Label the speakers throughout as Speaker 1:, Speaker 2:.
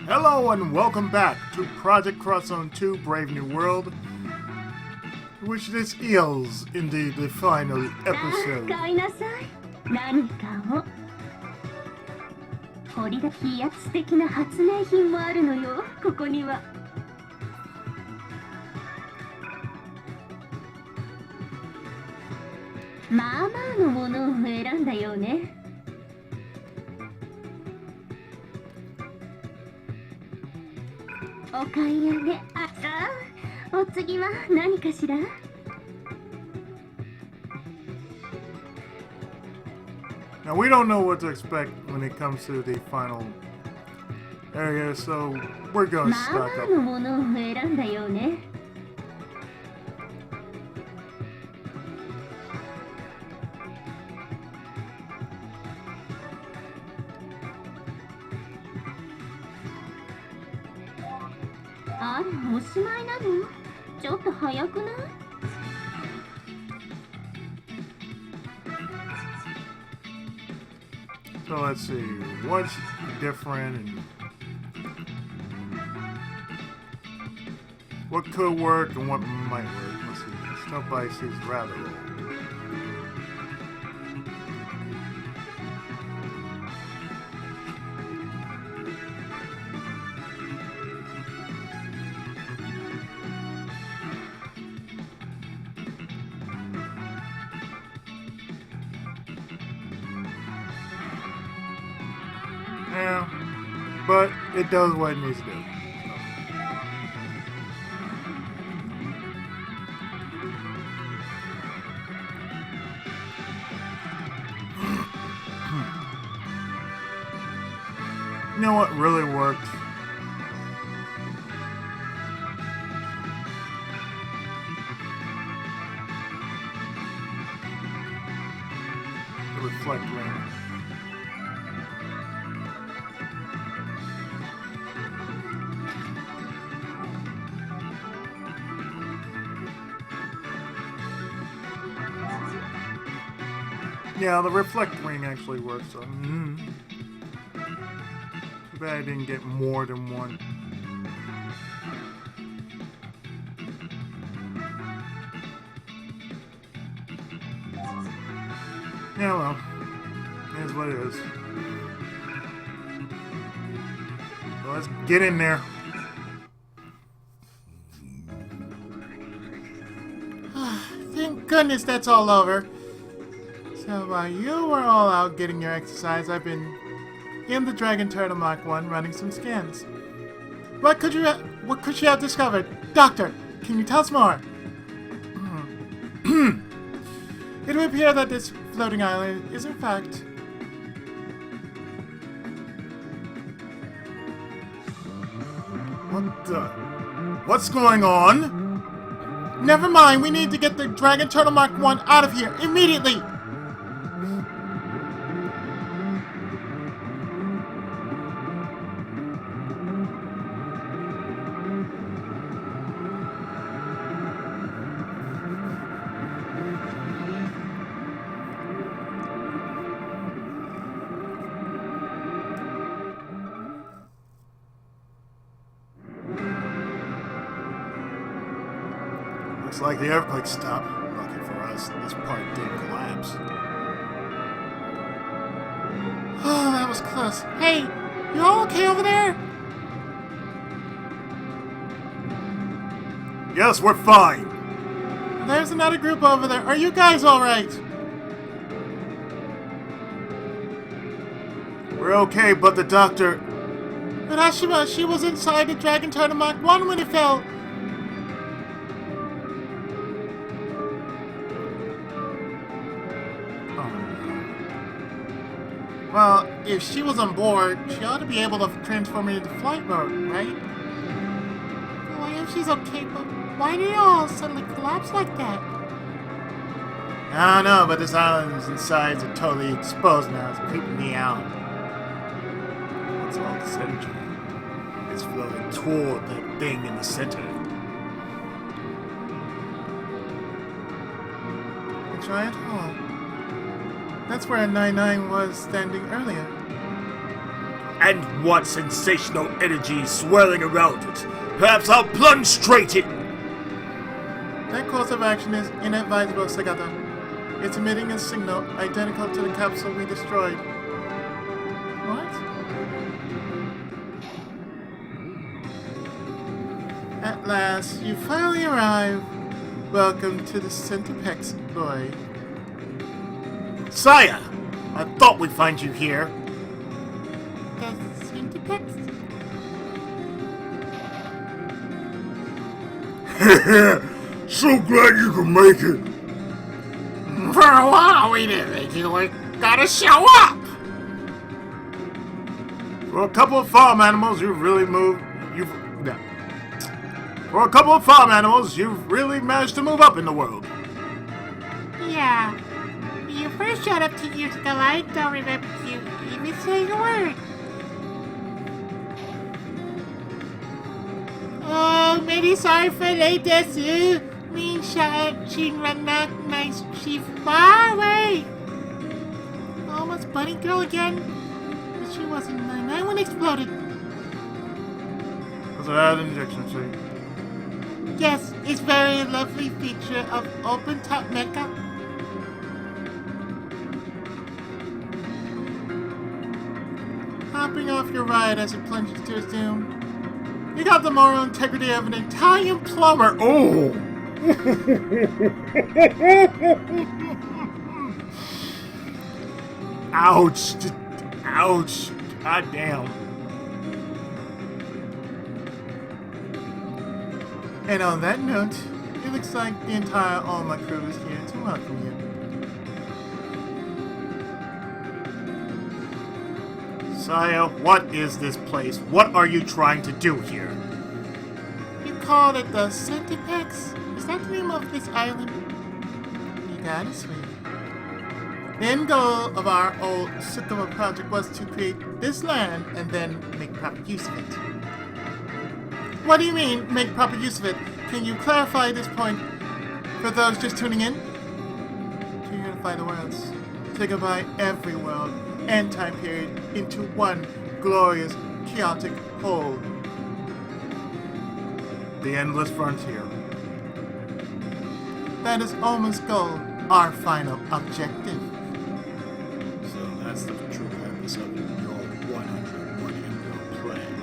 Speaker 1: Hello and welcome back to Project Crosszone 2 Brave New World, which this is indeed the final episode.
Speaker 2: 買いなさい。何かを。掘り出し威圧的な発明品もあるのよ、ここには。まあまあのものを選んだようね。お買い上げ。あ、さあ、お次は何かしら
Speaker 1: ？Now we don't know what to expect when it comes to the final area, so we're going to
Speaker 2: まあ
Speaker 1: stock
Speaker 2: まあ
Speaker 1: up.
Speaker 2: のものを選んだよね。あら、おしまいなの？ちょっと早くない？
Speaker 1: So let's see, what's different and what could work and what might work. Let's see, Snow Bite is rather old. Yeah, but it does what it needs to do. You know what really worked? The reflect ring. Yeah, the reflect ring actually works. So, Too bad I didn't get more than one. Yeah, well, it is what it is. So let's get in there. Thank goodness that's all over. So while you were all out getting your exercise, I've been in the Dragon Turtle Mark 1 running some scans. What could you have discovered? Doctor, can you tell us more? It would appear that this floating island is in fact... What the... What's going on? Never mind, we need to get the Dragon Turtle Mark 1 out of here, immediately! Looks like the earthquake stopped. Lucky for us, this part didn't collapse. Oh, that was close. Hey, you all okay over there? Yes, we're fine. There's another group over there. Are you guys alright? We're okay, but the doctor... But Ashima, she was inside the Dragon Turtle Mark 1 when it fell. Well, if she was on board, she ought to be able to transform it into flight mode, right? Well, if she's okay, but why do you all suddenly collapse like that? I don't know, but this island's insides are totally exposed now. It's creeping me out. What's all this energy? It's flowing toward that thing in the center. A giant hall. That's where 99 was standing earlier.
Speaker 3: And what sensational energy swirling around it? Perhaps I'll plunge straight in.
Speaker 1: That course of action is inadvisable, Sagata. It's emitting a signal identical to the capsule we destroyed. What? At last, you finally arrive. Welcome to the Centipex, boy.
Speaker 3: Sire, I thought we'd find you here.
Speaker 1: The Centipex?
Speaker 3: So glad you could make it.
Speaker 1: For a while we didn't think you were gonna show up!
Speaker 3: For a couple of farm animals, you've really managed to move up in the world.
Speaker 1: Yeah. When you first showed up 2 years ago, I don't remember you even saying a word. Oh, many sorry for late TENSOU. Me she ran my chief far away. Almost bunny girl again. But she wasn't mine. My one exploded.
Speaker 3: Was it an injection suit?
Speaker 1: Yes, it's very lovely feature of open top mecha. Hopping off your ride as it plunges to its doom. You got the moral integrity of an Italian plumber. Oh!
Speaker 3: Ouch! Ouch! God damn.
Speaker 1: And on that note, it looks like the entire Alma crew is here to welcome you.
Speaker 3: Sire, what is this place? What are you trying to do here?
Speaker 1: You called it the Centipex? Is that the name of this island? You got it, sweetie. The end goal of our old Sycamore project was to create this land and then make proper use of it. What do you mean, make proper use of it? Can you clarify this point for those just tuning in? To unify the worlds, to combine every world and time period into one glorious, chaotic whole.
Speaker 3: The endless frontier.
Speaker 1: That is Alma's goal, our final objective.
Speaker 3: So that's the true purpose of your 101 embryo plan.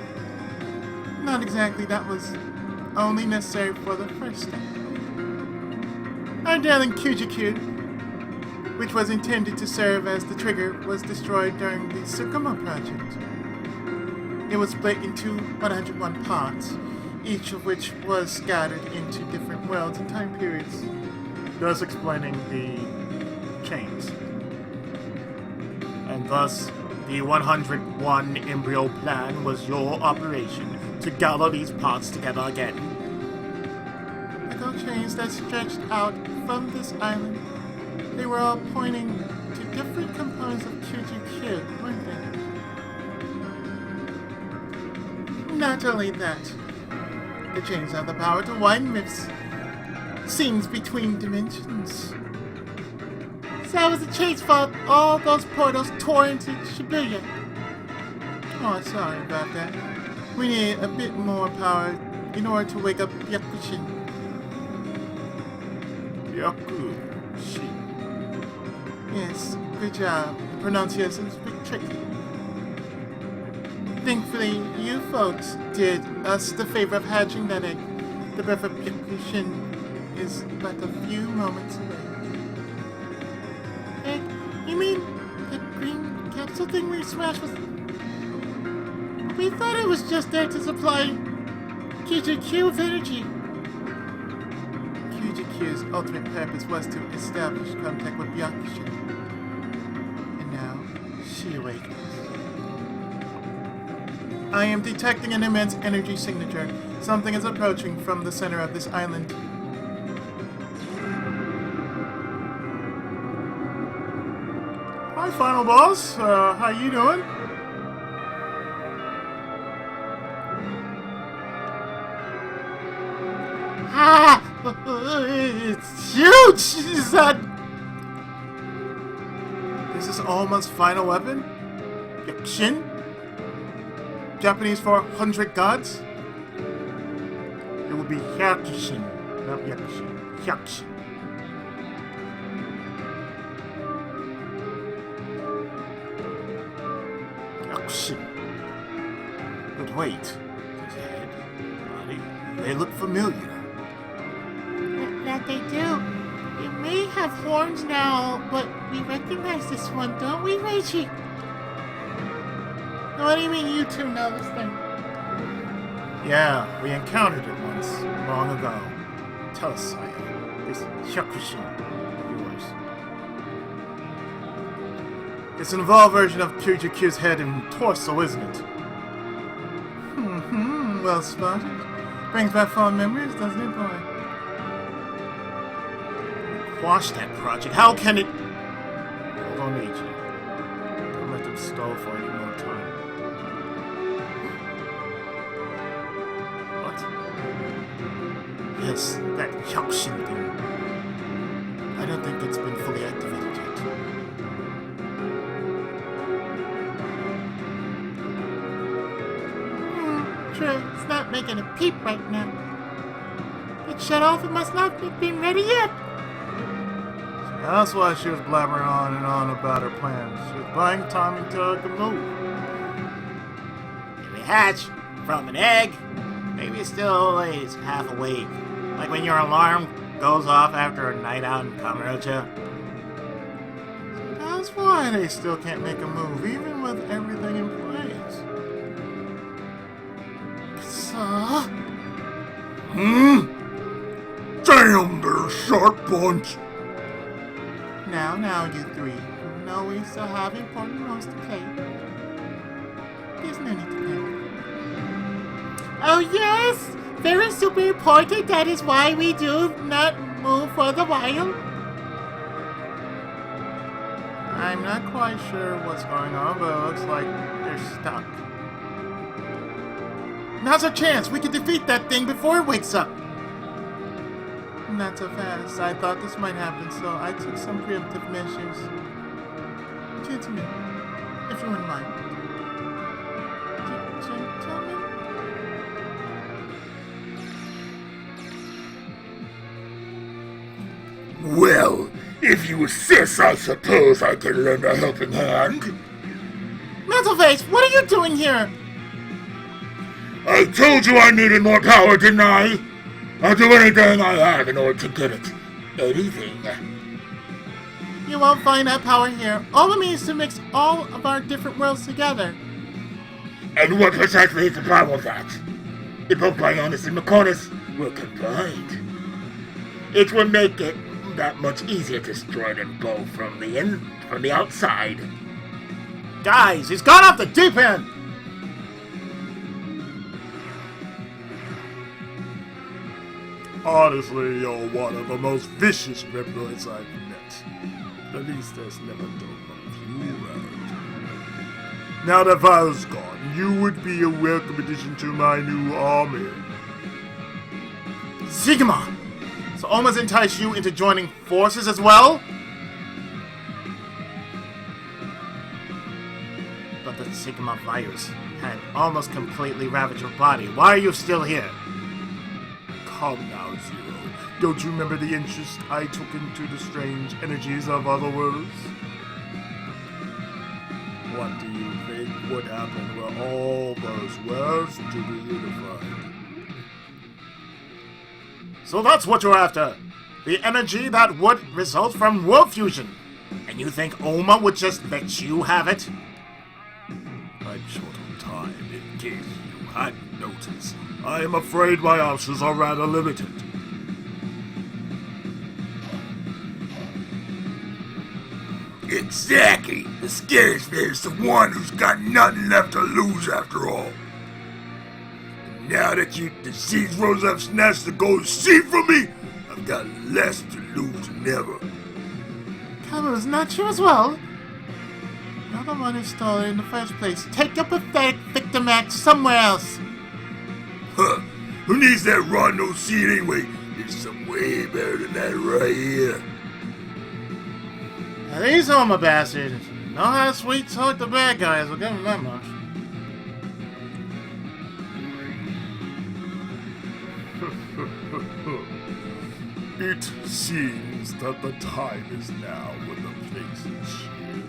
Speaker 1: Not exactly, that was only necessary for the first step. Our darling QGQ, which was intended to serve as the trigger, was destroyed during the Sycamore project. It was split into 101 parts, each of which was scattered into different worlds and time periods,
Speaker 3: Thus explaining the chains. And thus, the 101 embryo plan was your operation to gather these parts together again.
Speaker 1: The gold chains that stretched out from this island, they were all pointing to different components of QGQ, weren't they? Not only that, the chains have the power to widen rifts, seams between dimensions. So it was the chain's fault all those portals tore into Shibuya. Oh, sorry about that. We need a bit more power in order to wake up Byakushin.
Speaker 3: Byakushin.
Speaker 1: Yes, good job. The pronunciation is a bit tricky. Thankfully, you folks did us the favor of hatching that egg. The birth of Byakushin is but a few moments away. Egg? You mean the green capsule thing we smashed was... We thought it was just there to supply QGQ with energy. QGQ's ultimate purpose was to establish contact with Byakushin. And now, she awakens. I am detecting an immense energy signature. Something is approaching from the center of this island.
Speaker 3: Hi, Final Boss. How you doing?
Speaker 1: Ah! It's huge! Is that...
Speaker 3: This is Alma's final weapon? Byakushin? Japanese for 100 gods? It would be Hyakushin, not Hyakushin. Hyakushin. Hyakushin. But wait, his head, body, they look familiar.
Speaker 1: That they do. It may have horns now, but we recognize this one, don't we, Reichi? What do you mean you two know this thing?
Speaker 3: Yeah, we encountered it once, long ago. Tell us, Saya, this Hyakushin of yours. It's an evolved version of Kyujukyu's head and torso, isn't it? Well spotted. Brings back fond memories, doesn't it, boy? Quash that project. How can it... Hold on, Ichi. Don't let them stall for any more time. What? Yes, that Hyakushin thing. I don't think it's been fully activated yet.
Speaker 1: True, it's not making a peep right now. It shut off, it must not have been ready yet.
Speaker 3: That's why she was blabbering on and on about her plans. She was buying time until it could move.
Speaker 4: If we hatch from an egg, maybe it still lays half awake. Like when your alarm goes off after a night out in Kamurocho.
Speaker 3: That's why they still can't make a move, even with everything in place.
Speaker 1: So...
Speaker 3: Damn, they're a sharp bunch.
Speaker 1: Now, you three. You know we still have important roles to play. There's no need to panic. Oh yes! Very super important, that is why we do not move for the while.
Speaker 3: I'm not quite sure what's going on, but it looks like they're stuck. Now's our chance! We can defeat that thing before it wakes up! Not so fast. I thought this might happen, so I took some preemptive measures. Gentlemen, if you wouldn't mind. Gentlemen?
Speaker 5: Well, if you insist, I suppose I can lend a helping hand.
Speaker 1: Mental Face, what are you doing here?
Speaker 5: I told you I needed more power, didn't I? I'll do anything I have in order to get it. Anything.
Speaker 1: You won't find that power here. All it means is to mix all of our different worlds together.
Speaker 5: And what precisely is the problem with that? If both Bionis and Maconis were combined, it would make it that much easier to destroy them both from the outside.
Speaker 3: Guys, he's gone off the deep end! Honestly, you're one of the most vicious rebels I've met. At least there's never done one of you around. Now that Val's gone, you would be a welcome addition to my new army. Sigma! So Oma's enticed you into joining forces as well?
Speaker 4: But the Sigma virus had almost completely ravaged your body. Why are you still here?
Speaker 3: Calm now, Zero. Don't you remember the interest I took into the strange energies of other worlds? What do you think would happen were all those worlds to be unified?
Speaker 4: So that's what you're after! The energy that would result from world fusion! And you think Oma would just let you have it?
Speaker 3: I'm short on time, in case you hadn't noticed. I am afraid my options are rather limited.
Speaker 5: Exactly. The scariest bit is the one who's got nothing left to lose after all. And now that the seeds rose have snatched the gold seed from me, I've got less to lose than ever.
Speaker 1: Kamu's not you as well? You're the one who stole it in the first place. Take your pathetic victim act somewhere else.
Speaker 5: Huh. Who needs that raw no seed anyway? There's some way better than that right here.
Speaker 3: Now, these Oma bastards know how to sweet talk the bad guys, will give them that much. It seems that the time is now when the place is here.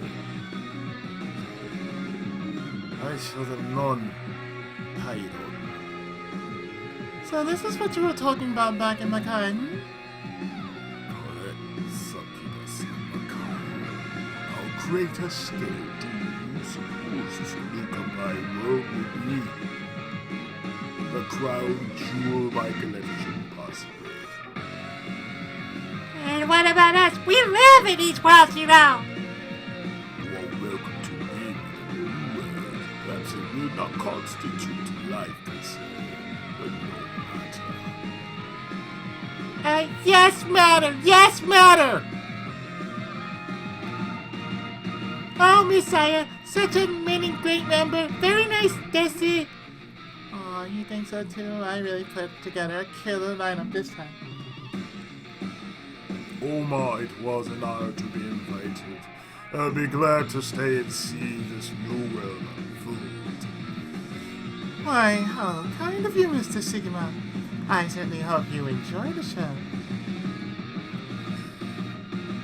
Speaker 3: I should have known. Pyro.
Speaker 1: So this is what you were talking about back in the garden?
Speaker 3: How great a scale do you suppose this Nikolai world would be? The crown jewel of my collection, possibly.
Speaker 1: And what about us? We live in these worlds, you know!
Speaker 3: You are welcome to live in a new world. Perhaps it will not constitute life per se, but no matter.
Speaker 1: Yes, matter! Yes, matter! Oh, Messiah, such a many great member. Very nice, Desi. Oh, you think so too? I really put together a killer lineup this time.
Speaker 3: Oh my, it was an honor to be invited. I'll be glad to stay and see this new world unfold.
Speaker 1: Why, how kind of you, Mr. Sigma. I certainly hope you enjoy the show.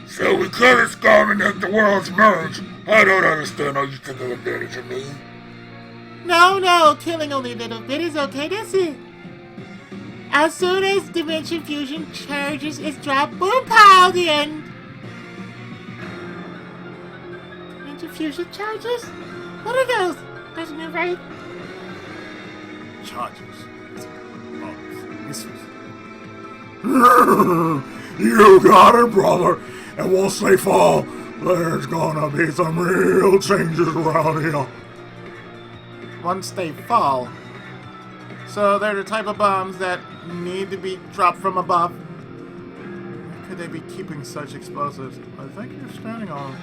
Speaker 5: So we kill this scum and make the worlds merge. I don't understand how you take advantage of me.
Speaker 1: No, killing only a little bit is okay, Desi. As soon as Dimension Fusion charges its drop, boom, pow, the end. Dimension Fusion charges? What are those? There's no right.
Speaker 3: Charges. Missiles. You got it, brother. And once they fall, there's gonna be some real changes around here.
Speaker 1: Once they fall. So they're the type of bombs that need to be dropped from above. Why could they be keeping such explosives? I think you're standing on them.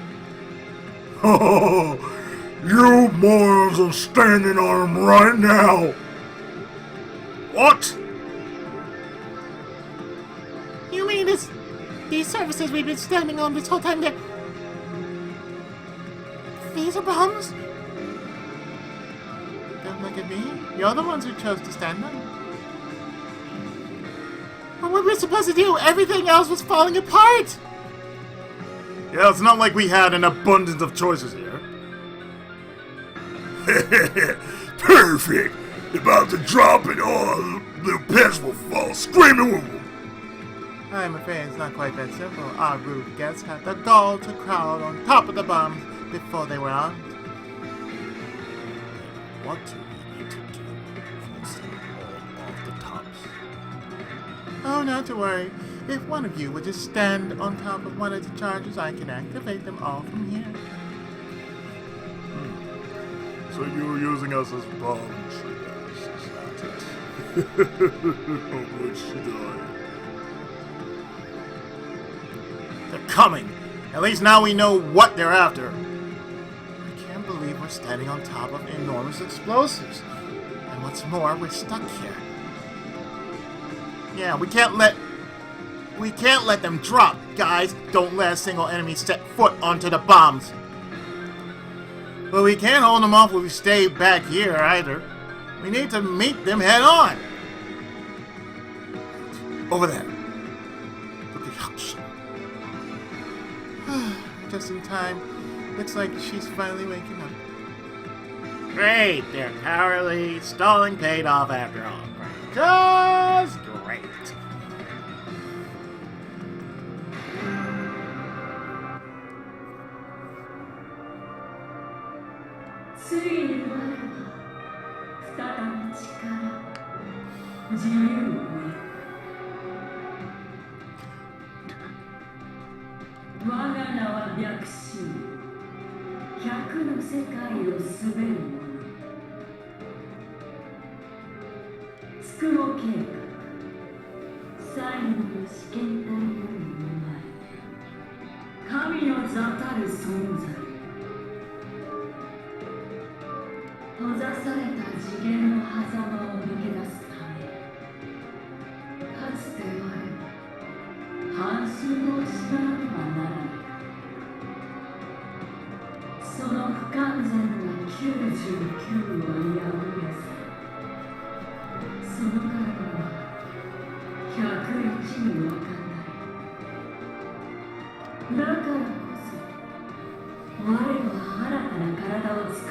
Speaker 3: Oh, you morons are standing on them right now. What?
Speaker 1: You mean these surfaces we've been standing on this whole time, these are bombs? Don't look at me. You're the ones who chose to stand on. What were we supposed to do? Everything else was falling apart!
Speaker 3: Yeah, it's not like we had an abundance of choices here. Perfect! About to drop it all, the pets will fall screaming.
Speaker 1: I'm afraid it's not quite that simple. Our rude guests had the gall to crowd on top of the bombs before they were armed.
Speaker 3: What do we need to do? Force them all off the tops.
Speaker 1: Oh, not to worry. If one of you would just stand on top of one of the charges, I can activate them all from here.
Speaker 3: So you're using us as bomb triggers, is that it? How much should I?
Speaker 4: They're coming. At least now we know what they're after. I can't believe we're standing on top of enormous explosives. And what's more, we're stuck here. Yeah, we can't let them drop, guys. Don't let a single enemy step foot onto the bombs. But we can't hold them off if we stay back here either. We need to meet them head on. Over there. Look at Huxon.
Speaker 1: Just in time. Looks like she's finally waking up.
Speaker 4: Great, their cowardly stalling paid off after all. Just great.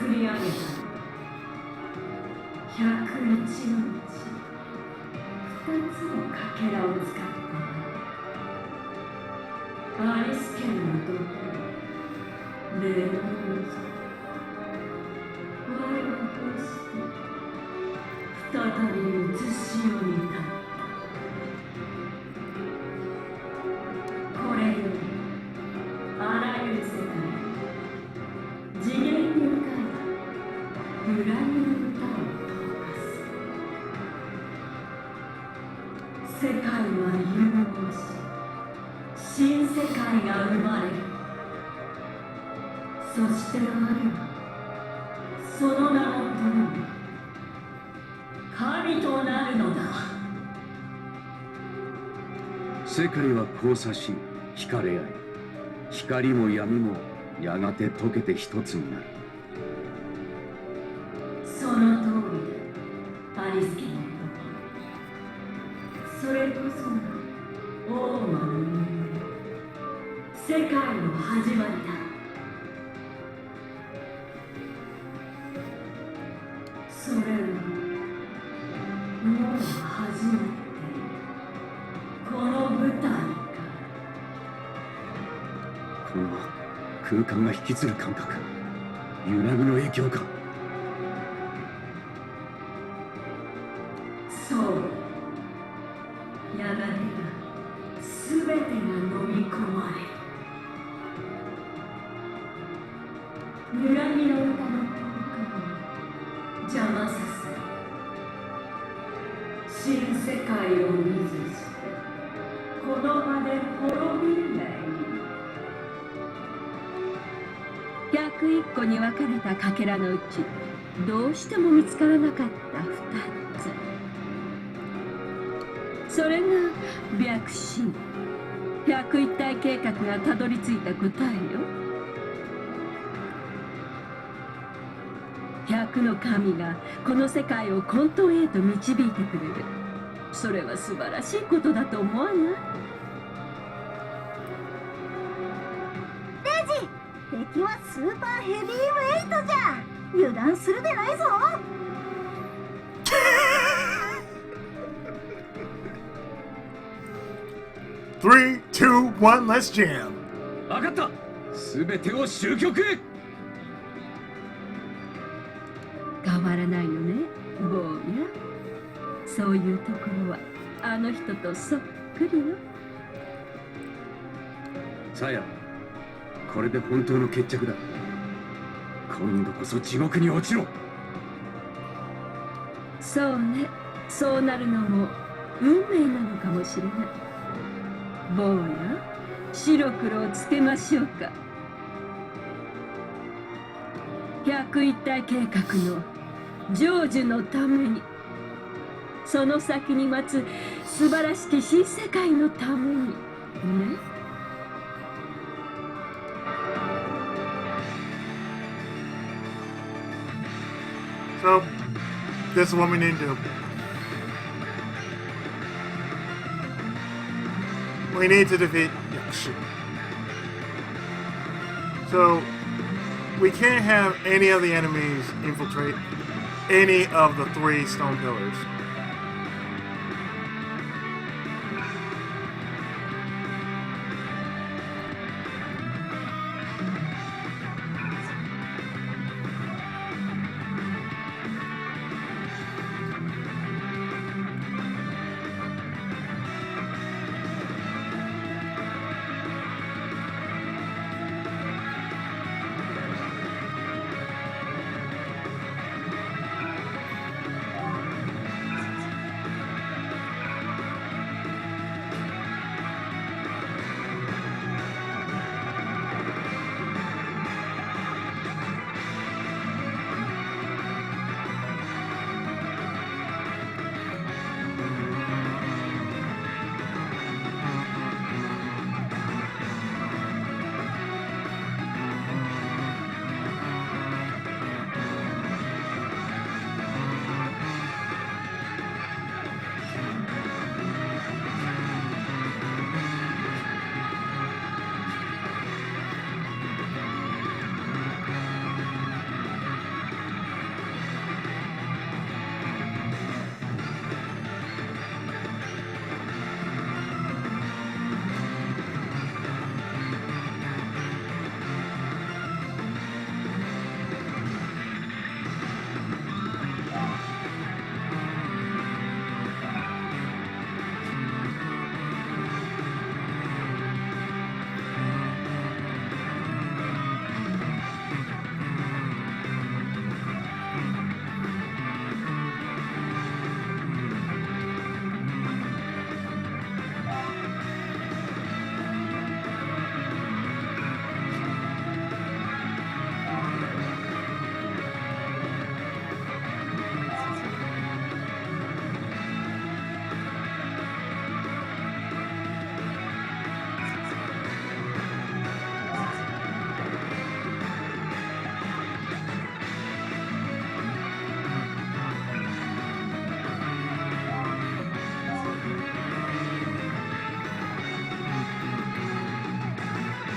Speaker 6: 作り上げた101のうち2つのかけらを使ったアリス県のどこレモンズワイルドポスト再び写しようになったこれよりあらゆる世界次元に向かい揺らぎの歌を溶かす世界は融合し新世界が生まれるそしてあるその名を共に神となるのだ
Speaker 7: 世界は交差し惹かれ合い光も闇もやがて溶けて一つになる
Speaker 6: その通りだアリス家の時それこそが王魔の夢世界の始まりだそれはもう始まってこの舞台から
Speaker 7: この空間が引きつる感覚揺らぎの影響か
Speaker 6: そうやがてが全てが飲み込まれる揺らぎの歌の効果を邪魔させ新世界を見ずしてこの場で滅びるがいい
Speaker 8: 101個に分かれたかけらのうちどうしても見つからなかった2つそれが白神101体計画がたどり着いた答えよ100の神がこの世界を混沌へと導いてくれるそれは素晴らしいことだと思わない
Speaker 2: 敵はスーパーヘビーウェイトじゃ油断するでないぞ
Speaker 3: 3, 2, 1, let's jam.
Speaker 7: 分かった全てを終局へ
Speaker 8: 変わらないよね坊やそういうところはあの人とそっくりよ
Speaker 7: さやこれで本当の決着だ今度こそ地獄に落ちろ
Speaker 8: そうねそうなるのも運命なのかもしれない坊や白黒をつけましょうか101体計画の成就のためにその先に待つ素晴らしき新世界のためにね
Speaker 3: So, this is what we need to do. We need to defeat Yakushi. So, we can't have any of the enemies infiltrate any of the 3 stone pillars.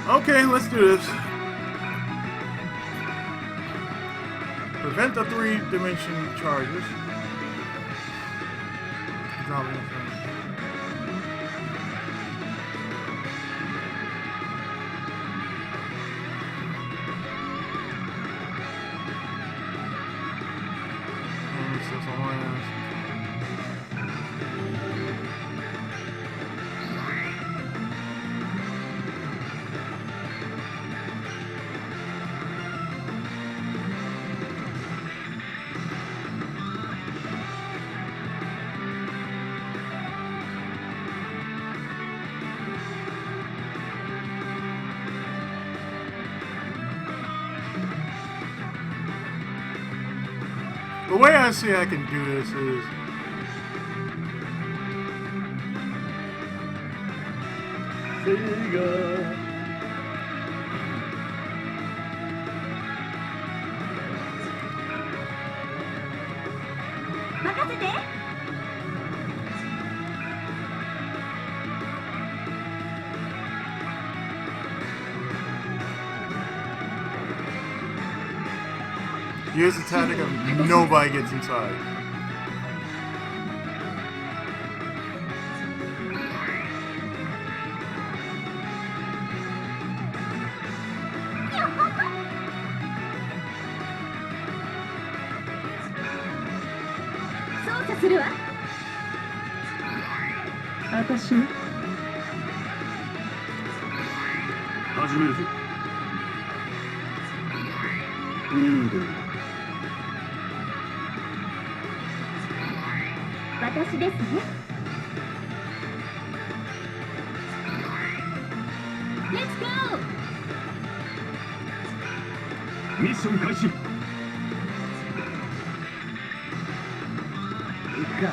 Speaker 3: Okay, let's do this. Prevent the 3-dimension charges. The way I see I can do this is use the tactic of nobody gets inside.
Speaker 8: Let's go!
Speaker 7: ミッション開始。行くか。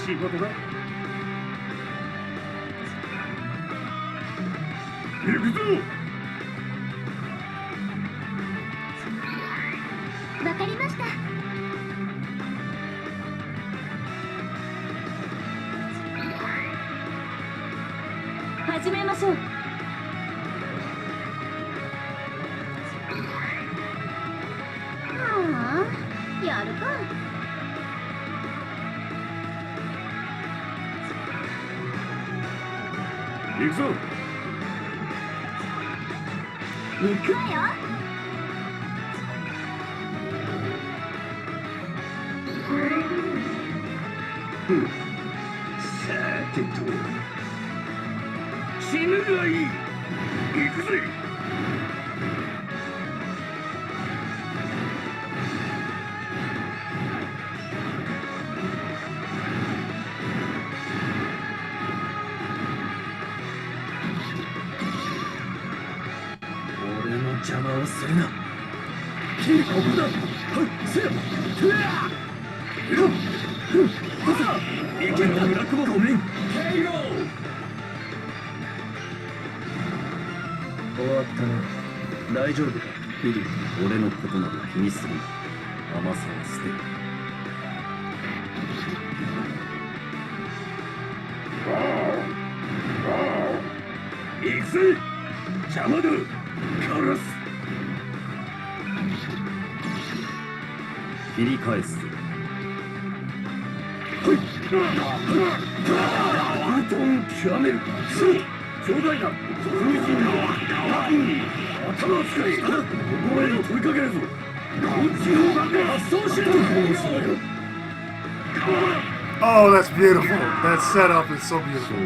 Speaker 7: 仕事だ。行くぞ。
Speaker 2: わかりました。
Speaker 8: 始めましょう。
Speaker 2: やるか。
Speaker 7: 行くぞ。
Speaker 2: 行くわよ。
Speaker 7: さてと。死ぬがいい。行くぜ。俺の邪魔をするな。君ここだ。はいせよ。意見の裏久保ごめん。終わったな。大丈夫かビリー。俺のことなど気にするな。甘さは捨てる。行くぜ。邪魔だ。殺す。切り返す。はい。ウトン極める。兄弟だ。風神の頭を使い、ここへの飛びかけるぞ。発動しろ。
Speaker 3: Oh, that's beautiful. That setup is so beautiful.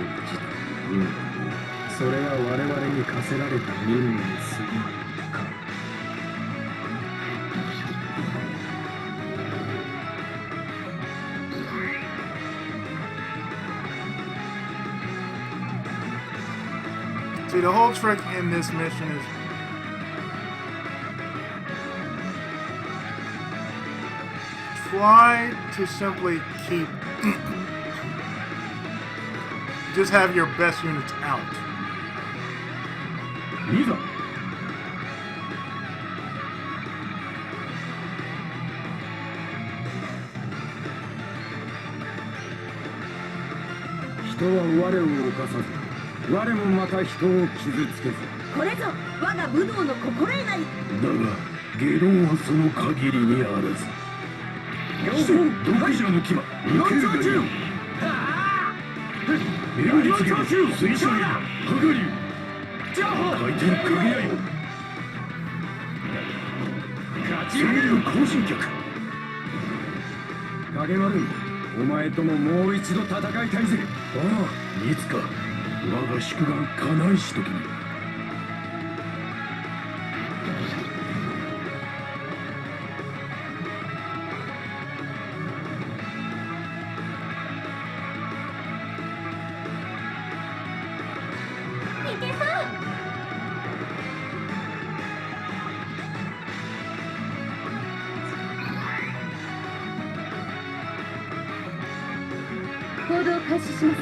Speaker 7: それは我々に課せられた任務に過ぎないか。
Speaker 3: See, the whole trick in this mission is try to simply keep just have your best units out.
Speaker 7: いざ。人は我を犯さず、我もまた人を傷つけず。
Speaker 2: これぞ我が武道の心得なり。
Speaker 7: だが下論はその限りにあらず。して独自の牙受けるがいい。巡り次ぐ水晶流羽賀流回転輝い攻める行進脚。影丸、お前とももう一度戦いたいぜ。ああ、いつか我が宿願叶いし時に。
Speaker 2: 行動開始します。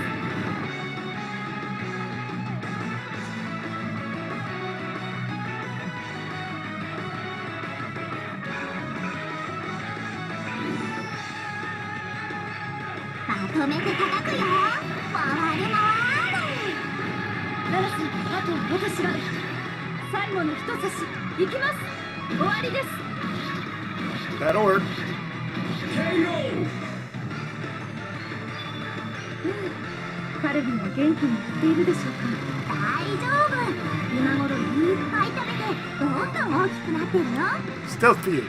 Speaker 2: まとめて叩くよ。回る。ナラス、あとは私が。最後の一差し、行きます。終わりです。
Speaker 3: That'll work.
Speaker 2: カルビは元気に振っているでしょうか。大丈夫。今頃いっぱい食べてどんどん大きくなってるよ。
Speaker 3: Stealth field.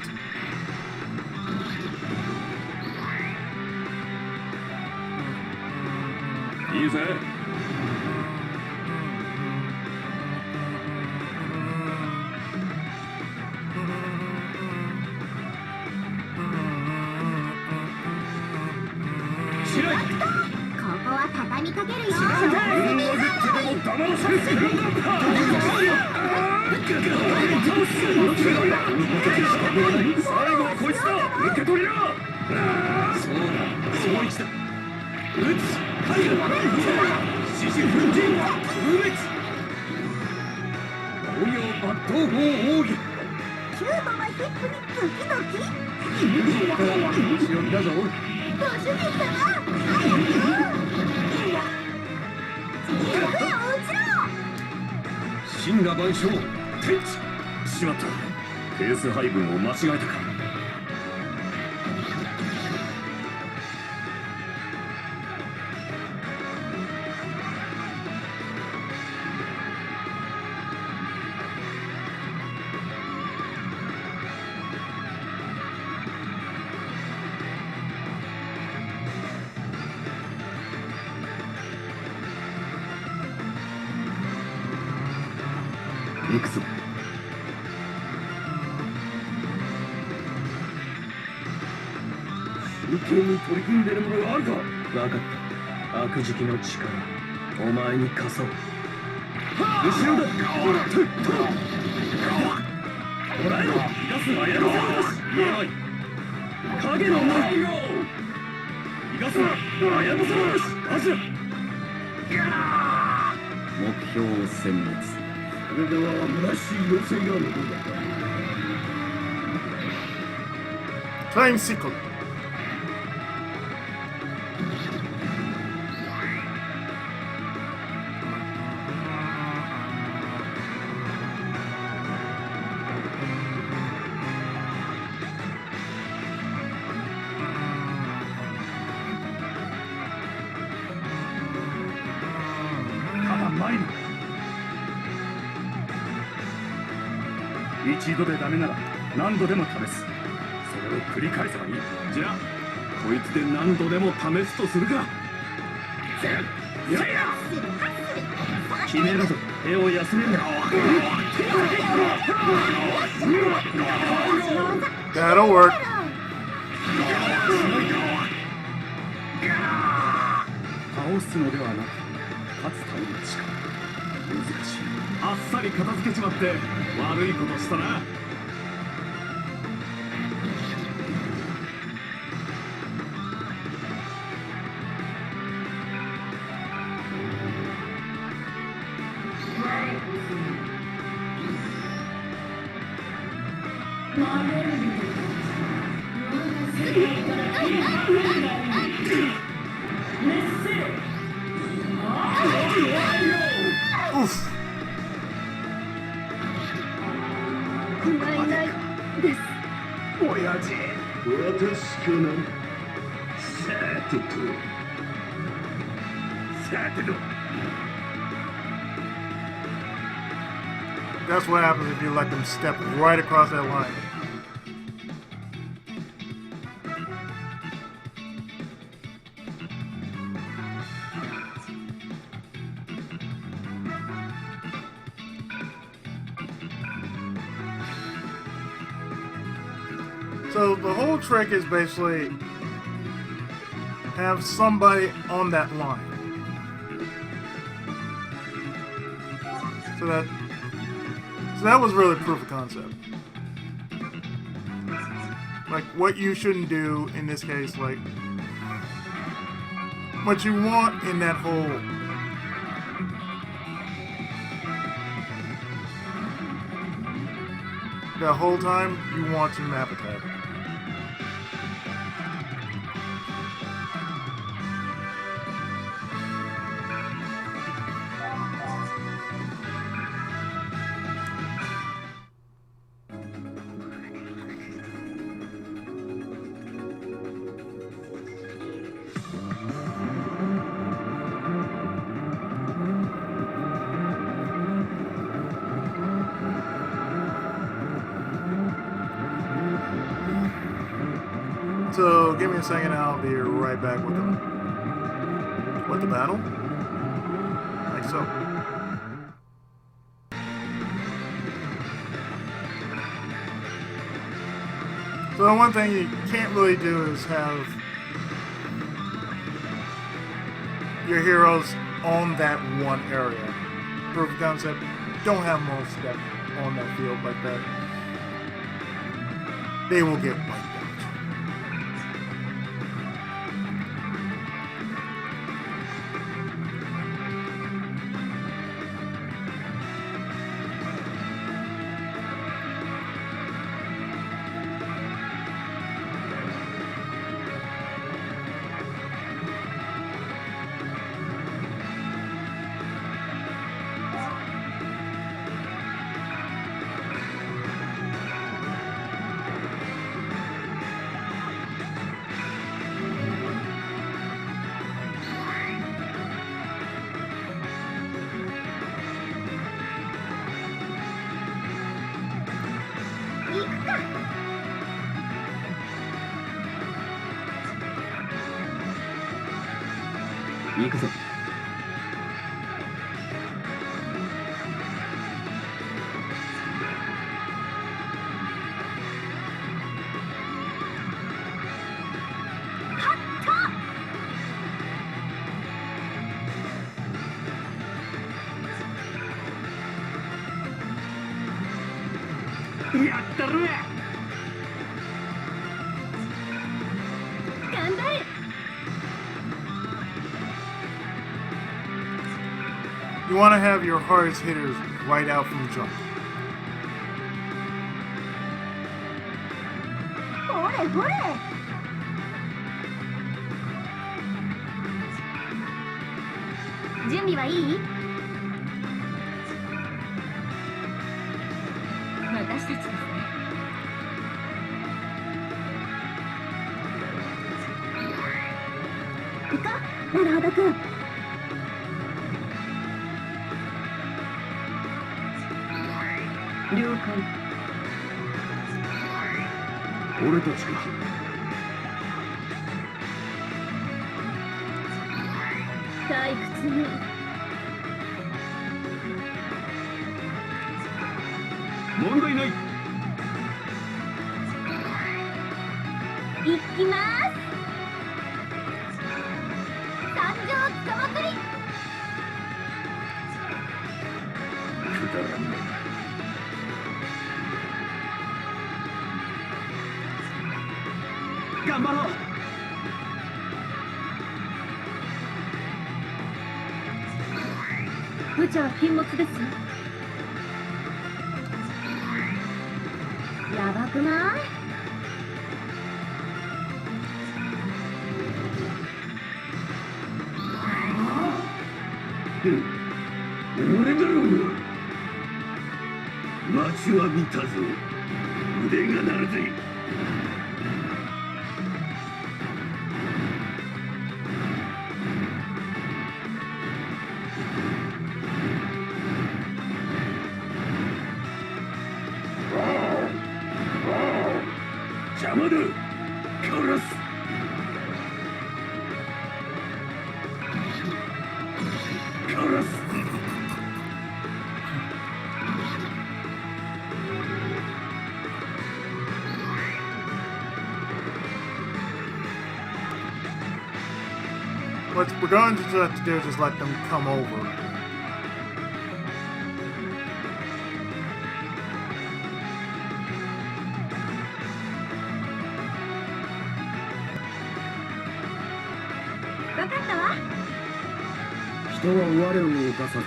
Speaker 7: いいぜ。
Speaker 2: ここは畳みかけるよ。
Speaker 7: 黙らされてるんだ。最後はこいつだ。受け取りな。そうだ、そう一だ。撃つ。入る。獅子奮陣。無滅。応用抜刀法奥義。
Speaker 2: キューバはヒップにドキドキ。
Speaker 7: ここから持ち寄りだぞ。
Speaker 2: ご主人様、早く。
Speaker 7: 神羅万象天地。しまった。ペース配分を間違えたか。行くぞ。真剣に取り組んでるものがあるか。分かった。悪時期の力、お前に貸そう。後ろだ。ほらよ、逃がすな。やるぞ。言えない。影の前。逃がすな。やるぞ。アジア。目標を殲滅。それでは虚しい要請が残る。
Speaker 3: Time sickle.
Speaker 7: 前に一度でダメなら何度でも試す。それを繰り返せばいい。じゃあこいつで何度でも試すとするか。決めるぞ。手を休めるな。
Speaker 3: That'll work.
Speaker 7: 倒すのではなく勝つための力。難しい。あっさり片付けちまって悪いことしたな。
Speaker 1: Oof.
Speaker 2: 不甲斐ないです。
Speaker 7: 親父、私かな。さてと。さてと。
Speaker 1: That's what happens if you let them step right across that line. So the whole trick is basically have somebody on that line. So that was really proof of concept. Like what you shouldn't do in this case, like what you want in that whole time you want to map attack. So give me a second, I'll be right back with them. With the battle? Like so. So the one thing you can't really do is have your heroes on that one area. Proof of concept, don't have most step on that field like that. They will get wiped out. You want to have your hardest hitters right out from the jump.
Speaker 2: ほれほれ。準備はいい？私たちですね。行こう、なるほどくん。了解。
Speaker 7: 俺たちか。
Speaker 2: 退屈ね。
Speaker 7: 問題ない。
Speaker 2: 行きます。参上つかまくり。
Speaker 7: くだらんね。頑張ろう。
Speaker 2: 部長禁物ですよ。やばくない？
Speaker 7: 俺だろ待ちは見たぞ腕が鳴るぜ邪魔だカラスカラス
Speaker 3: What we're going to have to do is just let them come over.
Speaker 7: Ryo は我を犯さず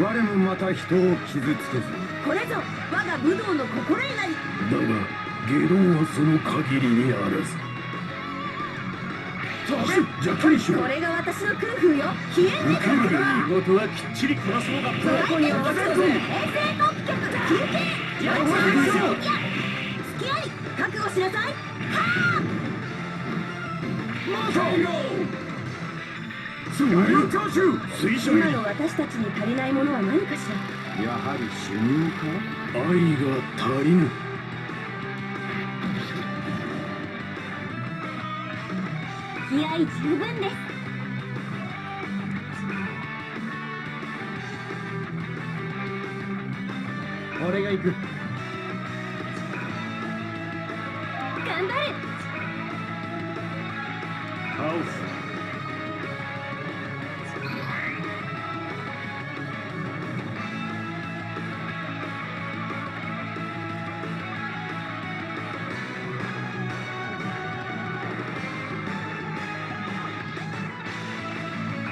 Speaker 7: 我もまた人を傷つけず
Speaker 8: これぞ我が武道の心得なり。
Speaker 7: だが下道はその限りにあらずじゃ距離しろ
Speaker 8: これが私の空風よ。消えんね
Speaker 7: 仕事はきっちりこなそうだ
Speaker 8: どこに合わせるぜ。平成特許休憩やっちゃいましょう。いや付き合い覚悟しなさい。は
Speaker 7: マサオよ今の
Speaker 8: 私たちに足りないものは何かしら。
Speaker 7: やはり主任か愛が足りぬ
Speaker 2: 気合十分です。
Speaker 7: 俺が行く
Speaker 2: 頑張る。
Speaker 7: 倒す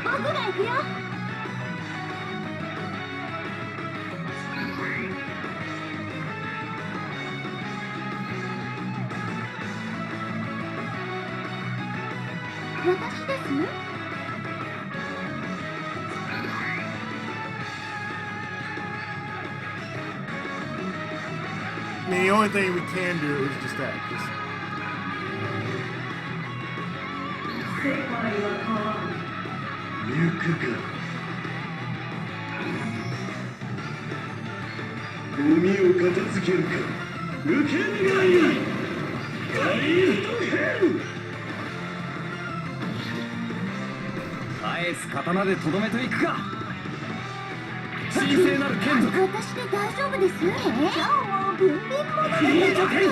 Speaker 2: 僕が行くよ。私です。
Speaker 3: I mean, the only thing we can do is just that. Just
Speaker 6: 世界は変わる。
Speaker 7: 行くかゴミを片付けるか受け願いガリフトヘル返す刀でとどめといくか神聖なる剣族
Speaker 2: 私で大丈夫です。今日もビンビンものだね。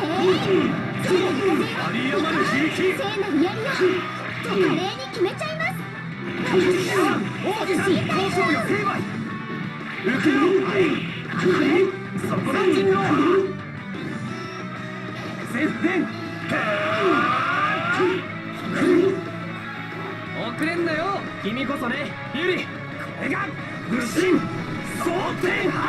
Speaker 7: あり余る響き
Speaker 2: 聖なる槍を華麗に決めちゃいます。
Speaker 7: 王子交渉よ成敗受けろそこら人の接戦遅れんなよ君こそねユリこれが武神蒼天派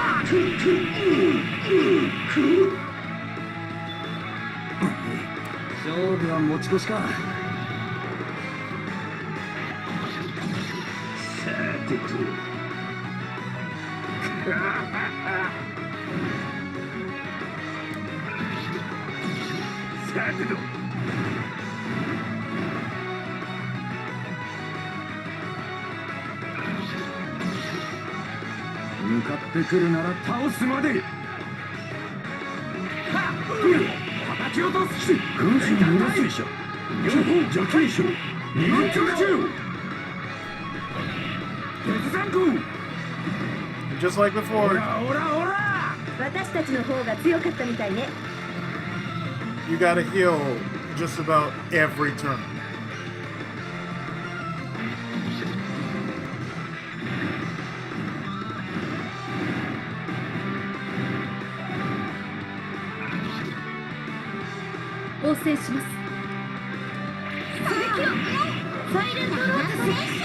Speaker 7: 勝負は持ち越しかさてとさてと向かってくるなら倒すまではっ叩き落とす軍人無駄水車両方邪気将二分直中鉄山軍
Speaker 3: just like
Speaker 7: オ
Speaker 3: before,
Speaker 7: ラオラオラ
Speaker 8: 私たちの方が強かったみたいね。
Speaker 3: you gotta heal just about every turn.
Speaker 8: 応戦します。
Speaker 2: サイレントローズ戦車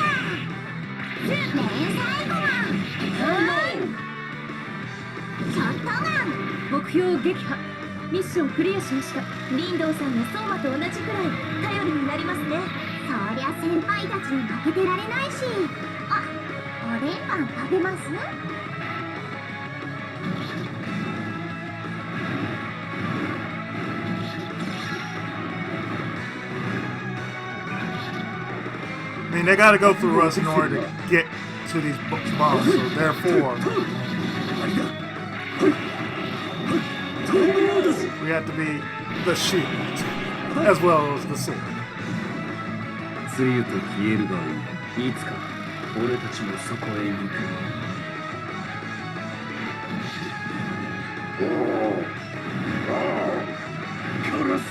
Speaker 2: 連載コマンショットガン
Speaker 8: 目標撃破。ミッションクリアしました。
Speaker 2: 林道さんの相馬と同じくらい頼りになりますね。そりゃ先輩たちに負けてられないし。あ、レーパン食べます？I
Speaker 3: mean, they gotta go through us in order to get to these bombs, so therefore, we have to be the shield, as well as the sword.
Speaker 7: つゆと消えるがいい。いつか俺たちもそこへ行く。殺す。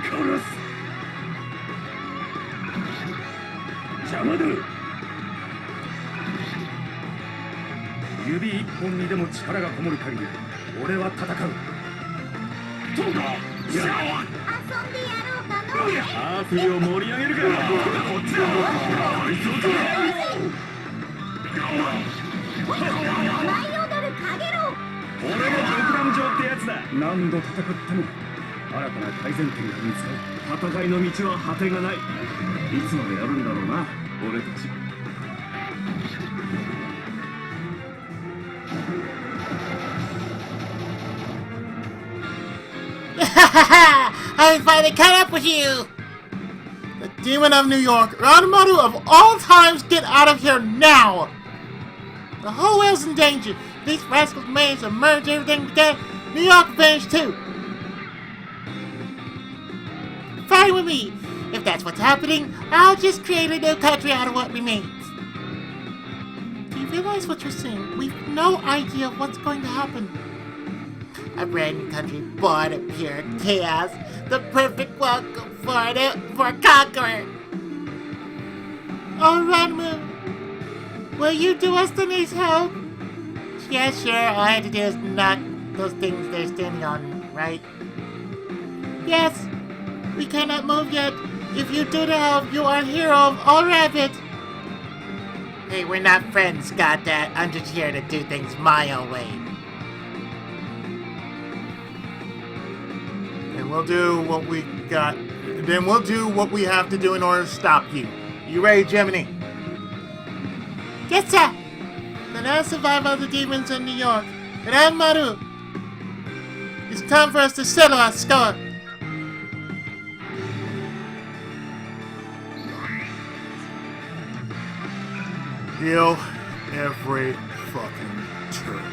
Speaker 7: 殺す。邪魔だ。指一本にでも力がこもる限り俺は戦う。そうか。
Speaker 2: 遊んでやろうかの。
Speaker 7: パーティーを盛り上げるからこっちだ。こいつを取れ。
Speaker 2: 舞い踊るかげろう。
Speaker 7: 俺が独壇場ってやつだ。何度戦っても新たな改善点が見つかる。戦いの道は果てがない。いつまでやるんだろうな俺たち。
Speaker 4: I finally caught up with you! The Demon of New York, Ranmaru of all times, get out of here now! The whole world's in danger. These rascals managed to merge everything together. New York vanished too. Fine with me. If that's what's happening, I'll just create a new country out of what remains. Do you realize what you're saying? We've no idea what's going to happen. A brand new country born of pure chaos. The perfect welcome for a conqueror. Oh, Ranmu, will you do us the nice help? Yeah, sure. All I had to do is knock those things they're standing on, right? Yes. We cannot move yet. If you do the help, you are hero of all rabbit. Hey, we're not friends, got that. I'm just here to do things my own way.
Speaker 3: And we'll do what we got. Then we'll do what we have to do in order to stop you. You ready, Gemini?
Speaker 4: Yes, sir. The last survivor of the demons in New York, Ranmaru. It's time for us to settle our score.
Speaker 3: Heal every fucking turn.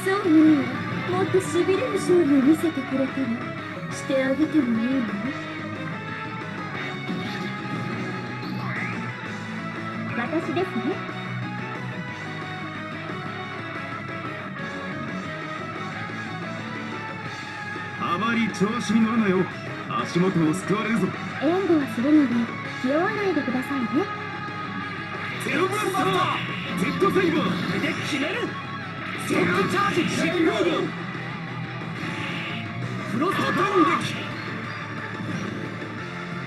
Speaker 2: そうね。もっとしびれる勝負を見せてくれたらしてあげてもいいの？私ですね。
Speaker 7: あまり調子に乗るなよ。足元を救われるぞ。
Speaker 2: 援護はするので気負わないでくださいね。
Speaker 7: ゼロブラスター Z セイバーで決める。ゼロチャージシェイロードフロストダウンデッキ。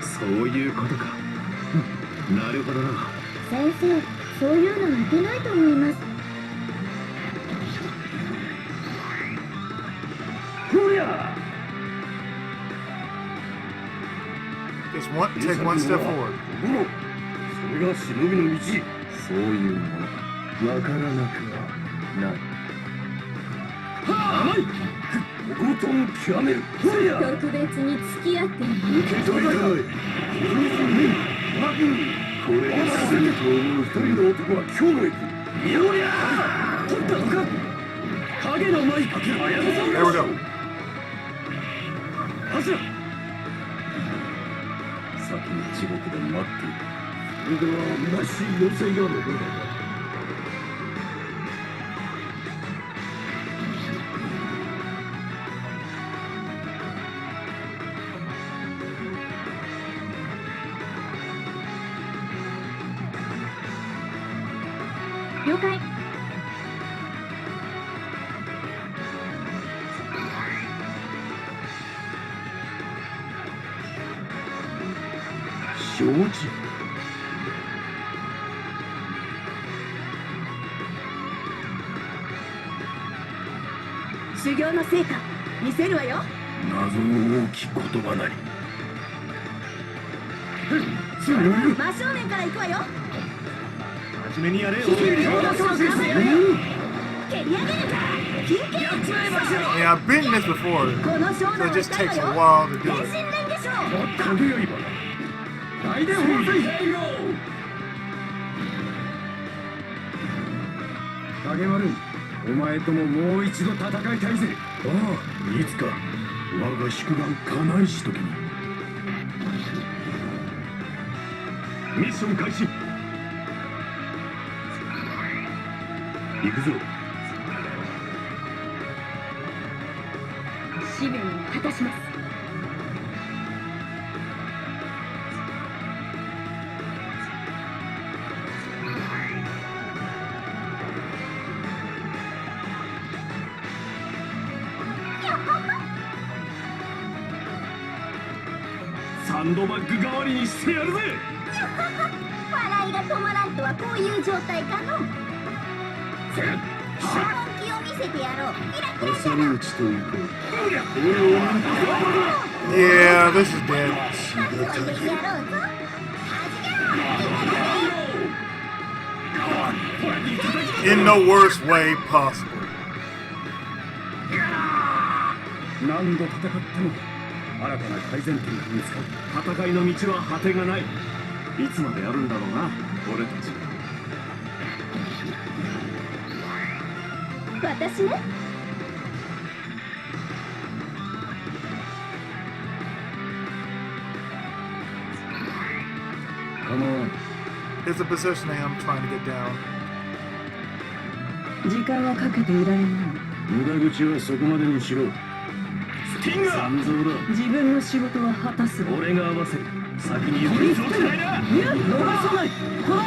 Speaker 7: そういうことか。なるほどな。
Speaker 2: 先生、そういうのはいけないと思います。
Speaker 7: ほりゃ。
Speaker 3: Just take one step forward.
Speaker 7: それが忍びの道。そういうものわからなくはない。甘い。とことん極める。ほりゃ。
Speaker 8: 特別に付き合ってる。
Speaker 7: 受け取りたい。これが全てと思う一人の男は今日の駅。よりゃー。取ったのか。影の舞かける綾さん
Speaker 3: There we go.
Speaker 7: 柱先に地獄で待っている。それでは虚しい要請が残るだろう。
Speaker 2: 了解。
Speaker 7: 承知。
Speaker 8: 修行の成果見せるわよ。
Speaker 7: 謎の大きい言葉なり。
Speaker 8: 真正面から行くわよ。
Speaker 7: 真面目にやれよ。
Speaker 8: 蹴り上げる
Speaker 7: やっちまえばしろ。
Speaker 3: Yeah, I've been this before.
Speaker 8: この勝
Speaker 3: So
Speaker 8: 負
Speaker 3: it
Speaker 8: を
Speaker 3: just
Speaker 8: したい
Speaker 3: takes
Speaker 8: わ
Speaker 3: a
Speaker 8: よ。
Speaker 3: while to do
Speaker 8: 天
Speaker 3: it.
Speaker 8: 神連でしょう。
Speaker 7: かぐよいば大伝放水影丸、お前とももう一度戦いたいぜ。ああ、いつか我が宿願叶いし時に。ミッション開始。行くぞ。
Speaker 2: 使命を果たします。
Speaker 7: サンドバッグ代わりにしてやるぜ。
Speaker 2: 笑いが止まらんとはこういう状態かの。本気を見せてやろう。キラキラじゃな。
Speaker 7: 打ちと行こう。
Speaker 3: Yeah, this is dead.
Speaker 2: 覚悟入れてやろうぞ。
Speaker 3: In the worst way possible.
Speaker 7: 何度戦っても新たな改善点が見つかる。戦いの道は果てがない。いつまでやるんだろうな、俺たち。
Speaker 2: 私ね。
Speaker 7: Come on.
Speaker 3: It's a position I am trying to get down.
Speaker 8: 時間をかけていられない。
Speaker 7: 無駄口はそこまでにしろ。スティンガー残像だ。
Speaker 8: 自分の仕事は果たす。
Speaker 7: 俺が合わせる。先に言っておけないな。
Speaker 8: いや、逃さない。は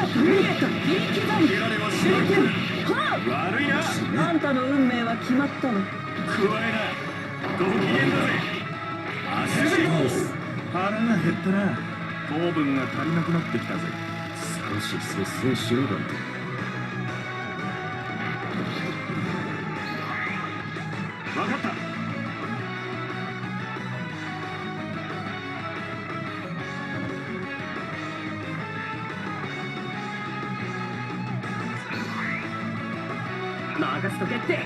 Speaker 8: あ、逃げた。切り刻む。
Speaker 7: 蹴られはしないけん。
Speaker 8: は
Speaker 7: 悪いな。
Speaker 8: あ、あんたの運命は決まったわ。
Speaker 7: 加えな。ご機嫌だぜ。足し腹が減ったな。糖分が足りなくなってきたぜ。少し節制しろだと。分かった。
Speaker 8: 任せとけって。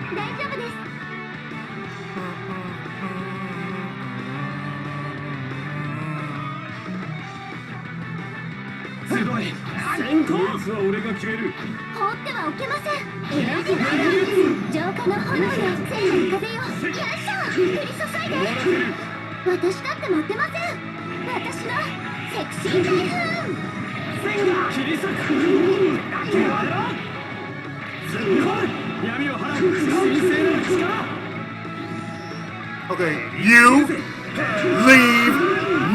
Speaker 2: 大丈夫です。
Speaker 7: 強い。先行。レースは俺が決める。
Speaker 2: 放ってはおけません。エナジーファイア浄化の炎よ、千の風よ。よいしょ、降り注いで。私だって待ってません。私のセクシー台風。
Speaker 7: 切り裂く。ずっと闇を払う神聖なる力。
Speaker 3: Okay, you leave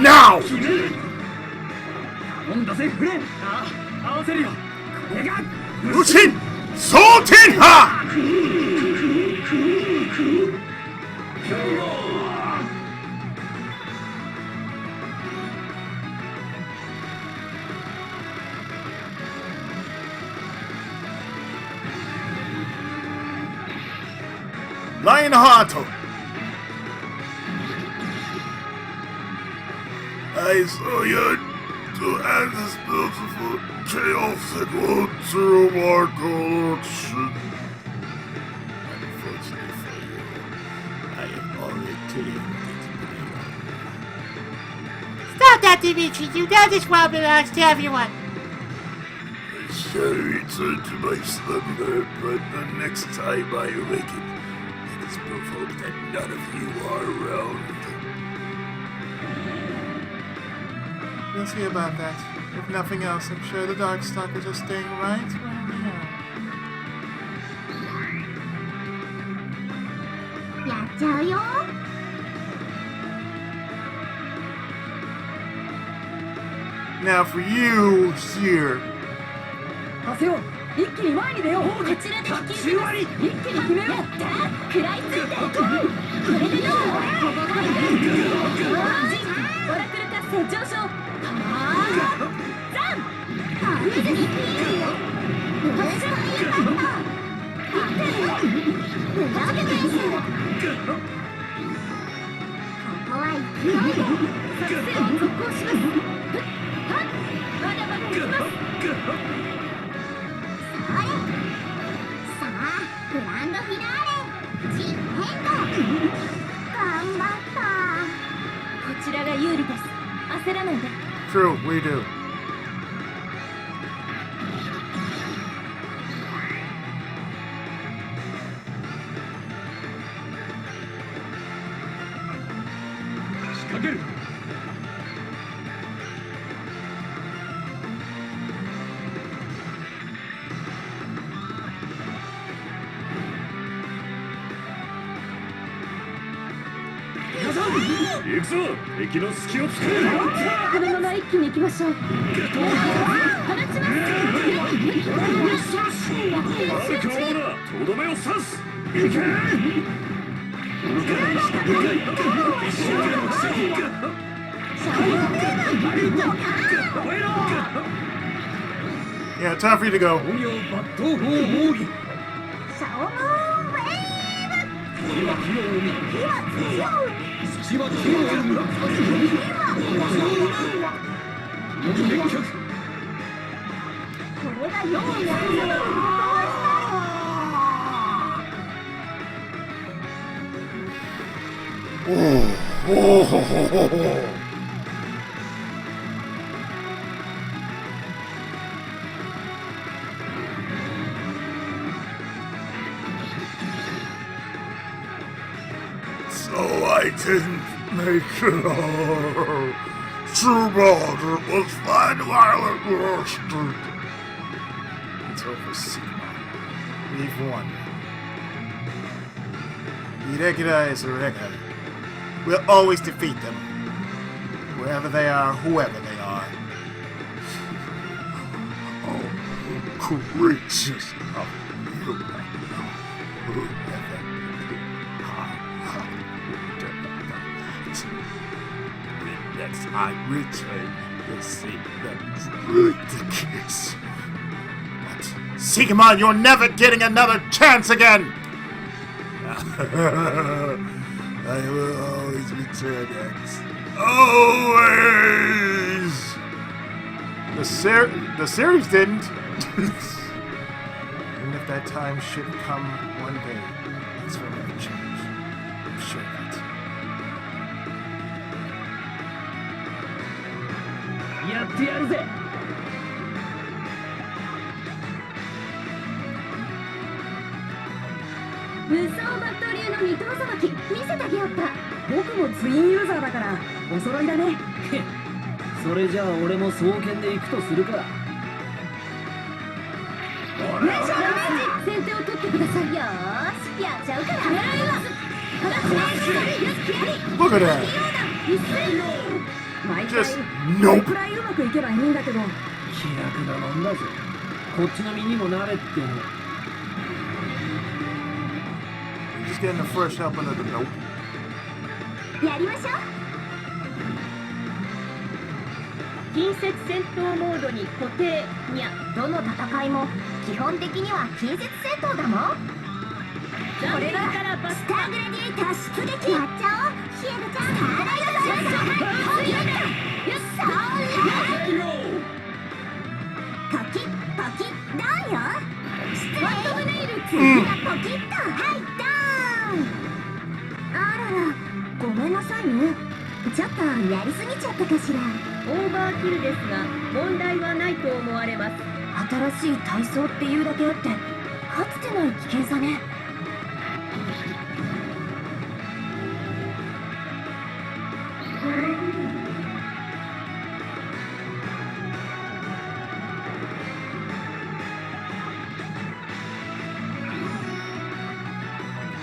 Speaker 3: now!
Speaker 7: 頼んだぜ、フレン。ああ、合わせるよ。これが
Speaker 3: Luchin! Sultanha! Lionheart! I saw you to end this beautiful chaotic world through our collection. Unfortunately for you, I am already killing it.
Speaker 1: Stop that, Dimitri! You know this world belongs to everyone!
Speaker 3: I shall return to my slumber, but the next time I awaken, it is provoked that none of you are around.
Speaker 1: We'll see about that. If nothing else, I'm sure the Darkstalkers are staying right where we are.
Speaker 2: やっちゃうよ。
Speaker 3: Now for you here.
Speaker 8: ハセオ、一気に前に出よう。
Speaker 2: こちらで引き受けます。一気に決めよう。食らいついていこう。これでどう？ここがいい。オラクル達成上昇。パワーザン。パウズスピード。ブラストインパクト。ブラックベース。ここは勢いで作戦を続行します。まだまだ行きます。さあ、グランドフィナーレ実変動頑張ったこちらが有利です焦らないで
Speaker 3: True, we do.
Speaker 2: Let's go! このまま一気に行きましょう。放ちます。
Speaker 7: とどめを刺す。
Speaker 3: Yeah, time for you to go.
Speaker 2: シャオムーンウェーブ。これが4やるの。
Speaker 3: So I didn't make it all. True Balder was fine while it lasted.
Speaker 4: It's over, Sigma. We've won. Irregular is irregular. We'll always defeat them. Wherever they are, whoever they are.
Speaker 3: Oh, gracious of you. Next I return, you'll see that's ridiculous.
Speaker 4: What? Sigma, you're never getting another chance again!
Speaker 3: I will always return, X. Always!
Speaker 4: The series didn't. Even if that time should come one day, things will never change. I'm sure of it.
Speaker 2: やってやるぜ。無双バット流の二頭さばき見せてあげようか。
Speaker 8: 僕もツインユーザーだからお揃いだね。
Speaker 2: それじゃあ俺も双剣で行くとするか。先手を取ってください。よーし、やっちゃうから。
Speaker 3: Look at that!
Speaker 8: 毎回
Speaker 3: Just
Speaker 8: こ
Speaker 3: nope.
Speaker 8: れくらいうまくいけばいいんだけど。
Speaker 2: 気楽なもんだぜ。こっちの身にもなれって。
Speaker 4: You're just getting the first help under the nope.
Speaker 2: やりましょう。近接戦闘モードに固定にゃ。どの戦いも基本的には近接戦闘だもん。これはスターグラディエーター出撃やっちゃおうシエルちゃんスターライトよっしゃポキッポキッダウンよ失礼トムネイル次はポキッとはいダウンあららごめんなさいねちょっとやりすぎちゃったかしら
Speaker 8: オーバーキルですが問題はないと思われます。
Speaker 2: 新しい体操っていうだけあってかつてない危険さね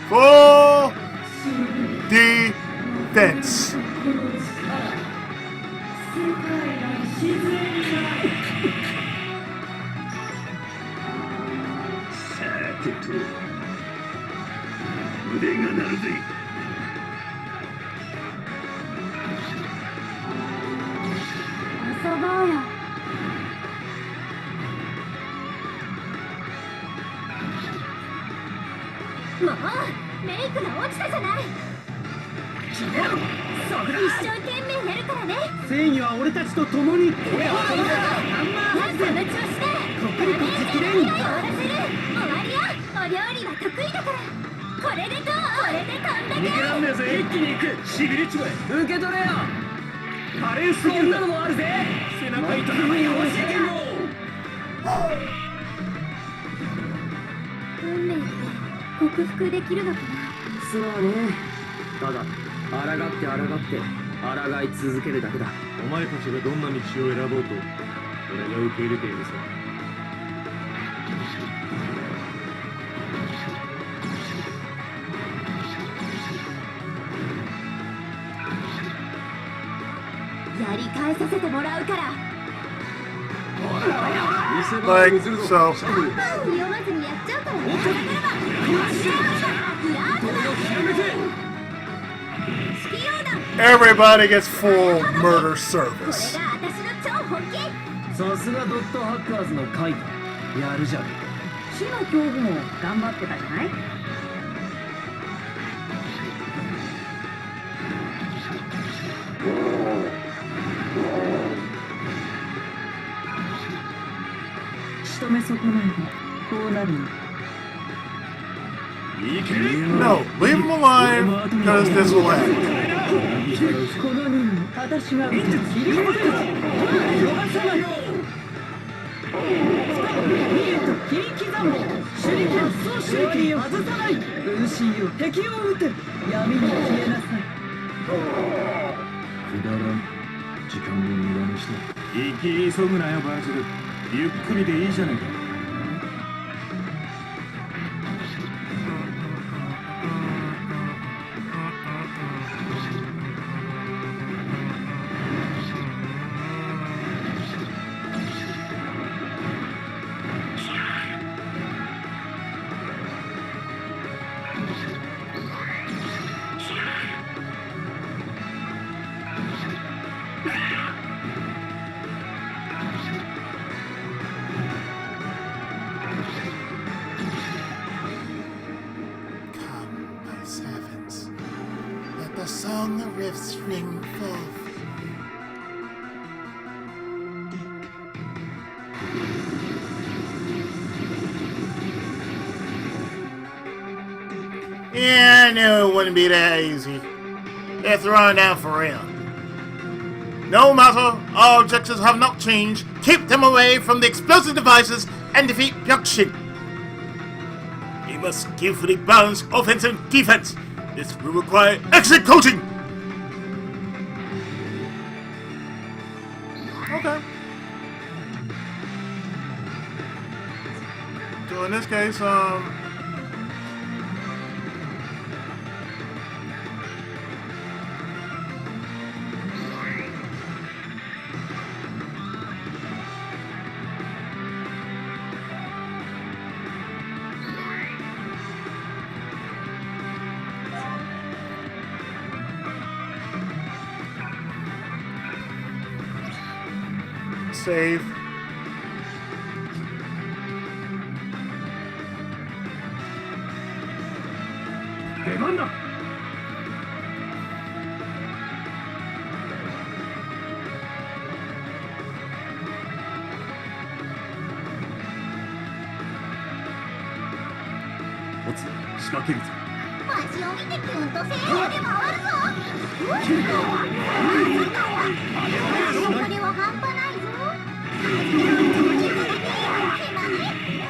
Speaker 3: Full defense.
Speaker 7: さてと腕が鳴るぜ
Speaker 2: 遊ぼうよもうメイクが落ちたじゃない一生懸命やるからね
Speaker 7: 正義は俺たちと共に
Speaker 2: その調子でダメージを終わらせる終わりよお料理は得意だからこれでどうこれでこんだけ
Speaker 7: 逃げらんねえぜ一気に行くしびれちまえ受け取れよ華麗すぎるなのもあるぜ背中痛みに教えてろ
Speaker 2: 運命って克服できるのかな
Speaker 7: そうねただ抗って抗い続けるだけだお前たちがどんな道を選ぼうと俺が受け入れているさ
Speaker 2: やり返させてもらうから
Speaker 3: Like so.
Speaker 2: 読まずにやっちゃうからねフラートだ
Speaker 3: Everybody gets full murder
Speaker 2: こ
Speaker 3: service.
Speaker 2: れが私の超本気
Speaker 7: さすがドットハッカーズの会だやるじゃん
Speaker 8: 死の恐怖も頑張ってたじゃない。仕留め損ないでこうなるの。
Speaker 3: No, leave him alive because this will end.
Speaker 8: この任務私が切り抜ける逃さない切り刻む手裏剣発想手裏剣を外さない分身よ敵を撃て闇に消えなさい
Speaker 7: くだらん時間を無駄にした生き急ぐなよバージルゆっくりでいいじゃねえか
Speaker 1: Come, my servants, let the song of rifts ring forth.
Speaker 4: Yeah, I knew it wouldn't be that easy. They're throwing down for real. No matter, our objectives have not changed. Keep them away from the explosive devices and defeat Byakushin. We must skillfully balance offense and defense. This will require excellent coaching.
Speaker 3: Okay. So in this case, save.
Speaker 7: 出番だ。おつ仕掛けるぞ。
Speaker 2: マジを見てキュンとせーで回るぞ。これは半端ないぞ。手間ね、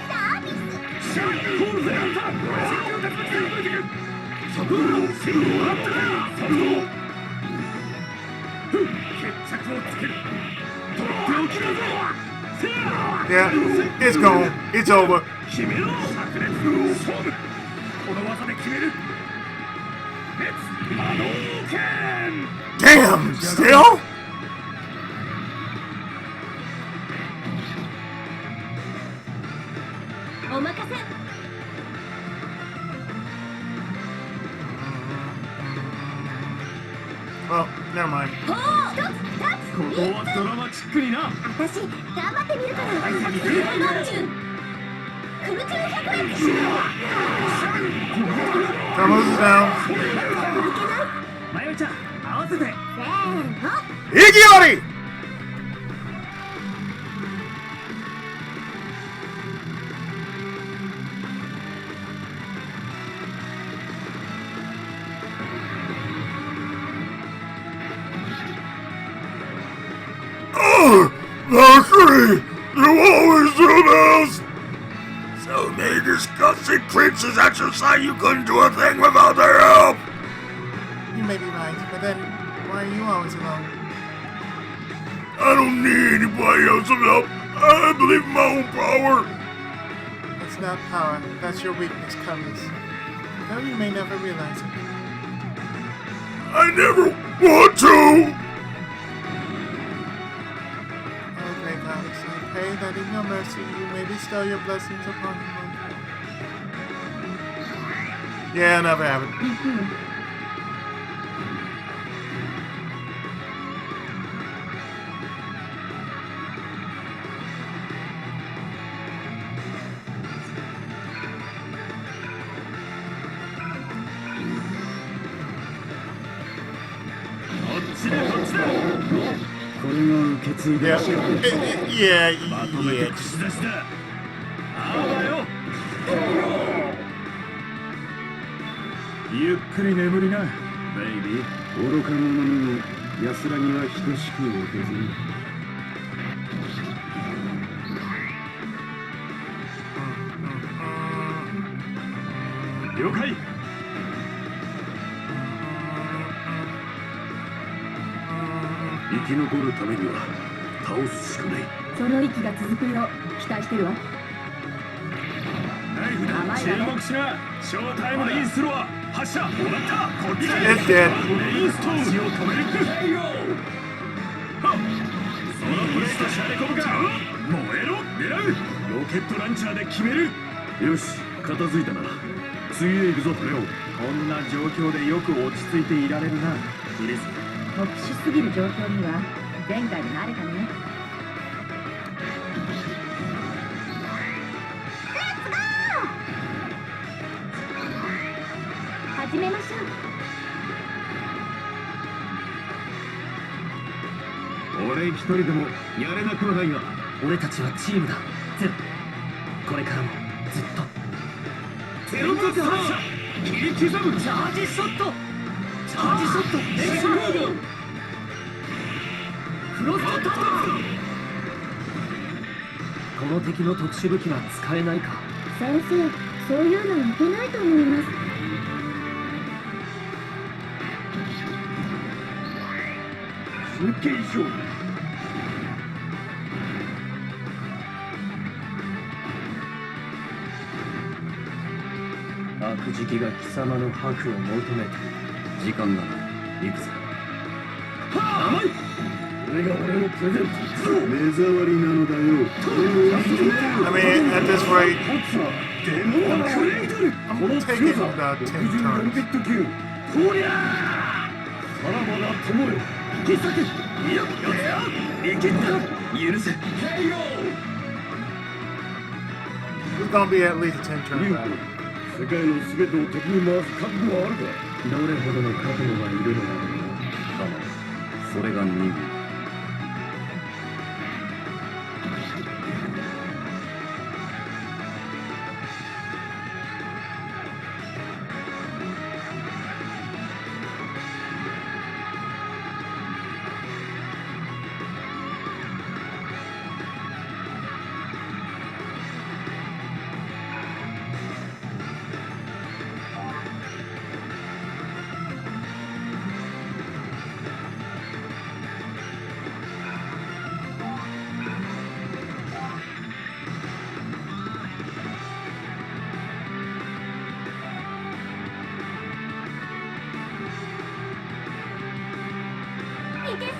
Speaker 2: サービス。
Speaker 7: シャーコールぜ。サブローシンゴあったな。サブロー決着をつける。とっておきだぞ。
Speaker 3: Yeah, it's gone. It's over.
Speaker 7: 決めろ。炸裂勝負。この技で決める。レッツ波動拳。
Speaker 3: Damn, still?
Speaker 2: お任せ。
Speaker 3: Oh, never mind.
Speaker 2: ほう、一つ、二つ。
Speaker 7: ここはドラマチックにな。
Speaker 2: 私、頑張ってみるから。空中100円。
Speaker 3: Thomas is down.
Speaker 7: まよちゃん合わせて。
Speaker 2: せーの。
Speaker 3: Iggy!
Speaker 5: Valkyrie! You always do this! So many disgusting creatures at your side you couldn't do a thing without their help!
Speaker 4: You may be right, but then why are you always alone?
Speaker 5: I don't need anybody else's help. I believe in my own power.
Speaker 4: It's not power. That's your weakness, Carlos. Though you may never realize it.
Speaker 5: I never want to!
Speaker 4: Oh, great goddess, I pray that in your mercy you may bestow your blessings upon him.
Speaker 3: Yeah, never happened. Yeah, yeah, yeah.
Speaker 7: 口出しだ。あばよ。ゆっくり眠りな、ベイビー。愚か者にも安らぎは等しく訪れる。了解。生き残るためには倒すしかない。
Speaker 8: その息が続くよ。期待してるわ。
Speaker 7: ナイフだ。注目しな。ショータイムのインスロは発射。終わった。こっちだ。
Speaker 3: It's dead.
Speaker 7: メインストーンを止める。はっ。そのプレートシャレコブか。燃えろ。狙う。ロケットランチャーで決める。よし、片付いたな。次へ行くぞ、レオ。こんな状況でよく落ち着いていられるな。イリス。
Speaker 8: 特殊すぎる状況には前回で慣れたね。
Speaker 2: 始めましょう。
Speaker 7: 俺一人でもやれなくはないが、俺たちはチームだ。ゼロ。これからもずっと。ゼロと発射。切り刻むチャージショット。チャージショット。エクスプロージョン。フロストタップ。この敵の特殊武器は使えないか。
Speaker 2: 先生、そういうのいけないと思います。
Speaker 7: 真剣勝負。悪時期が貴様の白を求めている。時間だな。行くぞ。甘い。これが俺のプレゼント。目障りなのだよ。
Speaker 3: I mean, at this rate,
Speaker 7: デモクレイドル。
Speaker 3: I'm taking about 10 turns.
Speaker 7: ビット級。こりゃー。さらばだ友よ。引き裂け。いや、生きった。許せ。
Speaker 3: It's gonna be at least a 10 turn battle.
Speaker 7: 世界の全てを敵に回す覚悟はあるか。どれほどの覚悟がいるのだろうな。それが任務。
Speaker 2: いけそう。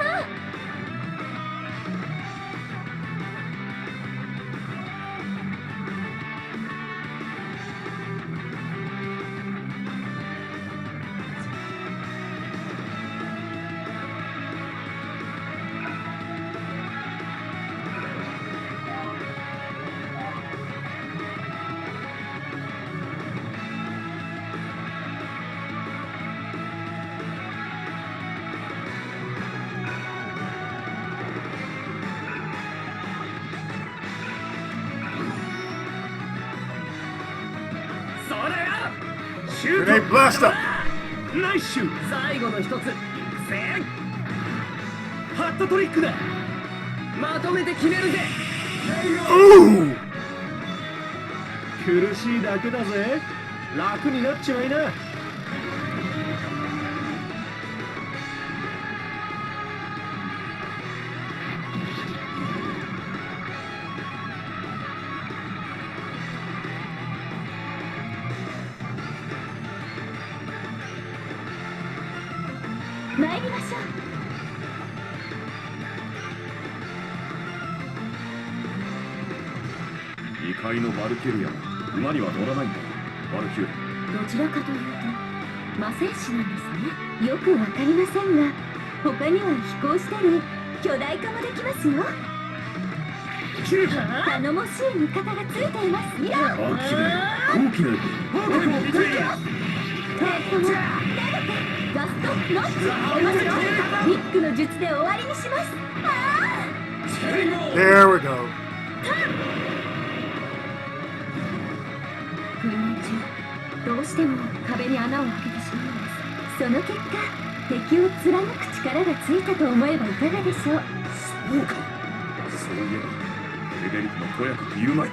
Speaker 3: Grenade blaster!
Speaker 7: ナイスシュー。最後の一つ。せーハットトリックだ。まとめて決めるぜ。
Speaker 3: Ooh!
Speaker 7: 苦しいだけだぜ。楽になっちまいな。
Speaker 2: 参りましょう。
Speaker 7: 異界のバルキュリアは馬には乗らないんだ。バルキュリ
Speaker 2: どちらかというと魔戦士なんですね。よくわかりませんが、他には飛行したり巨大化もできますよ。頼もしい味方がついていますよ。
Speaker 7: ア。大きな大きな
Speaker 2: ガストノッチニックの術で終わりにします。
Speaker 3: There we go.
Speaker 2: 訓練中どうしても壁に穴を開けてしまうんです。その結果敵を貫く力がついたと思えばいかがでしょう。
Speaker 7: そうか。そういえばエレベリックのとやかく言うまい。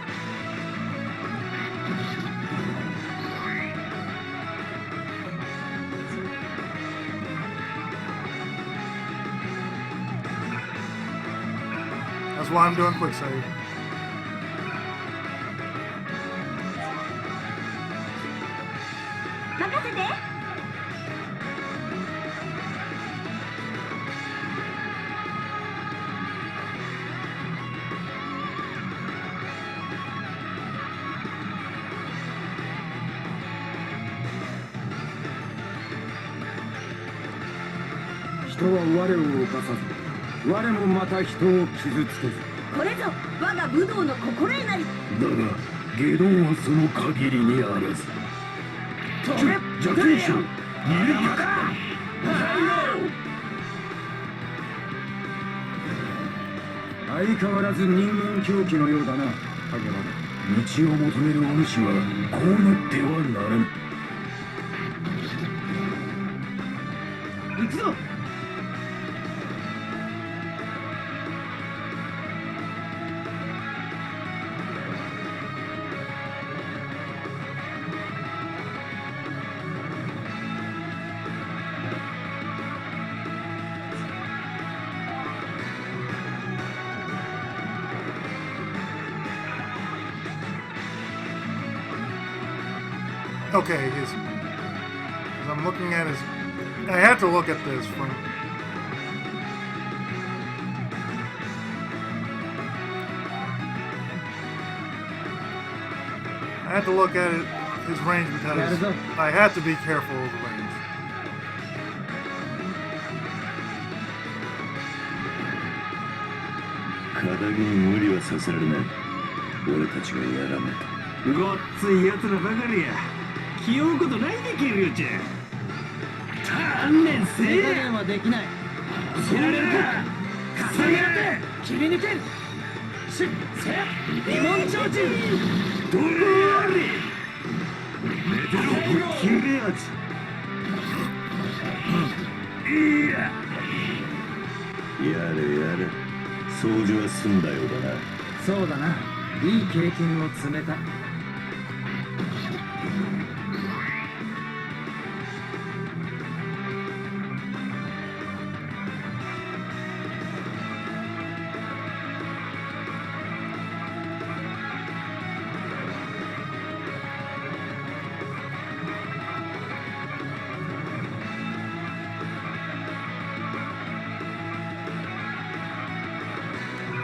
Speaker 3: That's why I'm doing quick save.
Speaker 2: 任せて。
Speaker 7: 人は我を犯さず、我もまた人を傷つけず。
Speaker 8: これぞ我が武道の心得なり。
Speaker 7: だが下道はその限りにあらず。邪剣士二連脚。相変わらず人間狂気のようだな。影間道を求めるお主はこうなってはならぬ。行くぞ。
Speaker 3: Okay, as I'm looking at his... I have to look at this from... I have to look at it, his range because I have to be careful of the range.
Speaker 7: 肩に無理はさせられない。俺たちがやらないと。ごっついやつらばかりや。気負うことないできるじゃん。観念せえ。手加減はできない。見せられるか。重ねて切り抜ける。しっせリモンチョーチどれやれ。メテロぶっ切れやつ。いや。やれやれ。掃除は済んだようだな。そうだな。いい経験を積めた。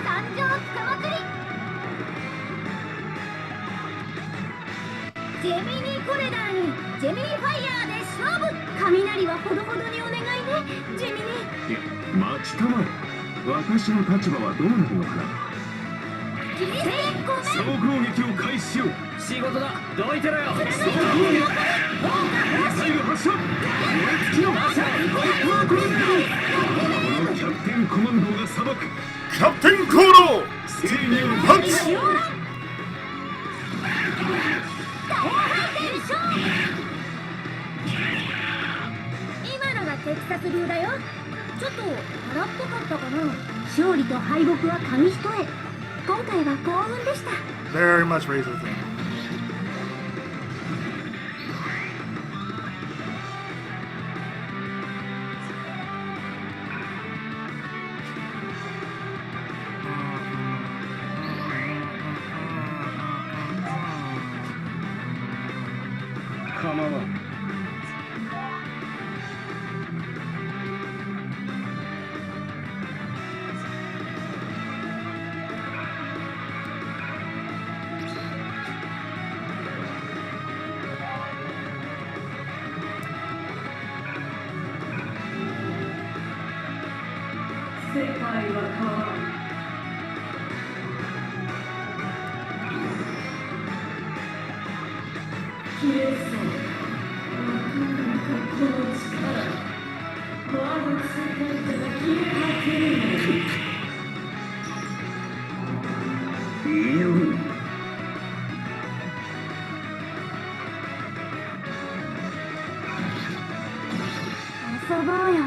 Speaker 2: 感情つかまくり。ジェミニコレダーにジェミニファイヤーで勝負。雷はほどほどにお願いね、ジェミニ。
Speaker 7: いや、待ちたまえ。私の立場はどうなるのかな。
Speaker 2: 切り捨てご
Speaker 7: 総
Speaker 2: めん。
Speaker 7: 攻撃を開始しよう。仕事だ。どいてろよ。
Speaker 2: 貫いて
Speaker 7: 総攻撃。ミサイル発射。燃え尽きろ。このキャプテンコマンドが裁く。
Speaker 3: キャプテン行動
Speaker 7: 正義を
Speaker 3: パンチ
Speaker 2: 今のがテキサス流だよ。ちょっと荒っぽかったかな。勝利と敗北は紙一重。今回は幸運でした。
Speaker 3: Very much razor thing.
Speaker 7: Come on.
Speaker 6: 世界は変わる。消えそう。なかなかこの力。我の世界から消え果てるの。
Speaker 7: よう。
Speaker 2: 遊ぼうよ。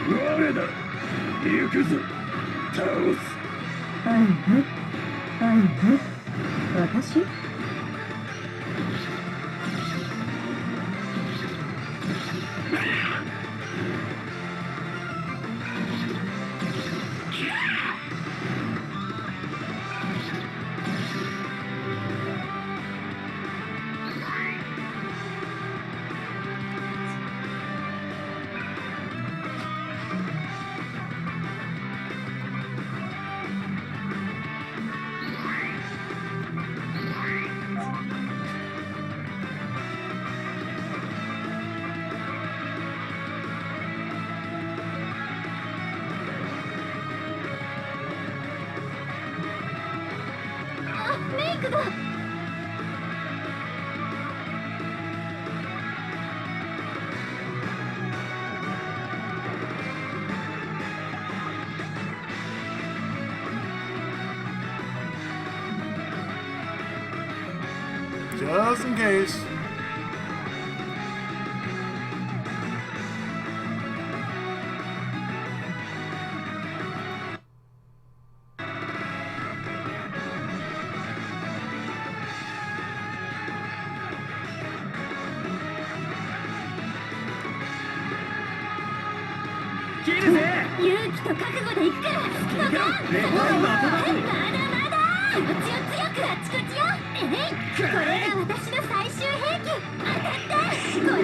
Speaker 7: 我だ。行くぞ。倒す。
Speaker 8: はいはいはいはい私
Speaker 2: あ、メイクが。
Speaker 3: Just in case.
Speaker 2: 勇気と覚悟で行くから。まだまだ。気持ちを強くあちこちよ。これが私の最終兵器。当たった。これ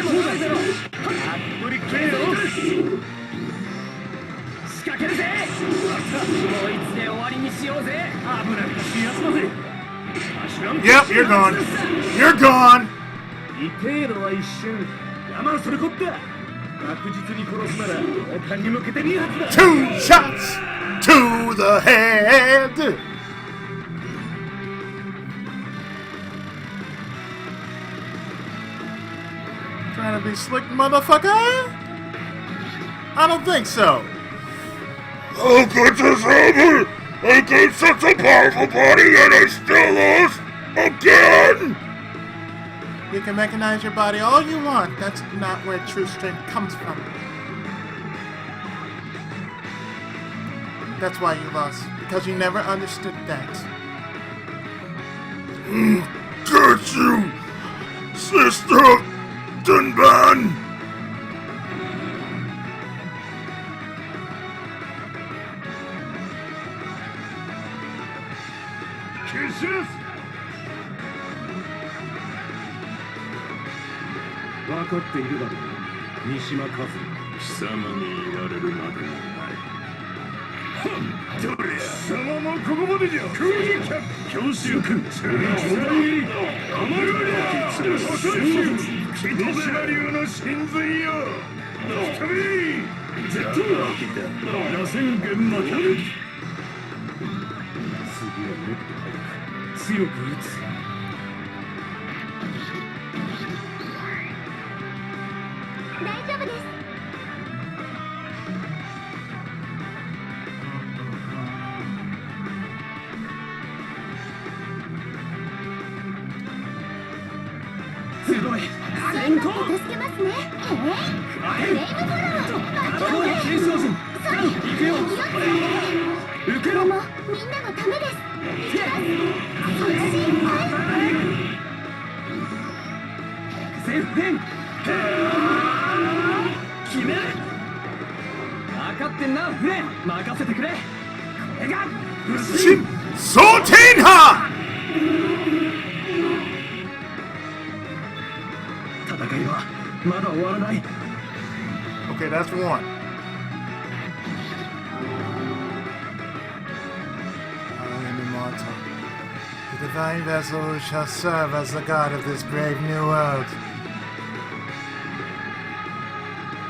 Speaker 2: それだ
Speaker 7: 仕掛けるぜ。もういつで終わりにしようぜ。危なっかしいやつだぜ。
Speaker 3: Yep, you're gone. You're gone.
Speaker 7: 痛えのは一瞬。我慢するこった。確実に殺すなら他に向けて2発だ。
Speaker 3: 2 shots to the head!
Speaker 4: Trying to be slick, motherfucker? I don't think so.
Speaker 5: How could this happen? I got such a powerful body and I still lost again!
Speaker 4: You can mechanize your body all you want. That's not where true strength comes from. That's why you lost. Because you never understood that.
Speaker 5: Curse you, Sister Dunban!
Speaker 7: Kisses! 分かっているだろう、三島和也。貴様に言われるまでもない。どれや、貴様もここまでじゃ。空気キャップ教習君、超大エリート、アマルリア、細いシキトベラ流の神髄よ。吹き飛び、絶対螺旋弦巻き。次はもっと早く、強く打つ。
Speaker 2: 大丈夫です。
Speaker 7: すごい。
Speaker 2: 先行助けますね。フレームフォロー。
Speaker 7: 継承陣。行くよ。受けろ。
Speaker 2: でもみんなのためです。行きます。推進はい。
Speaker 7: 前編。決める。分かってんな、フレン。任せてくれ。これが不死。
Speaker 3: Sortenha!
Speaker 7: 戦いはまだ終わらない。
Speaker 4: Okay, that's one. I am immortal. The divine vessel who shall serve as the god of this brave new world.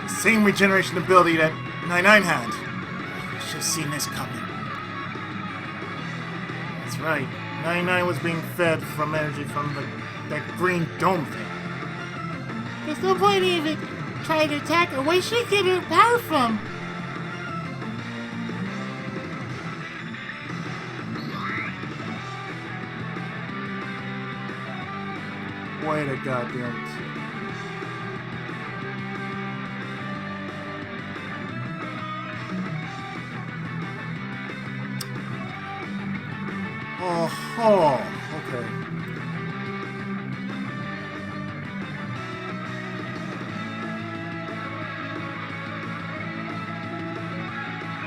Speaker 4: The same regeneration ability that 99 had. I should have seen this coming. That's right. 99 was being fed from energy from that green dome thing. There's no point even trying to attack her. Where's she getting her power from? Wait a goddamn. Oh, okay.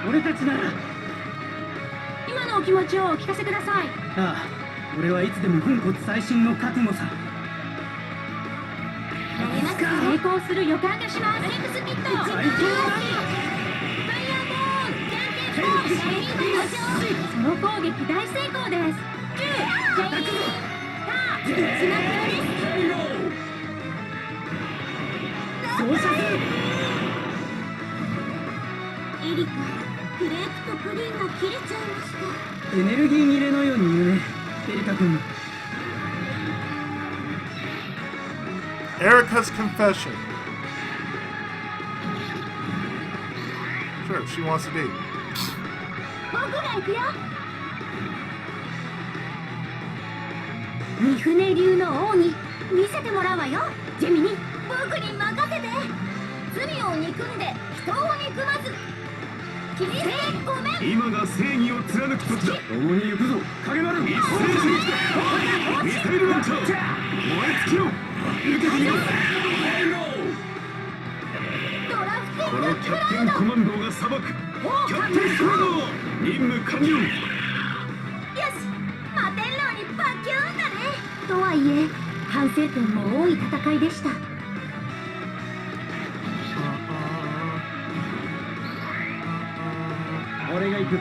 Speaker 7: 俺たちなら。
Speaker 8: 今のお気持ちをお聞かせください。
Speaker 7: ああ、俺はいつでも粉骨細心の覚悟さ。
Speaker 8: 成功する予感がします。アレックスピット。ファイヤーボール。じゃんけんぽん。その攻撃大成功です。全員。スナップです。
Speaker 7: そうさせる。
Speaker 2: エリカ、クレープとプリンが切れちゃいました。
Speaker 7: エネルギー切れのように言うね、エリカ君。
Speaker 4: Erica's confession. Sure, she wants to be.
Speaker 2: 僕が行くよ。
Speaker 8: 三船流の王に見せてもらうわよ。ジェミニ。
Speaker 2: 僕に任せて。罪を憎んで人を憎まず。キリストごめん。
Speaker 7: 今が正義を貫く時だ。共に行くぞ。影丸。一斉に来て。ミサイルランチャー。燃え尽きろ。受けてみろ。
Speaker 2: ドラフティ
Speaker 7: こ
Speaker 2: ング
Speaker 7: のキャプテンコマンドが裁く。キャプテンコマンド。任務完了。
Speaker 2: よし、摩天楼にバキューンだね。
Speaker 8: とはいえ、反省点も多い戦いでした。
Speaker 7: 俺が行く。
Speaker 2: は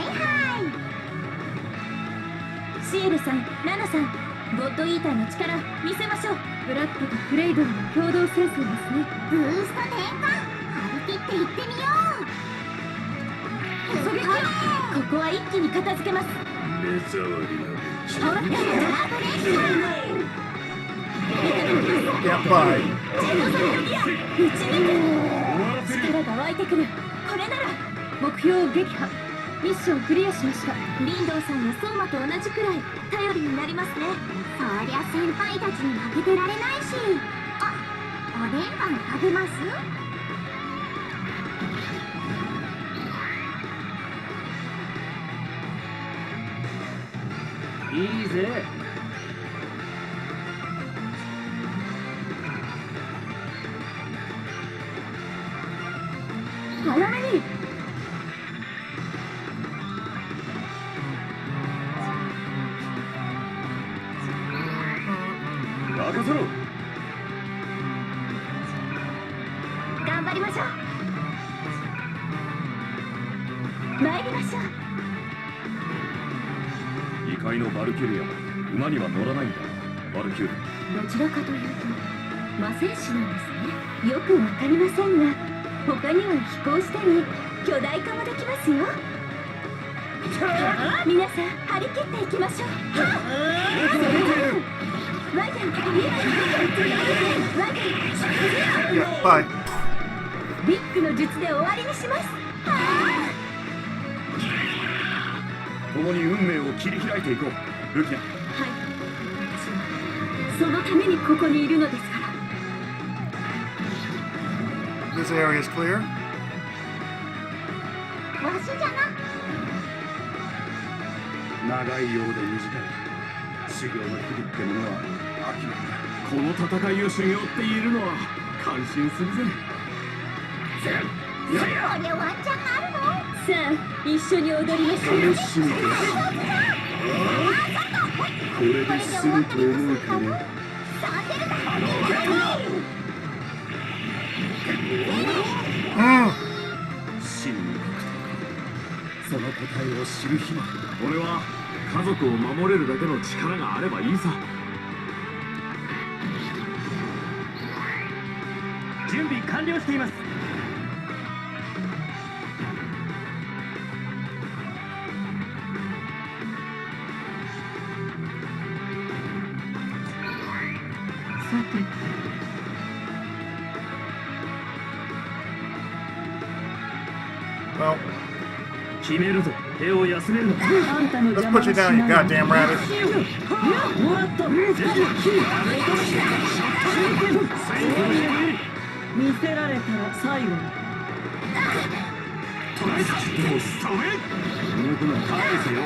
Speaker 2: いはい。
Speaker 8: シエルさん、ラナさん、
Speaker 2: ゴッドイーターの力見せましょう。
Speaker 8: ブラックとクレイドルの共同戦線ですね。
Speaker 2: ブースト転換、張り切っていってみよう。ここは一気に片付けます。
Speaker 7: 目障りな
Speaker 3: やばい。
Speaker 2: 力が湧いてくる。これなら
Speaker 8: 目標を撃破。ミッションクリアしました。
Speaker 2: リンドウさんやソーマと同じくらい頼りになりますね。そりゃ先輩たちに負けてられないし。あ、おでんパン食べます？
Speaker 7: いいぜ。
Speaker 8: 早めに。
Speaker 7: 任せろ。
Speaker 2: 頑張りましょう。参りましょう。
Speaker 7: 異界のバルキュリア、馬には乗らないんだ。バルキュール。
Speaker 8: どちらかというと魔戦士なんですね。よくわかりませんが、他には飛行したり巨大化もできますよ。皆さん張り切っていきましょう。ワイガン、
Speaker 3: やばい。
Speaker 8: ビッグの術で終わりにします。
Speaker 7: 共に運命を切り開いていこう。ルキア。
Speaker 8: はい、私はそのためにここにいるのですから。
Speaker 3: This area is clear.
Speaker 2: わしじゃな。
Speaker 7: 長いようで短い修行の日々ってものは秋だ。この戦いを修行って言えるのは感心するぜ。
Speaker 2: これワンチャンあるの？
Speaker 8: さあ、一緒に踊りましょう。
Speaker 7: 楽しみだ。これで済むと思うかね。真のその答えを知る日まで俺は家族を守れるだけの力があればいいさ。準備完了しています。
Speaker 8: さて、
Speaker 3: Well,
Speaker 7: 決めるぞ。手を休めるな。
Speaker 8: あんたの
Speaker 3: let's
Speaker 8: 邪魔
Speaker 3: put you
Speaker 8: はし
Speaker 3: down, you
Speaker 8: ない。
Speaker 3: goddamn rabbit.
Speaker 8: もらった。見せられたら最後に。
Speaker 7: 動くな。返せよ。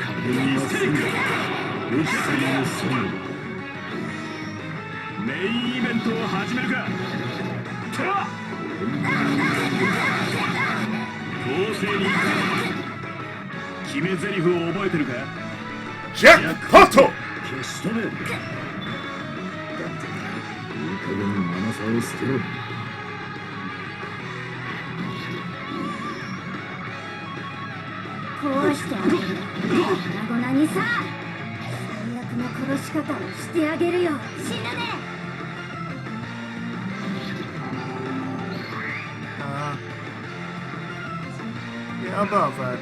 Speaker 7: 壁にまっすぐ。ルキさんの最後。メインイベントを始めるか。公正に決め台詞を覚えてるか。
Speaker 3: ジャックポット。
Speaker 7: 消し止める。だっていい加減甘さを捨てろ。
Speaker 2: 壊してあげる。粉々にさ、最悪の殺し方をしてあげるよ。死ぬね。
Speaker 3: Yeah, above that.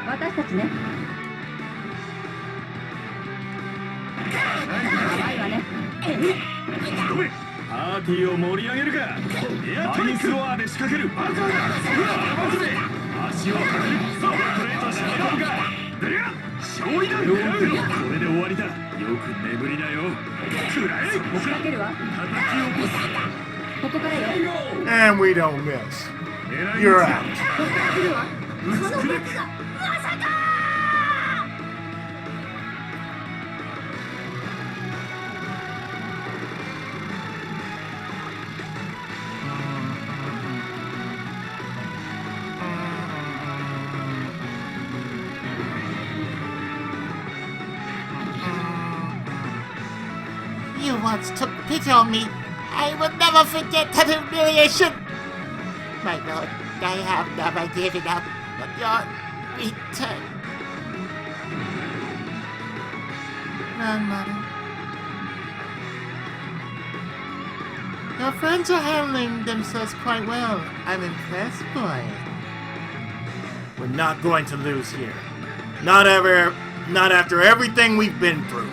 Speaker 8: 私たちね。やばいわね。
Speaker 7: パーティーを盛り上げるか。マインフロアで仕掛ける。バカだ。足をかける。ストレートしまうか。勝利だ。これで終わりだ。よく眠りなよ。くらえ。
Speaker 8: 仕掛けるわ。
Speaker 7: 叩き起こす。
Speaker 8: ここからよ。
Speaker 3: And we don't miss. You're out.
Speaker 8: ここから来るわ。
Speaker 2: このバカがまさか。
Speaker 1: You once took pity on me. I will never forget that humiliation. My lord, I have never given up, but yacht V10. Grandmother. Your friends are handling themselves quite well. I'm impressed, boy.
Speaker 4: We're not going to lose here. Not after everything we've been through.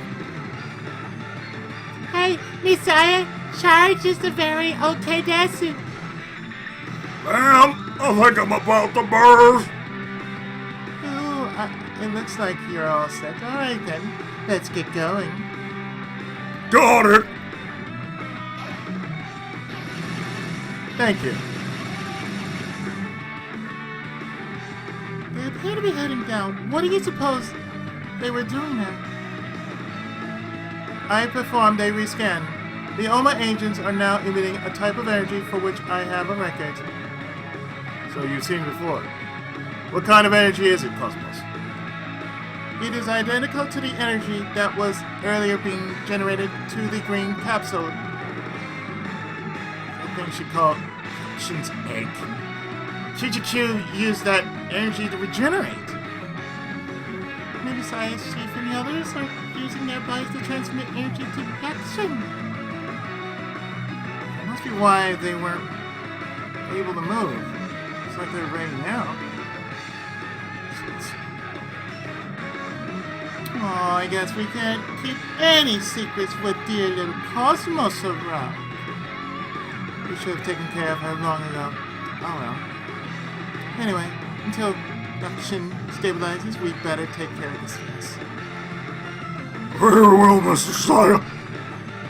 Speaker 1: Hey, Messiah, charge is a very okay Desu.
Speaker 3: Ma'am, I think I'm about to burst.
Speaker 1: Oh, it looks like you're all set. Alright then, let's get going.
Speaker 3: Got it.
Speaker 4: Thank you.
Speaker 1: They appear to be heading down. What do you suppose they were doing there?
Speaker 4: I performed a rescan. The Oma agents are now emitting a type of energy for which I have a record. So you've seen before. What kind of energy is it, Cosmos?
Speaker 1: It is identical to the energy that was earlier being generated to the green capsule.
Speaker 4: I think she called Shin's egg.
Speaker 1: QGQ used that energy to regenerate. Maybe Science Chief and the others are using their bodies to transmit energy to action.
Speaker 4: That must be why they weren't able to move. It's like they're ready now.
Speaker 1: Oh, I guess we can't keep any secrets with dear little Cosmos around.
Speaker 4: We should have taken care of her long ago. Oh well.
Speaker 1: Anyway, until Shin stabilizes, we better take care of this mess.
Speaker 3: Very well, Mr. Sire.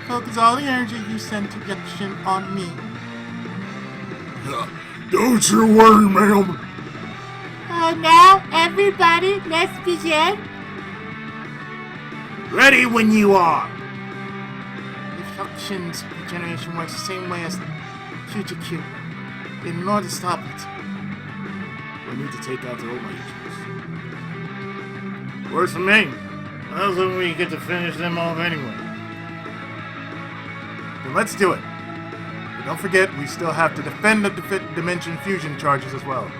Speaker 1: Focus all the energy you send to Yakushin on me.
Speaker 3: Don't you worry, ma'am.
Speaker 1: Now, everybody, let's begin.
Speaker 4: Ready when you are!
Speaker 1: If Yakushin's regeneration works the same way as QGQ, in order to stop it,
Speaker 4: We need to take out the Oma agents. Works for me. How's it we get to finish them off anyway? Then let's do it. But don't forget, we still have to defend the Dimension Fusion charges as well.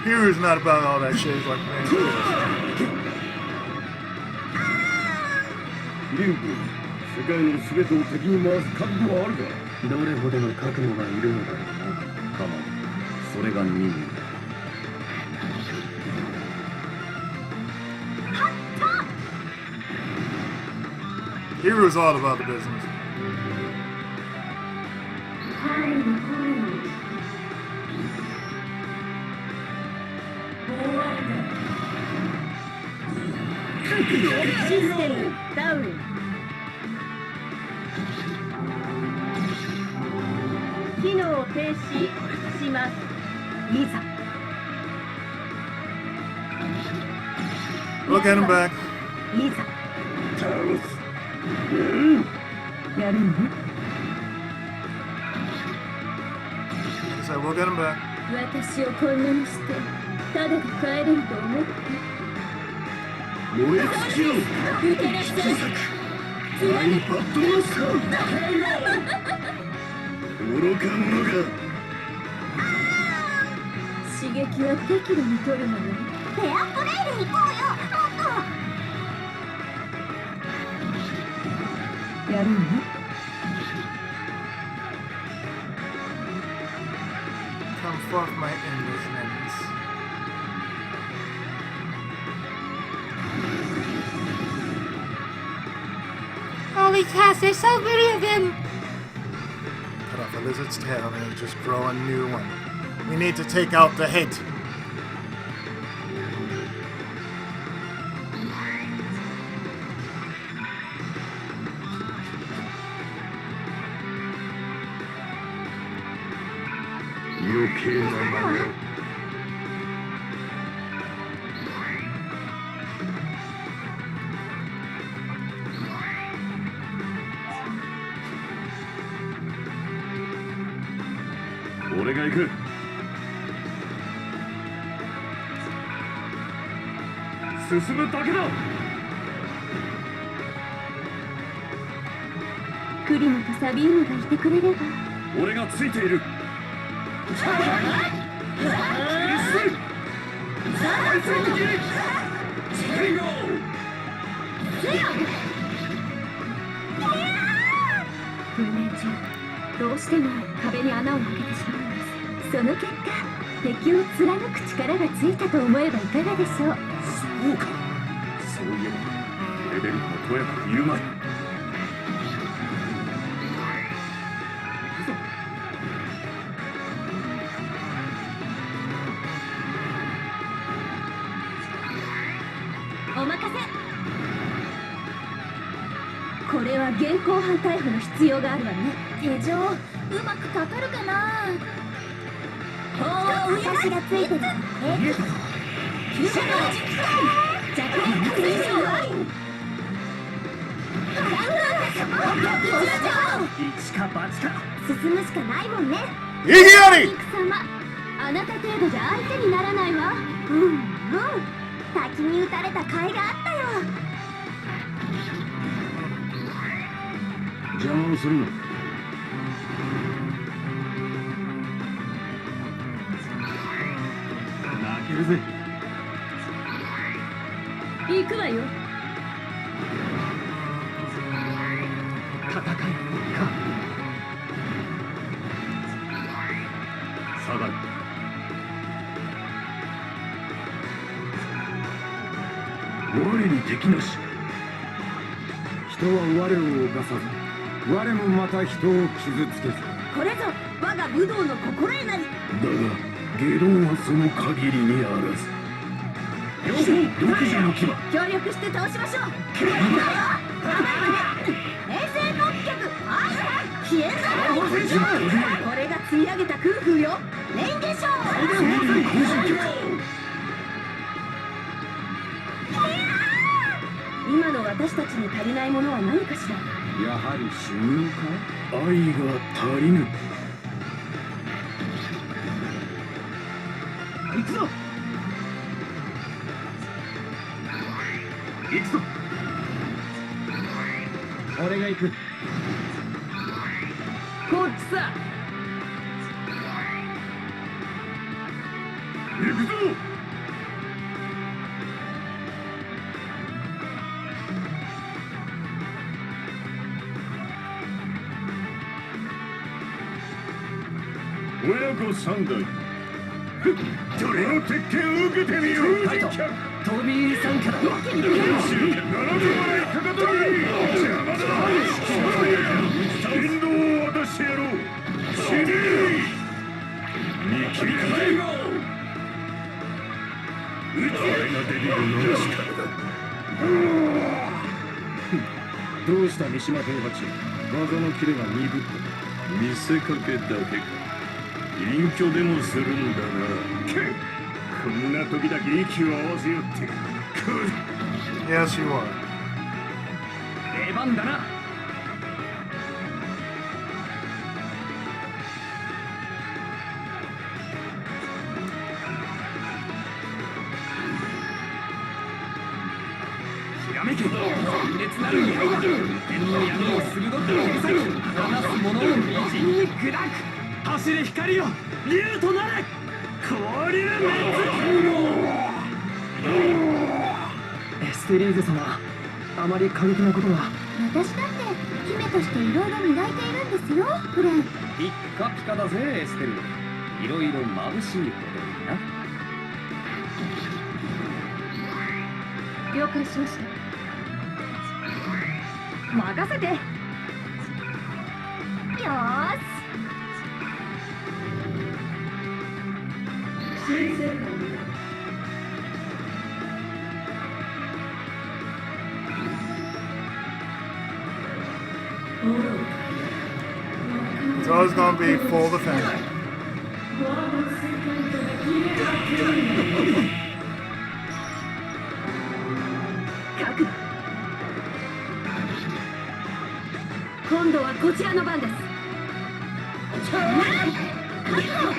Speaker 4: Hero's not about all that shit like man. Hero's all about the business.
Speaker 8: System down. 機能停止します。いざ。
Speaker 4: We'll get him back.
Speaker 8: いざ。やるの？
Speaker 4: He said, we'll get him back.
Speaker 8: 私をこんなにしてただで帰れると思って。
Speaker 7: 燃え尽きろ。
Speaker 8: 受けなさい。
Speaker 7: お前にバットマンスか。愚か者が。
Speaker 8: 刺激は適度に取るのよ。
Speaker 2: フェアプレイで行こうよ。もっと。
Speaker 8: やるの？
Speaker 4: Come forth, my endless menace.
Speaker 1: Holy cats, there's so many of them!
Speaker 4: Cut off a lizard's tail and just grow a new one. We need to take out the head.
Speaker 7: 余計な真似を。俺が行く。進むだけだ。
Speaker 2: クリムとサビームがいてくれれば。
Speaker 7: 俺がついている。
Speaker 2: 訓練中どうしても壁に穴を開けてしまうんです。その結果敵を貫く力がついたと思えばいかがでしょう。
Speaker 7: そうか。そういえばレベルもとやかく言うまい。
Speaker 2: お任せ。これは現行犯逮捕の必要があるわね。手錠うまくかかるかな。私がついてる。弱点確認しよう。
Speaker 7: 一か八か。
Speaker 2: 進むしかないもんね。
Speaker 3: 異議あり。
Speaker 2: ピンク様、あなた程度じゃ相手にならないわ。滝に打たれた甲斐があったよ。
Speaker 7: 邪魔をするな。泣けるぜ。
Speaker 8: 行くわよ。
Speaker 7: 戦いか。下がる。我に敵なし。人は我を犯さず、我もまた人を傷つけず。
Speaker 8: これぞ我が武道の心得なり。
Speaker 7: だが下道はその限りにあらず。両方独自の牙。
Speaker 8: 協力して倒しましょう。平成特許。消えない。これが積み上げた空風よ。レンゲショー。今の私たちに足りないものは何かしら。
Speaker 7: やはり収納か。愛が足りぬ。行くぞ。行くぞ。俺が行く。
Speaker 8: こっちさ。
Speaker 7: 行くぞ。親子三代。どれの鉄拳を受けてみよう。
Speaker 8: カイト、飛び入り参加だ。一気に行けよ。
Speaker 7: 並ぶまいかかとに邪魔だ。引導を渡してやろう。死ね。見切りかない。あれがデビルの力だ。どうした三島兵八。技のキレが鈍った。見せかけだけか。隠居でもするんだな。こんな時だけ息を合わせよって。
Speaker 3: Yes, you are.
Speaker 7: 出番だな。ひらめけ。鮮烈なる刃。天の闇を鋭く切り裂き、離す者を微塵に砕く。走れ光よ、竜となれ。交流熱。エステリーゼ様、あまり過激なことは。
Speaker 2: 私だって姫としていろいろ磨いているんですよ、フレン。
Speaker 7: ピッカピカだぜ、エステル。いろいろ眩しいほどにな。
Speaker 2: 了解しました。任せて。よーし。
Speaker 3: It's always gonna be full defense.
Speaker 8: 覚悟。今度はこちらの番です。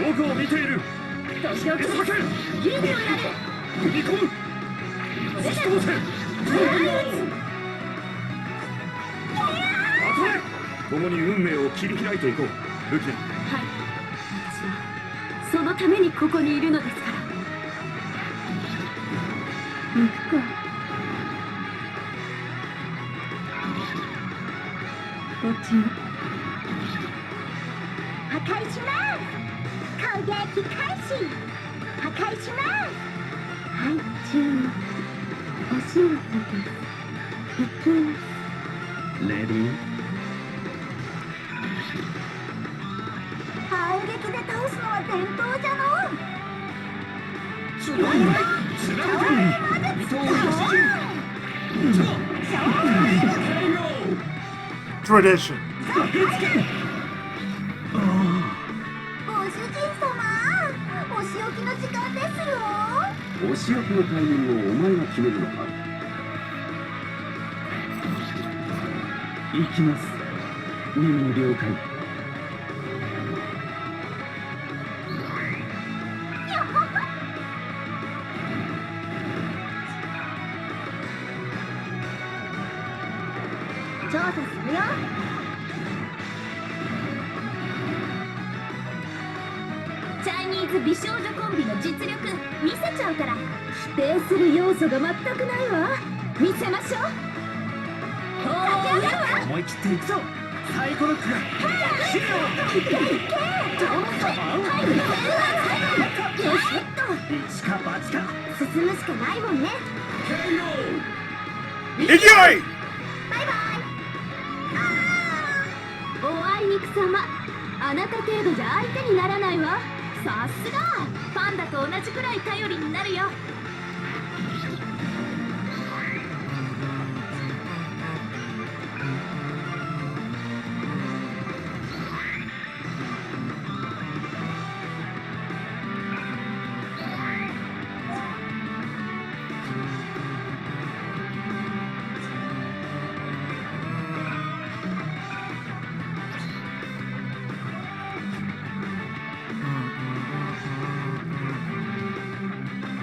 Speaker 7: 僕を見ている。
Speaker 8: 時々勇気をやれ。
Speaker 7: 踏み込む。突き通せ。共に運命を切り開いていこう。ルキア。
Speaker 8: はい、私はそのためにここにいるのですから。行くか。こっちよ。
Speaker 2: 破壊します。攻撃開始。破壊します。はい、注目。お仕事です。行きます。
Speaker 7: レディー。
Speaker 2: 反撃で倒すのは伝統じゃの。
Speaker 7: つなげる。糸を出し。
Speaker 3: Tradition.
Speaker 2: ご主人様、お仕置きの時間ですよ。
Speaker 7: お仕置きのタイミングをお前が決めるのか。行きます。任務了解。
Speaker 2: 調査するよ。チャイニーズ美少女コンビの実力見せちゃうから。
Speaker 8: 否定する要素が全くないわ。見せましょう。
Speaker 7: 思い切っていくぞ。サイコロックが。シリ一か八か。
Speaker 2: 進むしかないもんね。
Speaker 3: 勢い
Speaker 8: おあいにくさま、あなた程度じゃ相手にならないわ。さすがパンダと同じくらい頼りになるよ。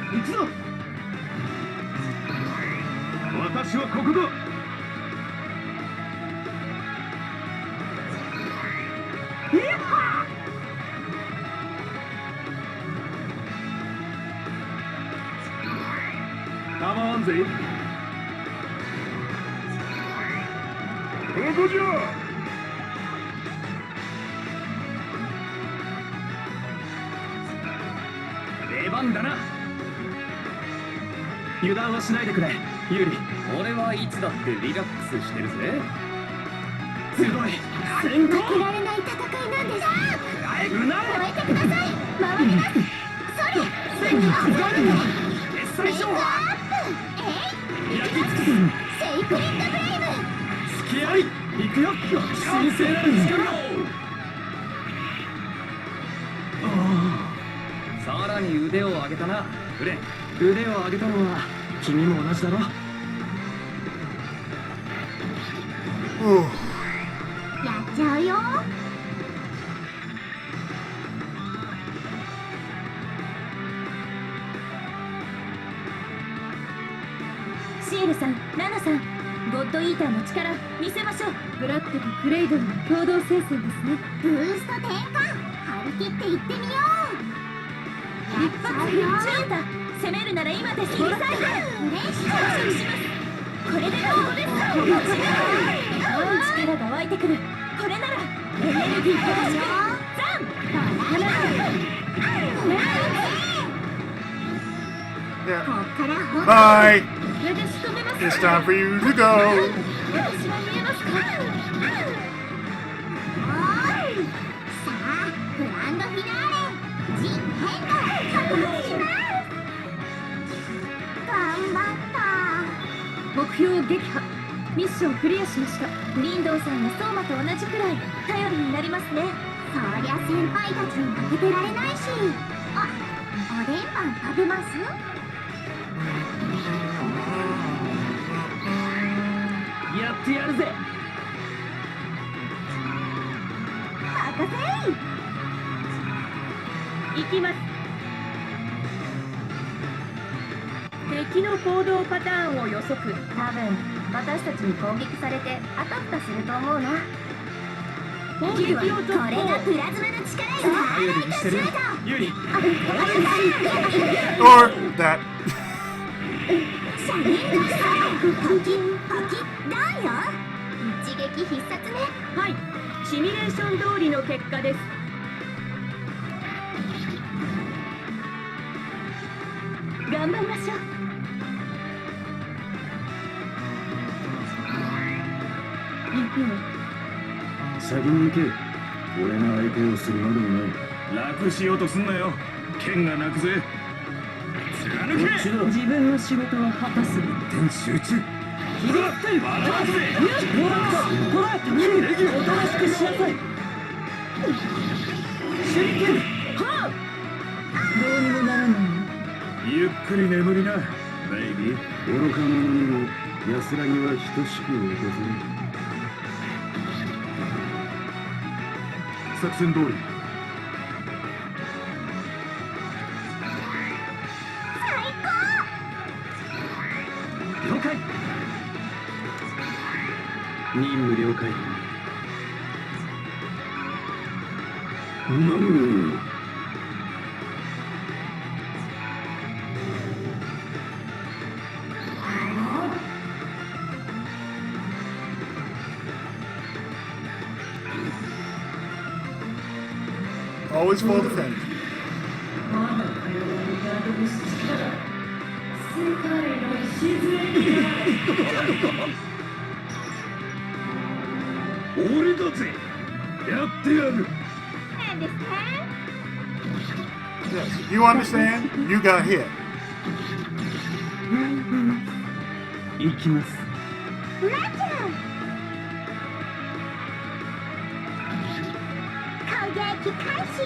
Speaker 7: 行くぞ。私はここだ。構わんぜ。ここじゃ。出番だな。油断はしないでくれ、ユーリ。俺はいつだってリラックスしてるぜ。すごい。先行。
Speaker 2: 負けられない戦いなんです。
Speaker 7: うな
Speaker 2: 超えてください。回ります。それ。次は
Speaker 7: 決裁書
Speaker 2: アップ。
Speaker 7: 焼き尽くす。
Speaker 2: セイクリッドブレイブ。
Speaker 7: 付き合い行くよ。神聖なる力を。さらに腕を上げたなフレン。腕を上げたのは君も同じだろ。
Speaker 2: やっちゃうよ。
Speaker 8: シエルさん、ラナさん、ゴッドイーターの力見せましょう。ブラックとクレイドルの共同戦線ですね。
Speaker 2: ブースト転換。張り切っていってみよう。やっちゃうよ。
Speaker 8: チュータ、攻めるなら今です。
Speaker 2: うるさい。フレッシュ。
Speaker 8: これでどうですか。力が湧いてくる。これならエネルギープラスザン。
Speaker 3: Yeah.
Speaker 2: こっから本
Speaker 3: Bye.
Speaker 8: これで仕留めます。
Speaker 3: It's time for you to go.
Speaker 8: 私は見えますか。
Speaker 2: おい。さあ、グランドフィナーレ。実変化開幕します。頑張った。
Speaker 8: 目標撃破。ミッションクリアしました。
Speaker 2: リンドウさんやソーマと同じくらい頼りになりますね。そりゃ先輩たちに負けてられないし。あ、おでんパン食べます？
Speaker 7: やってやるぜ。
Speaker 2: 任せい。
Speaker 8: 行きます。敵の行動パターンを予測。
Speaker 2: 多分私たちに攻撃されてあたふたすると思うな。
Speaker 8: 攻撃を
Speaker 2: これ
Speaker 8: 突
Speaker 2: が
Speaker 8: 破。
Speaker 2: プラズマの力よ。
Speaker 7: 頼りにしてる。ユリ。
Speaker 3: Or that.
Speaker 2: シャリンのさ、ポキッポキッダウンよ。一撃必殺ね。
Speaker 8: はい、シミュレーション通りの結果です。
Speaker 2: 頑張りましょう。
Speaker 7: 先に行け。俺が相手をするまでもない。楽しようとすんなよ。剣が泣くぜ。貫け。
Speaker 8: 自分の仕事は果たす。
Speaker 7: 一点集中。
Speaker 8: ひれって笑わせ。こらえたね。おとなしくしなさい。手裏剣。はあ。どうにもならないの。
Speaker 7: ゆっくり眠りな、ベイビー。愚か者にも安らぎは等しく訪れる。作戦通り。
Speaker 2: 最高。
Speaker 7: 了解。任務了解。
Speaker 3: Always full defend.
Speaker 7: 俺だぜ。やってやる。
Speaker 2: なんですか？
Speaker 3: Yes, you understand? You got hit.
Speaker 7: 行きます。
Speaker 2: ラジャー。攻撃開始。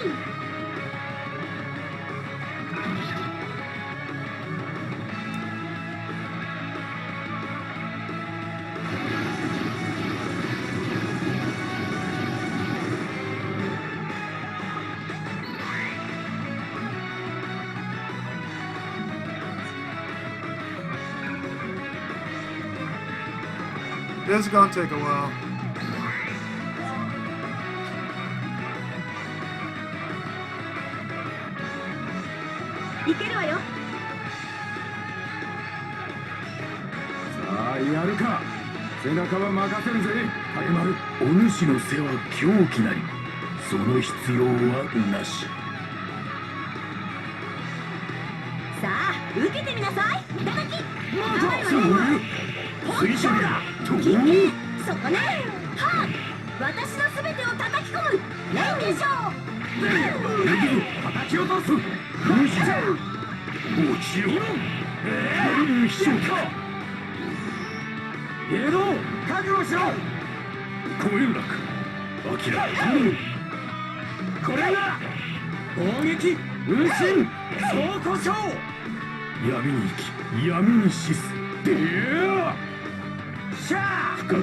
Speaker 3: This is gonna take a while.
Speaker 8: いけるわよ。
Speaker 7: さあやるか。背中は任せるぜ。竹丸。お主の背は狂気なり。その必要はなし。
Speaker 2: さあ受けてみなさい。いただき。
Speaker 7: 水車だ。と
Speaker 2: そこね。はあ、私のすべてを叩き込む。連携賞。
Speaker 7: 叩き落とす。無視だ。落ちろ。何秘書か。エド、覚悟しろ。ご連絡。アキラ。これが攻撃無心総故障。闇に生き闇に死す。でやシャー深く。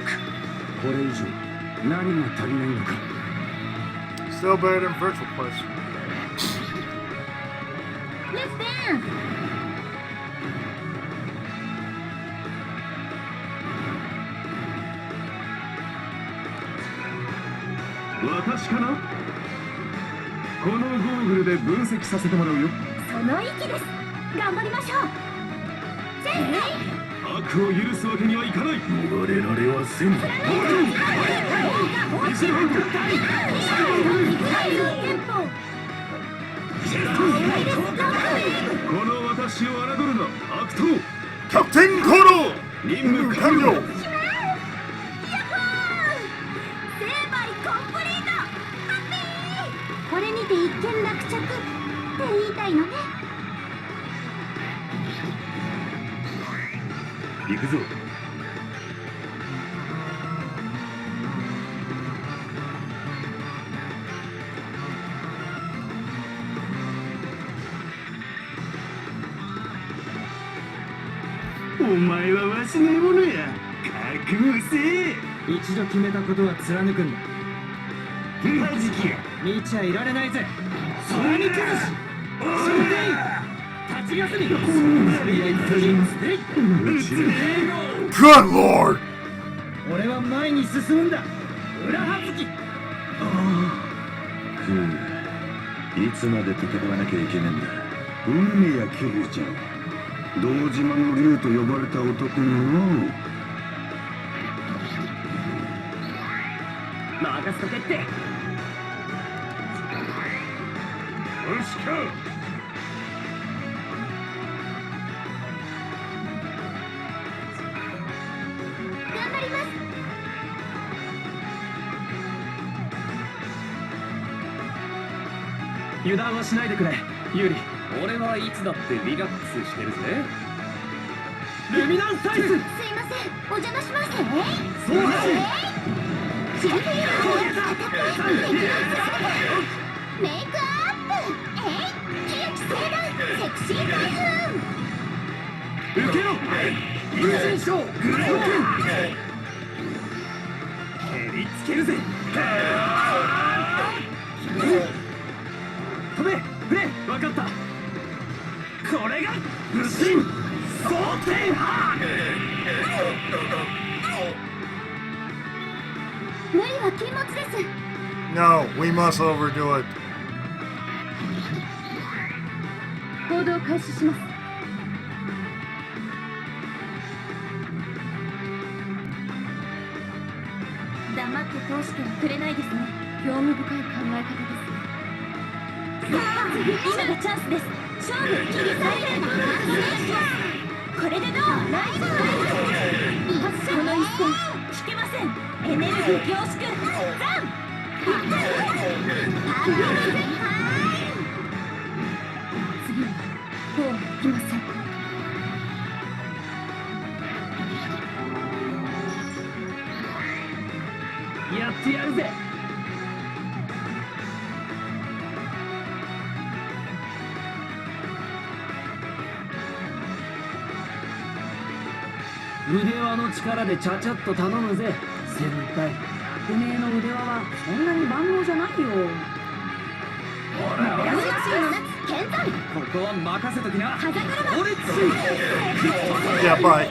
Speaker 7: これ以上何が足りないのか。
Speaker 3: Still better than virtual quest.
Speaker 2: Let's dance.
Speaker 7: 私かな。このゴーグルで分析させてもらうよ。
Speaker 2: その息です。頑張りましょう。先生。
Speaker 7: 悪を許すわけにはいかない。逃れられはせん。この私を侮るな、悪党。
Speaker 3: キャプテン行動。
Speaker 7: 任務完了。
Speaker 2: ヤッホー。成敗コンプリート。ハッピー。これにて一件落着って言いたいのね。
Speaker 7: 行くぞ。前はわしの獲物や。覚悟せえ。一度決めたことは貫くんだ。マジキや。見ちゃいられないぜ。空に崩し昇天立ち休み
Speaker 3: Good lord!
Speaker 7: 俺は前に進むんだ。裏はずき。
Speaker 9: いつまで戦わなきゃいけねえんだ。運命やキルちゃん、堂島の竜と呼ばれた男のの
Speaker 7: 任せとけって。よしか。
Speaker 2: 頑張ります。
Speaker 7: 油断はしないでくれ、ユーリ。俺はいつだってリラックスしてるぜ。ルミナンサイズ。
Speaker 2: すいません、お邪魔します。
Speaker 7: そうだ。
Speaker 2: シルフィーメイクアップ。ケーキ盛大セクシー開封。
Speaker 7: 受けろ。友人賞グローク。蹴りつけるぜ。飛べ、ブレ。分かった。これが武神蒼天波。
Speaker 2: 無理は禁物です。
Speaker 3: No, we must overdo it.
Speaker 2: 行動開始します。黙って通してはくれないですね。興味深い考え方です。さあ、今がチャンスです。勝負切り裂いてこれでどう？ライブこの一戦引けません。エネルギー凝縮ザン次はこうはいきません。
Speaker 7: やってやるぜ。腕輪の力でちゃちゃっと頼むぜ、先輩。てめえの腕輪はそんなに万能じゃないよ。ここは任せときな。俺つい。
Speaker 3: Yeah, bye.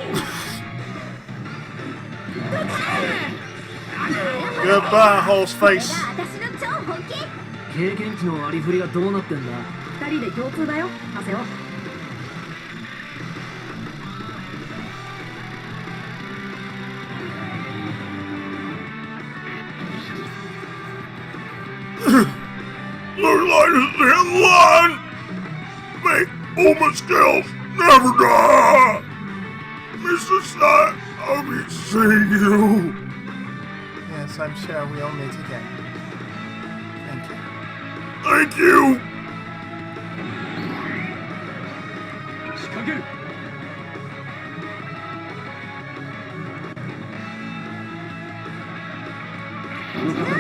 Speaker 3: Goodbye, hole's face.
Speaker 2: 私の超本気。
Speaker 7: 経験値の割り振りがどうなってんだ。二人で共通だよ、ハセオ。
Speaker 3: Looks like it's the end line. Make all my skills never die. Mr. Snipe, I'll be seeing you.
Speaker 4: Yes, I'm sure we'll meet again. Thank you.
Speaker 3: Thank you.
Speaker 7: 仕掛ける。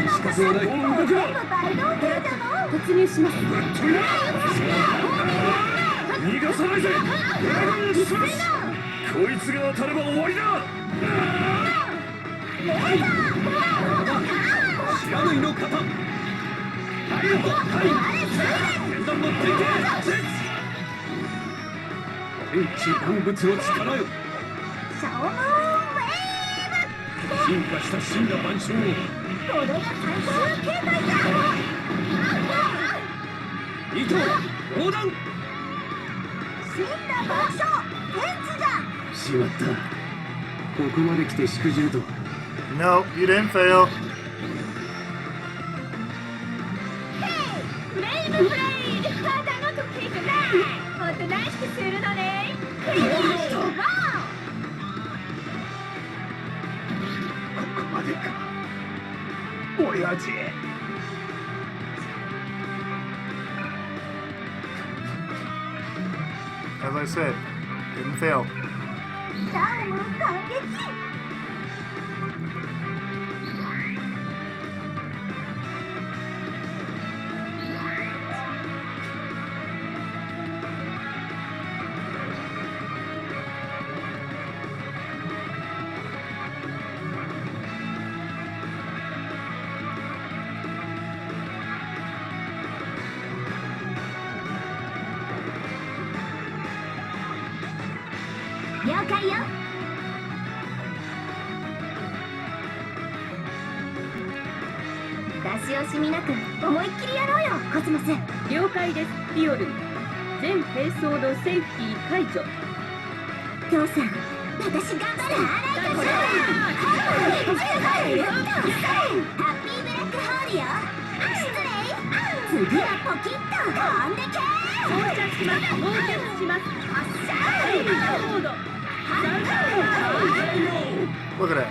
Speaker 7: 仕掛けはない。動けろ。
Speaker 2: 突入します。
Speaker 7: 逃がさないぜ。こいつが当たれば終わりだ。知らぬいの型。ハリウッドハリ。剣断の典型。天地万物の力よ。
Speaker 2: シャオムーンウェーブ。
Speaker 7: 進化した真羅万象を。
Speaker 2: これが最高の形態だ。
Speaker 7: 糸横断。
Speaker 2: 真羅万象天地だ。
Speaker 7: しまった。ここまで来てしくじるとは。
Speaker 3: No, you didn't fail.
Speaker 2: ブレイブブレイド肩の時じゃない。おとなしくするのね。こ
Speaker 7: こまでか。親父。
Speaker 3: As I said, didn't fail.
Speaker 2: ダウン感激。了解よ。出し惜しみなく思いっきりやろうよコスモス。
Speaker 8: 了解です。ピオルン、全並走のセーフティー解除。
Speaker 2: 父さん、私頑張る。ハッピーブラックホールよ。失礼。次はポキッと飛んでけ。
Speaker 8: 到着します。到着します。発射モード。
Speaker 3: Look at that.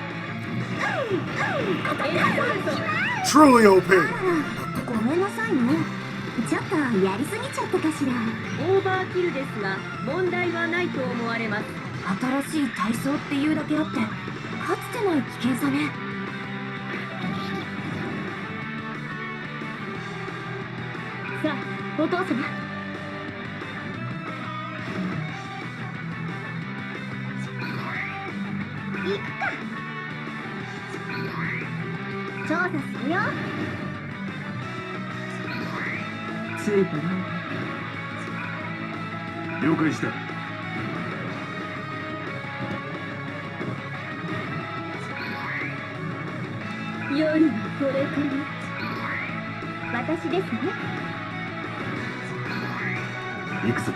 Speaker 3: Truly OP.
Speaker 2: ごめんなさいね。ちょっとやりすぎちゃったかしら。
Speaker 8: オーバーキルですが問題はないと思われます。
Speaker 2: 新しい体操っていうだけあってかつてない危険さね。さあお父様、行くか。調査するよ。
Speaker 8: ついたな。
Speaker 9: 了解した。
Speaker 8: 夜はこれから。
Speaker 2: 私ですね。
Speaker 9: 行くぞ。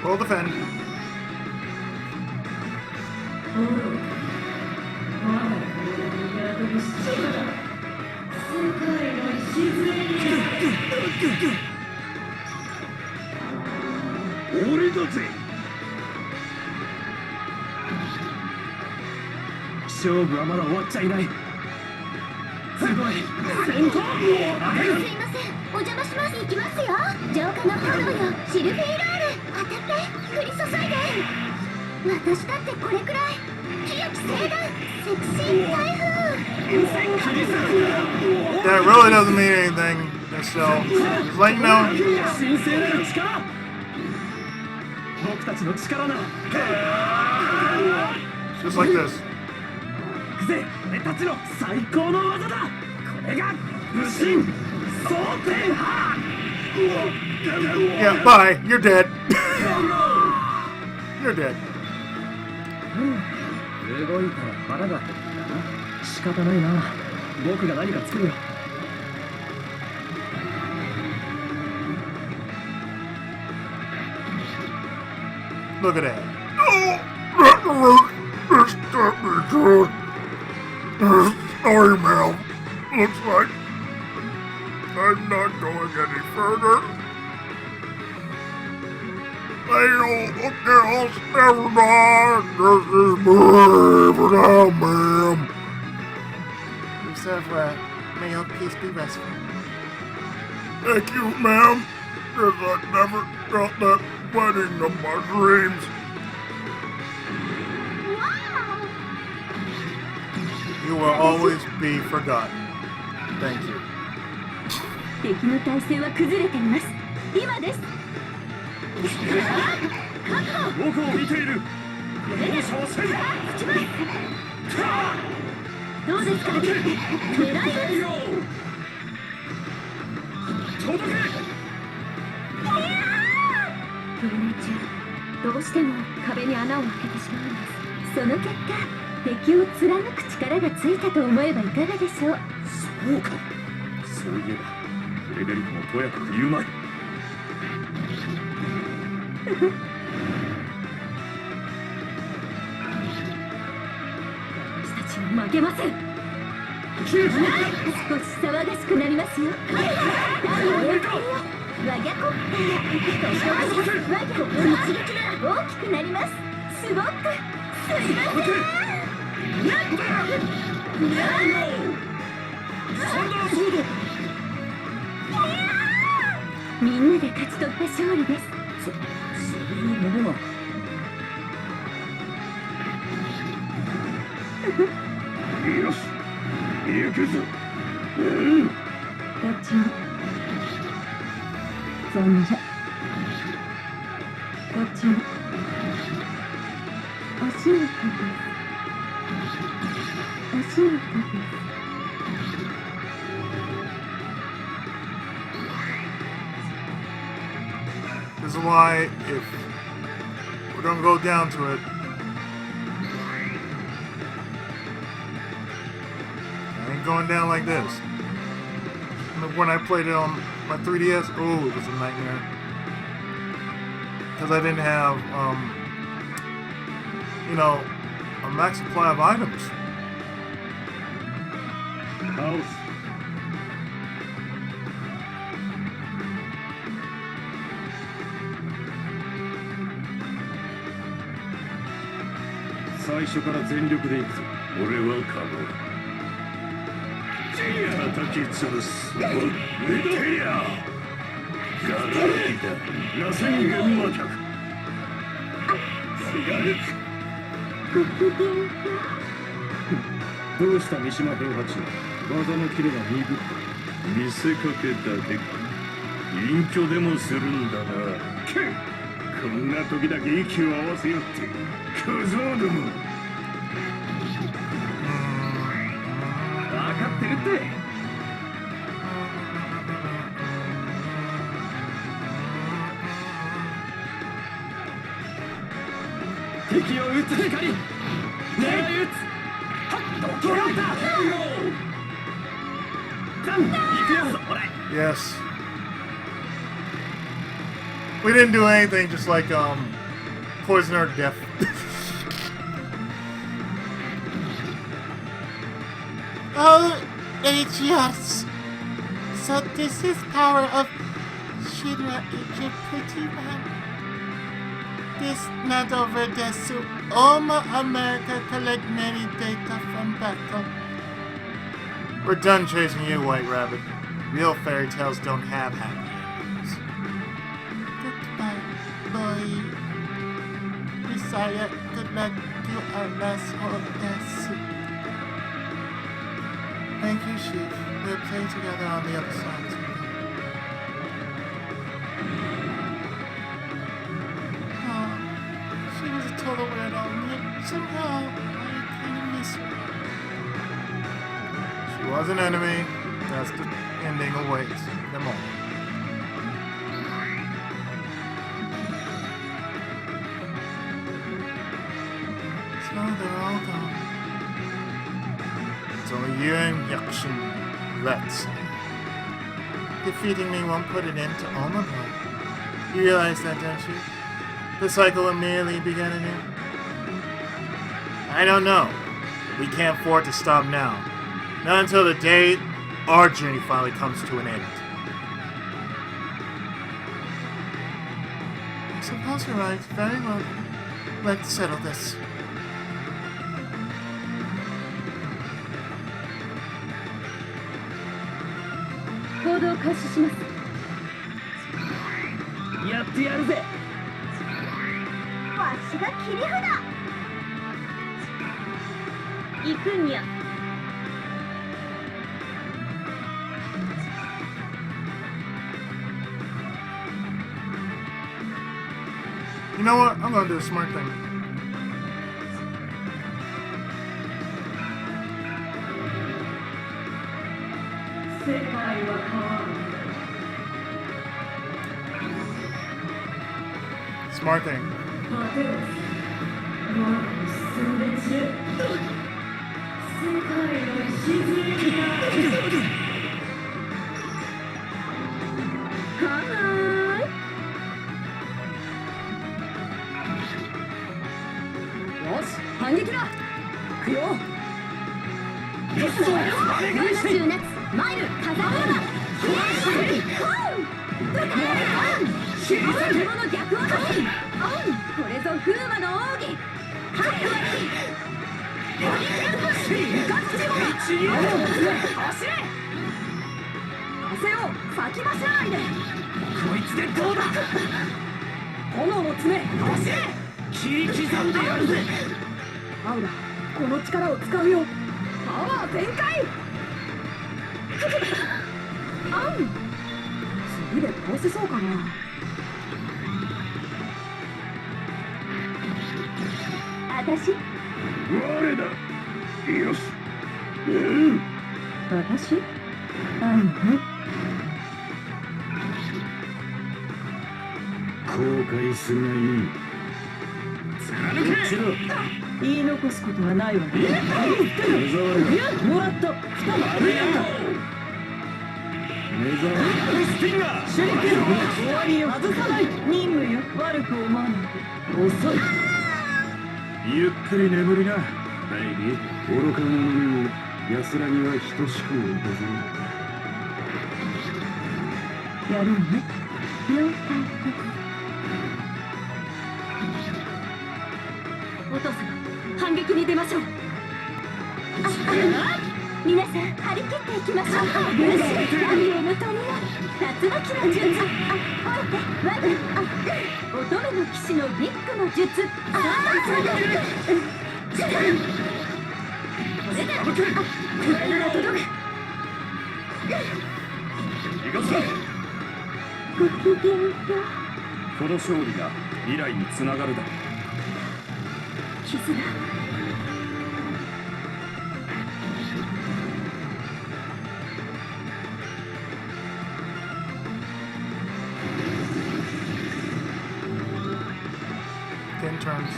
Speaker 3: Roll defend.
Speaker 9: 俺だぜ。
Speaker 7: 勝負はまだ終わっちゃいない。すごい。先頭。
Speaker 2: すいません、お邪魔します。行きますよ。浄化の炎よ、シルフィーロール。当たって降り注いで。私だってこれくらい。清き聖断、セクシー台風。
Speaker 3: That really doesn't mean anything. So, just let you know.
Speaker 7: 神聖なる力。僕たちの力なら。
Speaker 3: Just like this.
Speaker 7: ぜ、俺たちの最高の技だ。これが武神蒼天波。
Speaker 3: Yeah, bye. You're dead. You're dead.
Speaker 7: 動いたら腹が減ったな。仕方ないな。僕が何か作るよ。
Speaker 3: Look at that. Sorry, ma'am. Looks like I'm not going any further. Girls, never mind. This is me for now, ma'am.
Speaker 4: Reserve right. May your peace be restful.
Speaker 3: Thank you, ma'am. Cause I never got that wedding of my dreams. You will always be forgotten. Thank you.
Speaker 8: 敵の体勢は崩れています。今です。
Speaker 7: 僕を見ている。容赦はせん。
Speaker 8: どうですか。狙い撃つ。
Speaker 7: 届け。
Speaker 8: フルネチュー、どうしても壁に穴を開けてしまうんです。その結果、敵を貫く力がついたと思えばいかがでしょう。
Speaker 7: そうか。そういえばフレデリコもとやかく言うまい。
Speaker 8: 私たちは負けません。少し騒がしくなりますよ。我が子って我が子の一撃が大きくなります。すごくすいません。みんなで勝ち取った勝利です。
Speaker 7: そういうものは。
Speaker 9: よし、行くぞ。
Speaker 8: どっちもそんじゃ。どっちもお仕事です。お仕事です。
Speaker 3: This is why, if we're gonna go down to it, I ain't going down like this. When I played it on my 3DS, oh, it was a nightmare. Because I didn't have, you know, a max supply of items.
Speaker 9: House. 最初から全力で行くぞ。俺は可能だ。叩き潰す。見てりゃ。ガラ空きだ。螺旋現場客。どうした三島平八。技のキレが鈍った。見せかけだけか。隠居でもするんだな。こんな時だけ息を合わせよって。小僧ども。分かってるって。敵を撃つ光。狙い撃つ。はっと取られた。行くよ、俺。
Speaker 3: Yes. We didn't do anything, just like, poison or death.
Speaker 1: Oh, yes. So this is power of Shinra Agent Pretty Man. This not over Desu. Oma America collect many data from battle.
Speaker 3: We're done chasing you, White Rabbit. Real fairy tales don't have happy endings.
Speaker 1: Goodbye, boy. Messiah, good luck to our last whole Desu.
Speaker 3: Thank you, Chief. We'll play together on the other side.
Speaker 1: Oh, she was a total weirdo, and yet somehow I kind of miss her.
Speaker 3: She was an enemy. That's the ending awaits them all.
Speaker 1: So they're all gone.
Speaker 3: It's only you and Yakshin left.
Speaker 1: Defeating me won't put an end to Oma Boy.
Speaker 3: You realize that, don't you? The cycle immediately began anew. I don't know. We can't afford to stop now. Not until the day our journey finally comes to an end.
Speaker 1: I suppose you're right. Very well. Let's settle this.
Speaker 8: Order開始します。
Speaker 7: やってやるぜ。
Speaker 2: わしが切り札。
Speaker 8: 行くんや。
Speaker 3: You know what? I'm gonna do a smart thing. Smart thing.
Speaker 9: 悔するがいい。
Speaker 7: 貫け。
Speaker 8: 言い残すことはないわね。
Speaker 9: 目障りだ。
Speaker 8: もらった。
Speaker 7: 悪いな。
Speaker 9: 目障り。
Speaker 7: スティンガー。
Speaker 8: 手裏剣終わりよ。外さない。任務よ。悪く思わないで。遅い。
Speaker 9: ゆっくり眠りな、ベイビー。愚か者の目を安らぎは等しく訪れる。
Speaker 8: やるのね。了解。お父様、反撃に出ましょう。皆さん、張り切っていきましょう。太陽の鳥よ、竜巻の術。降りて、我乙女の騎士のビッグの術。これで、声が届く。
Speaker 9: 行かせ。
Speaker 8: ごきげんよう。
Speaker 9: この勝利が未来につながるだろう。
Speaker 8: 絆。
Speaker 1: 10 turns.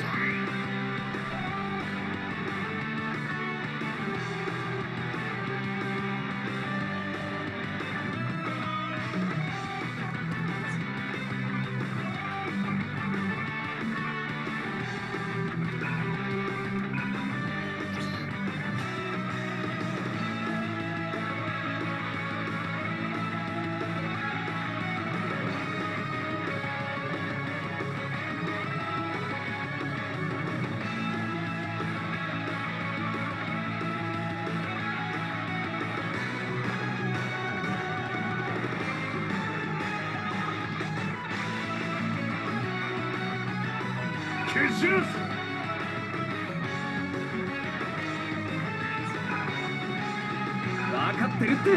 Speaker 7: 分かってるって。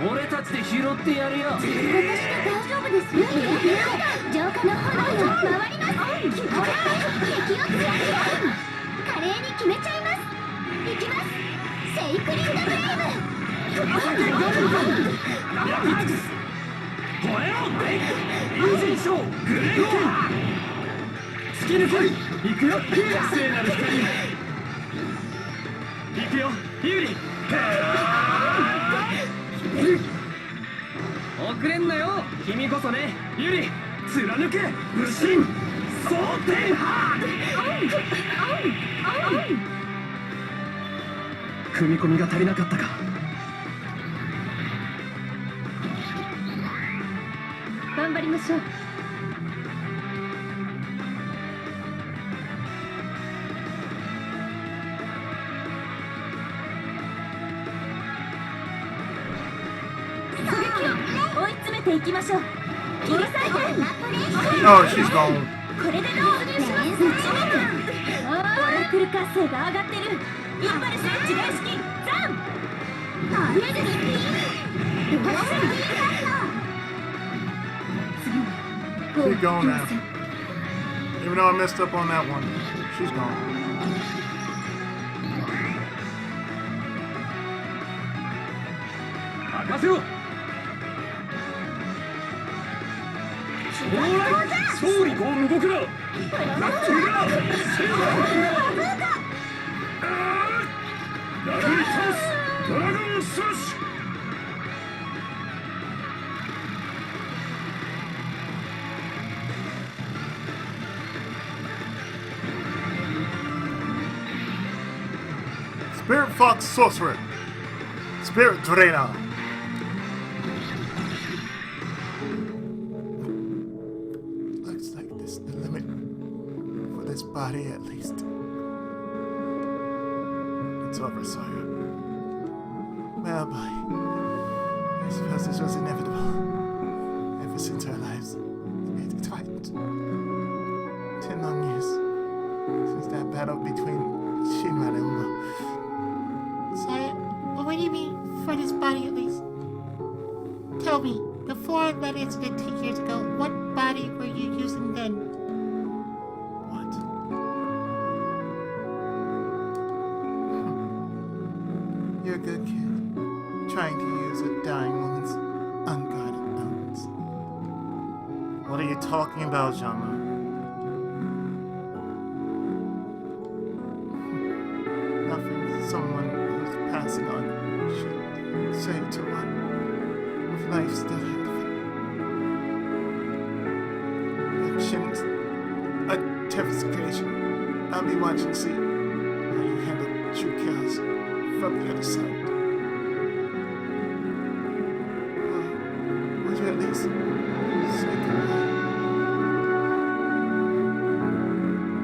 Speaker 7: 俺たちで拾ってやるよ。
Speaker 2: 私は大丈夫ですよ。浄化の炎よ、回ります。敵をつけ華麗に決めちゃいます。いきます。セイクリッドブレイ
Speaker 7: 燃えろ。友人賞グレーケン。突き抜け。行くよ。聖なる光。行くよ、ユリ。遅れんなよ、君こそね、ユリ。貫け、武神蒼天波。踏み込みが足りなかったか。
Speaker 8: 頑張りましょう。追い詰めていきましょう。切り裂いて。
Speaker 1: Oh, she's gone.
Speaker 2: これでどう？
Speaker 8: オラクル活性が上がってる。インパルスエッジ大式ザン。
Speaker 1: She's gone now. Even though I messed up on that one, she's gone.
Speaker 7: 任せろ。勝利こう動くな。ラッキーだ。ダブルチャンス。ドラゴンスラッシュ。
Speaker 1: Spirit Fox Sorcerer. Spirit Drainer. Looks like this is the limit for this body, at least. It's over, Sawyer. Well, boy, I suppose this was inevitable. Ever since our lives made it right. 10 long years since that battle between Shinra and Umbo. Sire, what do you mean for this body at least? Tell me, before that incident 2 years ago, what body were you using then? What? You're a good kid. Trying to use a dying woman's
Speaker 4: talking about genre. Nothing someone who's passing on should say to one with life still ahead of him. Actions, a terrification. I'll be watching to see how you handle true chaos from the other side. Would you at least say goodbye?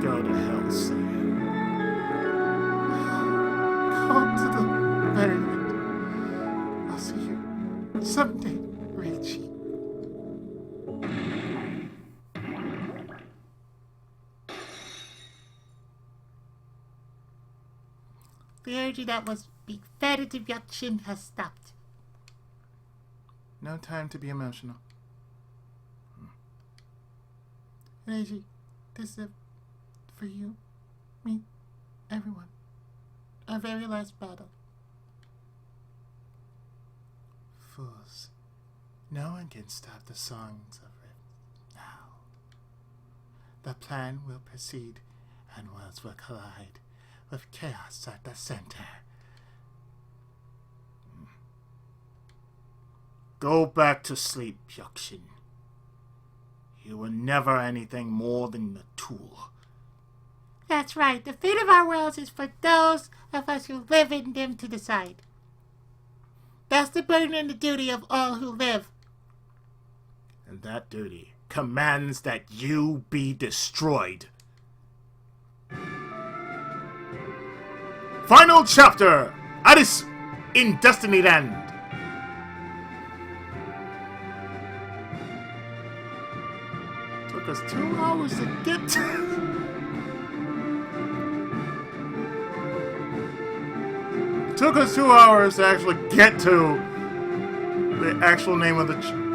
Speaker 4: Go to hell, Sam. Go to the very end. I'll see you someday, Richie. The energy that was being fed into Yakshin has stopped. No time to be emotional. Reiji, this is for you, me, everyone. Our very last battle. Fools. No one can stop the songs of rhythm now. The plan will proceed, and worlds will collide, with chaos at the center. Go back to sleep, Yakshin. You were never anything more than a tool. That's right. The fate of our worlds is for those of us who live in them to decide. That's the burden and the duty of all who live. And that duty commands that you be destroyed. Final chapter! Arisu in Destinyland. Took us 2 hours to get to. Took us 2 hours to actually get to the actual name of the.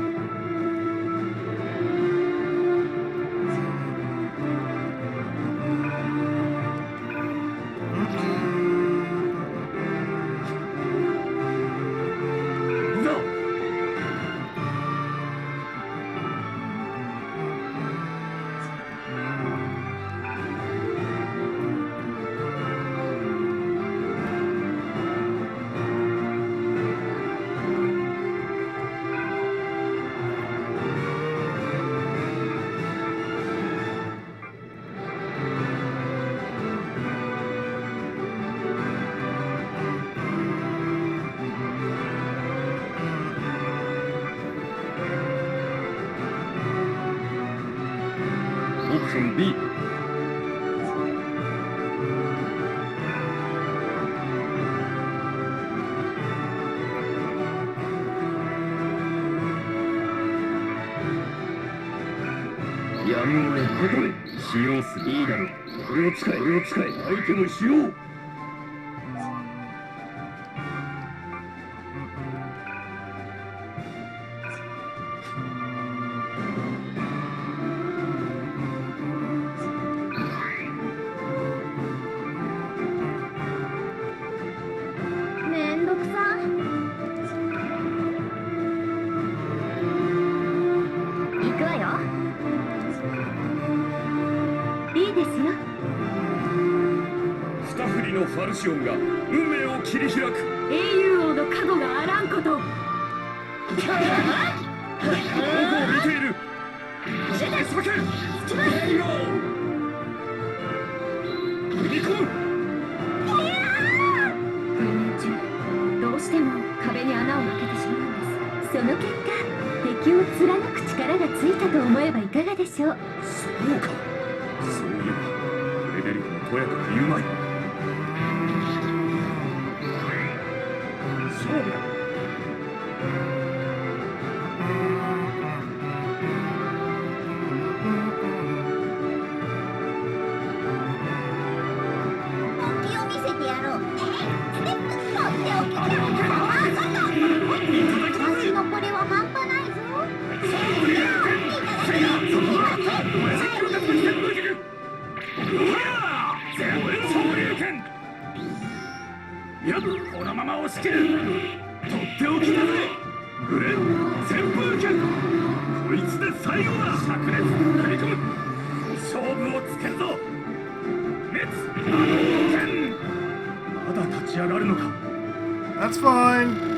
Speaker 9: Option B.やむを得ないことで使用する。いいだろう。これを使え。アイテム使用。
Speaker 2: めんどくさ。行くわよ。いいですよ。
Speaker 9: スタフリのファルシオンが運命を切り開く。
Speaker 8: 英雄王の加護があらんこと。
Speaker 9: どこを見ている。急げ。踏み込む。
Speaker 8: 運命中どうしても壁に穴を開けてしまうんです。その結果敵を貫く力がついたと思えばいかがでしょう。
Speaker 9: そうか。そういえばフレデリコもとやかく言うまい。そうだ。
Speaker 2: 本気を見せてやろう。ステップとっておきだ。私のこれは半端ないぞ。
Speaker 9: いや、このまま押し切る。とっておきだぜ。グレン旋風剣。こいつで最後だ。炸裂。
Speaker 7: のか。
Speaker 3: That's fine.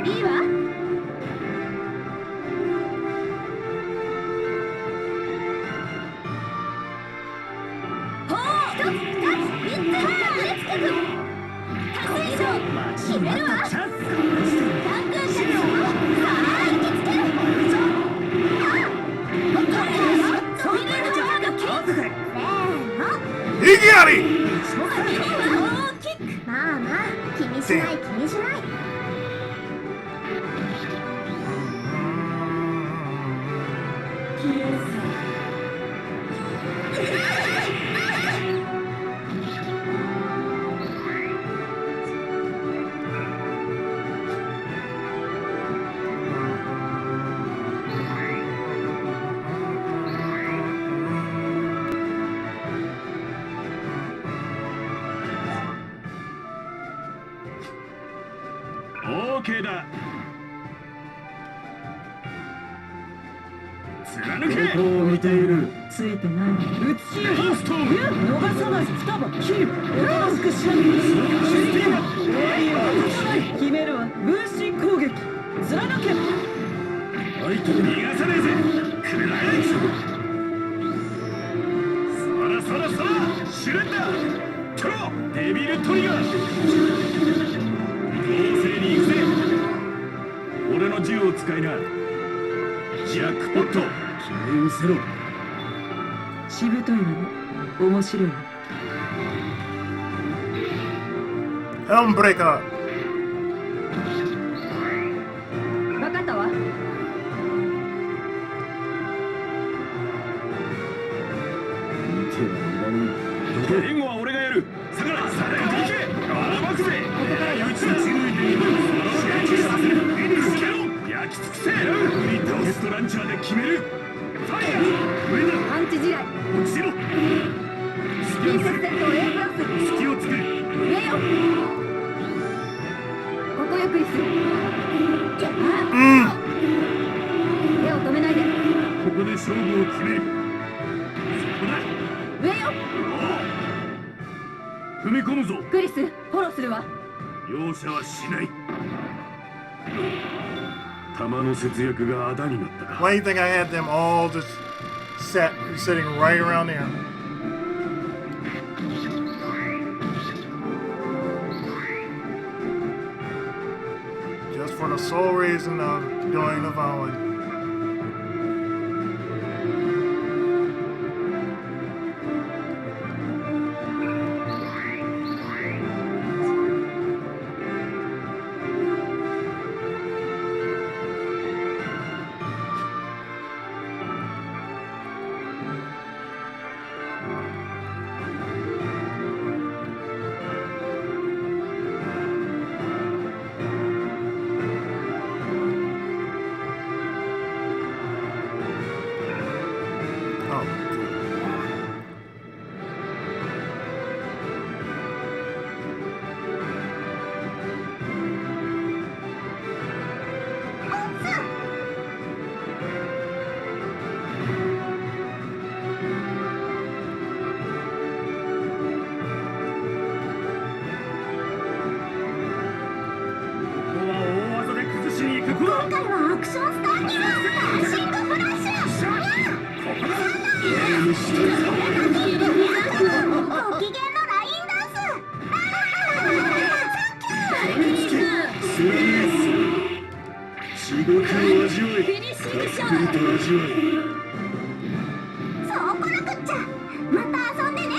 Speaker 8: いいわ。ほう、一つ、二つ、三つ、立つく。達成賞、決めるわ。
Speaker 7: チャンス。
Speaker 8: カンクンシャツ、さあ、行きつける。それでは、ドキック。せーの。
Speaker 3: 異議あり。
Speaker 8: 大きく。
Speaker 2: まあまあ、気にしない気にしない。
Speaker 6: 消えさ
Speaker 9: オーケーだ。貫け。
Speaker 7: ここを見ている。
Speaker 6: ついてない。
Speaker 7: 打ちファースト。逃さない。双葉キル。おとなしくしない。手裏剣だ。決めるわ。分身攻撃。貫け。
Speaker 9: 相手に逃がさねえぜ。くらえ。そらシュレッダー。トロデビルトリガー。合成に行くぜ。俺の銃を使いな。ジャックポット。
Speaker 7: 決め見せろ。
Speaker 6: しぶといわね。面白いわ。
Speaker 3: Helmbreaker.
Speaker 8: わかったわ。
Speaker 7: 見てはいらねえ。
Speaker 9: 援護は俺がやる。さがら行け。ばらまくぜ。打ちだ。集中させる。つけろ。焼き尽くせ。ロケットランチャーで決める。ファイヤー。上だ。
Speaker 8: パンチ地雷。
Speaker 9: 落ちろ。
Speaker 8: 近接戦闘 A プラス。
Speaker 9: 隙を作る。
Speaker 8: 上よ。ここよクリス。手を止めないで。
Speaker 9: ここで勝負を決める。そこだ。
Speaker 8: 上よ。
Speaker 9: 踏み込むぞ。
Speaker 8: クリス、フォローするわ。
Speaker 9: 容赦はしない。弾の節約があだになったか。
Speaker 3: Why do you think I had them all just sitting right around there? Just for the sole reason of doing the vowing. Oh,
Speaker 9: ここは大技で崩しに行く。
Speaker 2: 今回はアクションスターにはダッシングフラッシュ。
Speaker 9: ここだ。
Speaker 2: ご機嫌のラインダンス。
Speaker 9: スライス。地獄を味わい。
Speaker 8: フィニッシングショ
Speaker 9: たっぷりと味わい。
Speaker 2: そうこなくっちゃ。また遊んでね。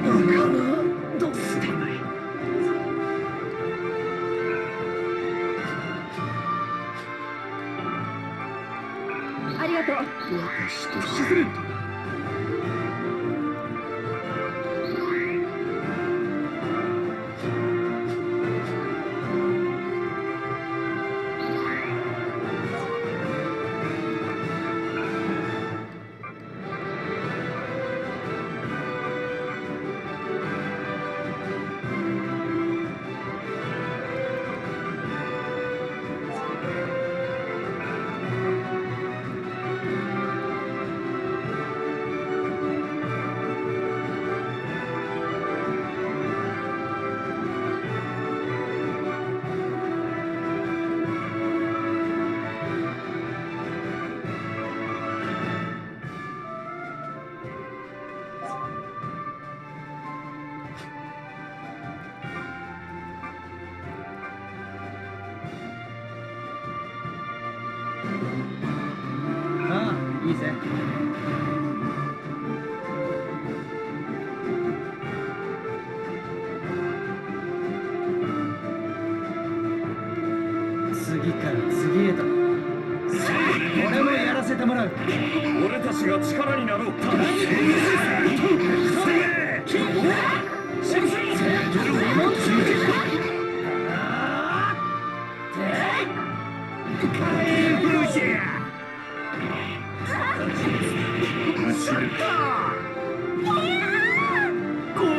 Speaker 6: 愚かなもの。
Speaker 7: どうしてない。
Speaker 8: ありがとう。
Speaker 7: 私とシズレント。いいぜ。次から次へと俺もやらせてもらう。
Speaker 9: 俺たちが力になろう。こ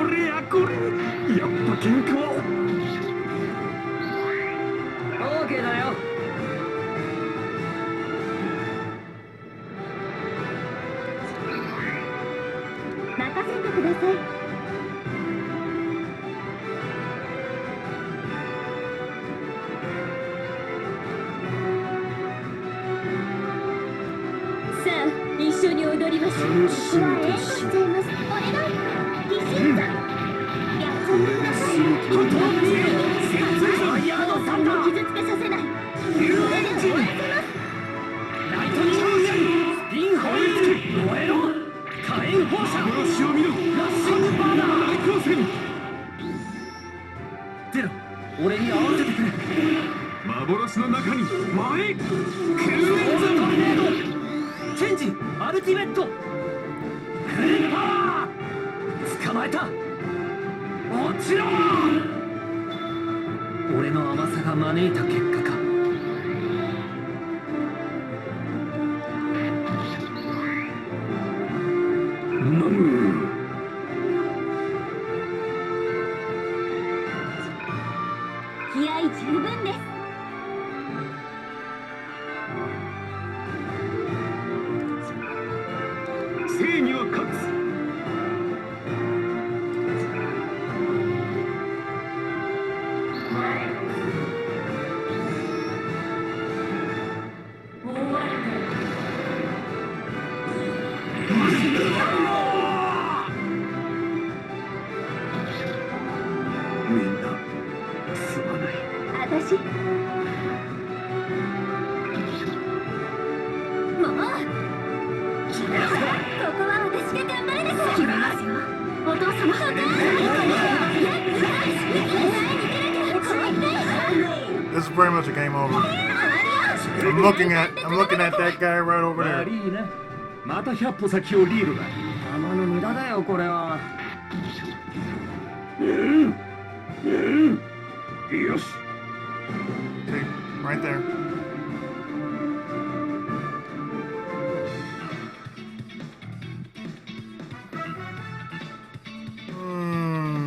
Speaker 9: れやこれ、やっぱ喧嘩は
Speaker 7: オーケーだよ。
Speaker 2: 任せてください。さあ、一緒に踊りましょう。
Speaker 9: 楽しみ
Speaker 2: 援護しちゃいます。お願い。疑心座。やっちゃってください。誰も傷つけさせない。これで終わらせます。
Speaker 7: ライトニングスピンホイール燃えろ。火炎放射
Speaker 9: 幻を見ろ。
Speaker 7: ラッシングバーナー
Speaker 9: 大光線。
Speaker 7: ゼロ、俺に合わせてくれ。
Speaker 9: 幻の中に前。
Speaker 7: 救援ザトルネードチェンジアルティメットフレーパー捕まえた。落ちろ。俺の甘さが招いた結果か。
Speaker 2: 気合十分です。
Speaker 9: 正義は勝つ。みんなすまない。
Speaker 2: 私もうここは私が頑張るです。決めますよ。お父様。
Speaker 3: This is pretty much a game over. I'm looking at that guy right over
Speaker 7: 悪
Speaker 3: there.
Speaker 7: いな。また100歩先をリードだ。弾の無駄だよこれは。
Speaker 9: よし。
Speaker 3: See, right there.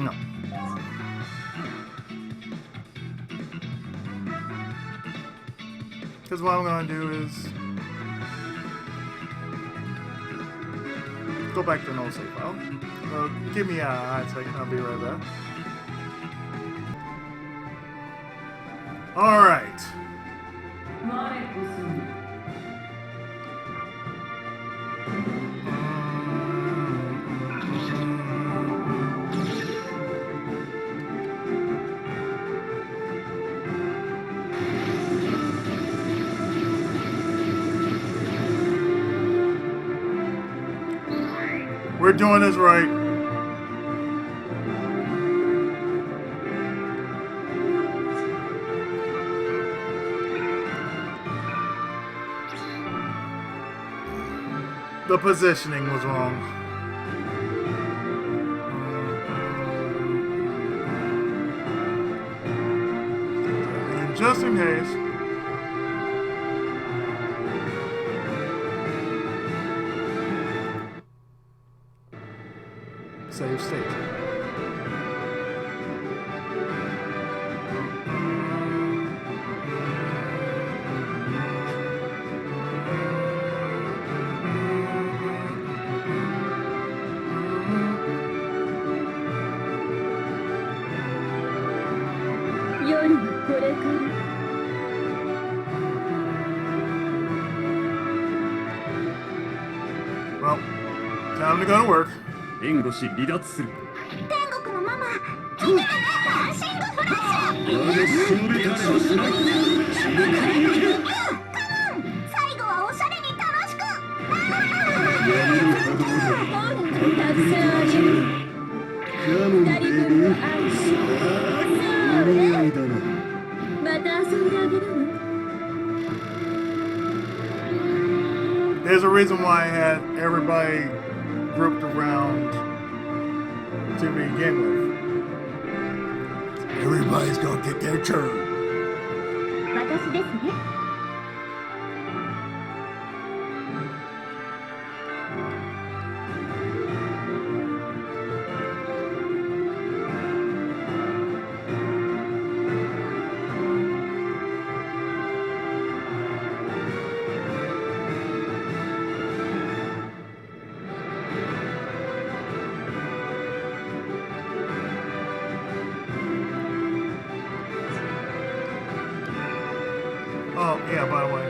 Speaker 3: No. Because what I'm going to do is go back to an old save file. Give me a hot second, I'll be right back. Alright.
Speaker 6: 我こそ
Speaker 3: We're doing this right. The positioning was wrong. And just in case. Save state. Well, time to go to work.
Speaker 9: 援護し離脱する。
Speaker 2: 天国のママ、ダンシングフラッシュ。
Speaker 9: 我が死んでたれはしない。死ぬかに行け。
Speaker 2: カモン、最後はおしゃれに楽しく。
Speaker 3: There's a reason why I had everybody grouped around to begin with. Everybody's gonna get their turn.
Speaker 2: 私ですね。
Speaker 3: Oh, yeah, by the way.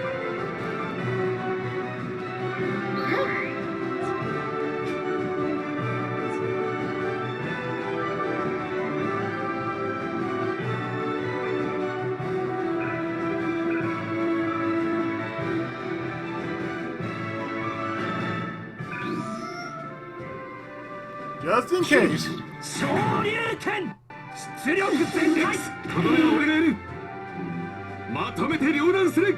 Speaker 3: Just in case.
Speaker 7: 昇竜拳出力全開とどめは俺がやるまとめて両断する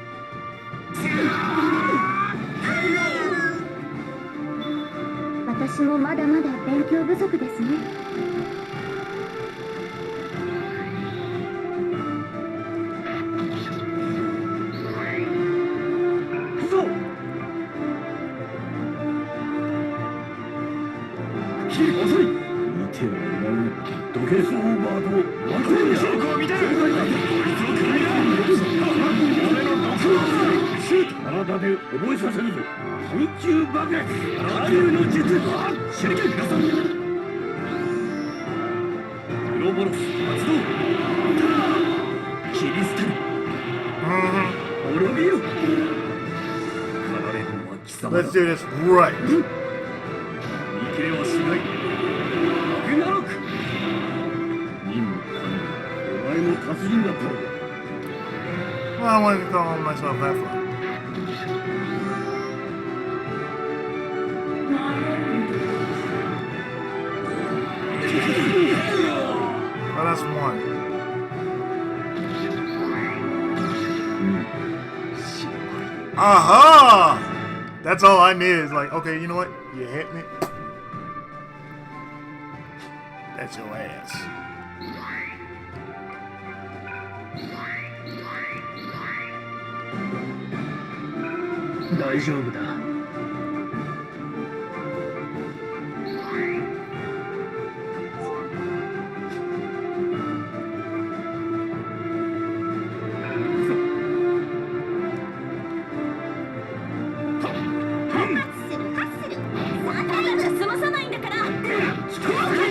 Speaker 2: 私もまだまだ勉強不足ですね。
Speaker 7: そうキリ遅い見てはいらんドケスオーバード待てる証拠を見てるこいつを首だ俺の毒をシュート体で覚えさせるぞ空中爆裂波竜の術手裏剣皆さんプロボロス発動切り捨てる滅びよ離れるのは貴様だ
Speaker 3: Let's do this right.
Speaker 7: 見切れはしないラグナロク任務完了お前も達人だったろ
Speaker 3: Well, I wanted to call myself that far. Well, that's one. Aha! That's all I need is like, okay, you know what? You hit me. That's your ass.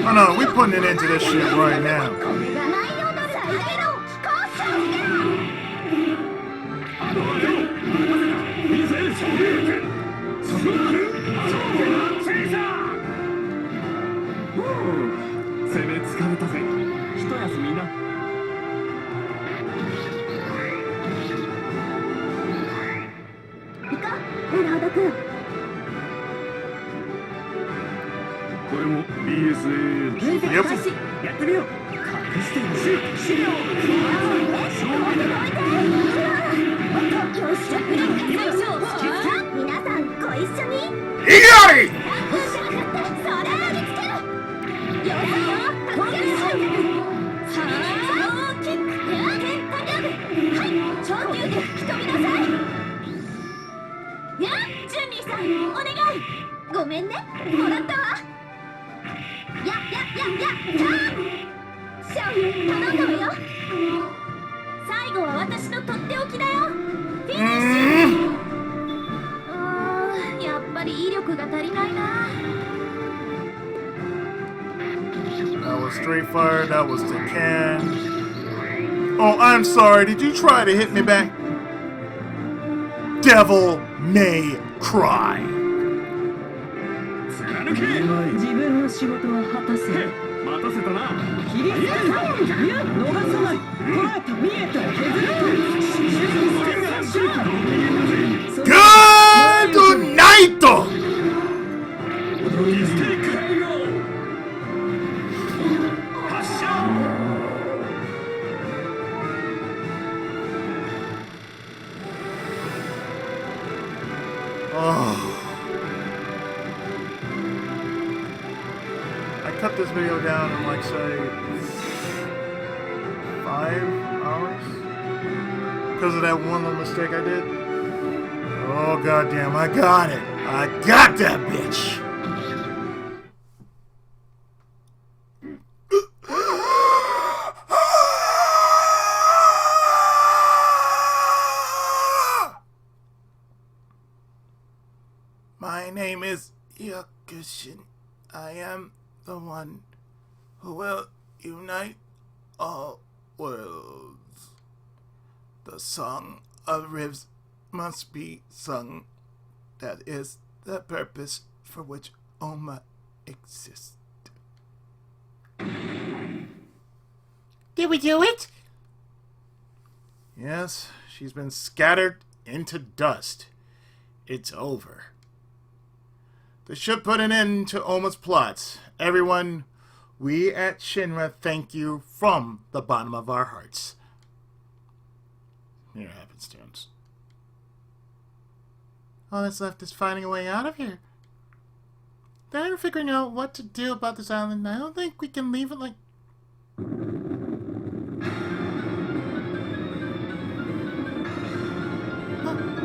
Speaker 3: Oh no, we putting it into this shit right now. Yep.
Speaker 7: やってみよう隠してほしい資料
Speaker 2: 皆さんご一緒に
Speaker 3: Igari!
Speaker 2: ごめんね、もらったわ。シャオ、頼んだわよ。最後は私のとっておきだよ。フィニッシュ。やっぱり威力が足りないな。
Speaker 3: That was straight fire, that was the can. Oh, I'm sorry, did you try to hit me back? Devil may cry.
Speaker 6: 自分の仕事は果たせ
Speaker 7: 待たせたな
Speaker 6: 切りつける逃さない捉えた見えた削る
Speaker 3: Good night!
Speaker 7: 発射
Speaker 3: Oh. I cut this video down in like say 5 hours because of that one little mistake I did. Oh goddamn, I got it. I got that bitch. My name is Yakushin. I am the one who will unite all worlds. The song of ribs must be sung. That is the purpose for which Oma exists.
Speaker 1: Did we do it?
Speaker 3: Yes, she's been scattered into dust. It's over. This should put an end to Oma's plots. Everyone, we at Shinra thank you from the bottom of our hearts. Here happenstance.
Speaker 1: All that's left is finding a way out of here. Then figuring out what to do about this island. I don't think we can leave it like...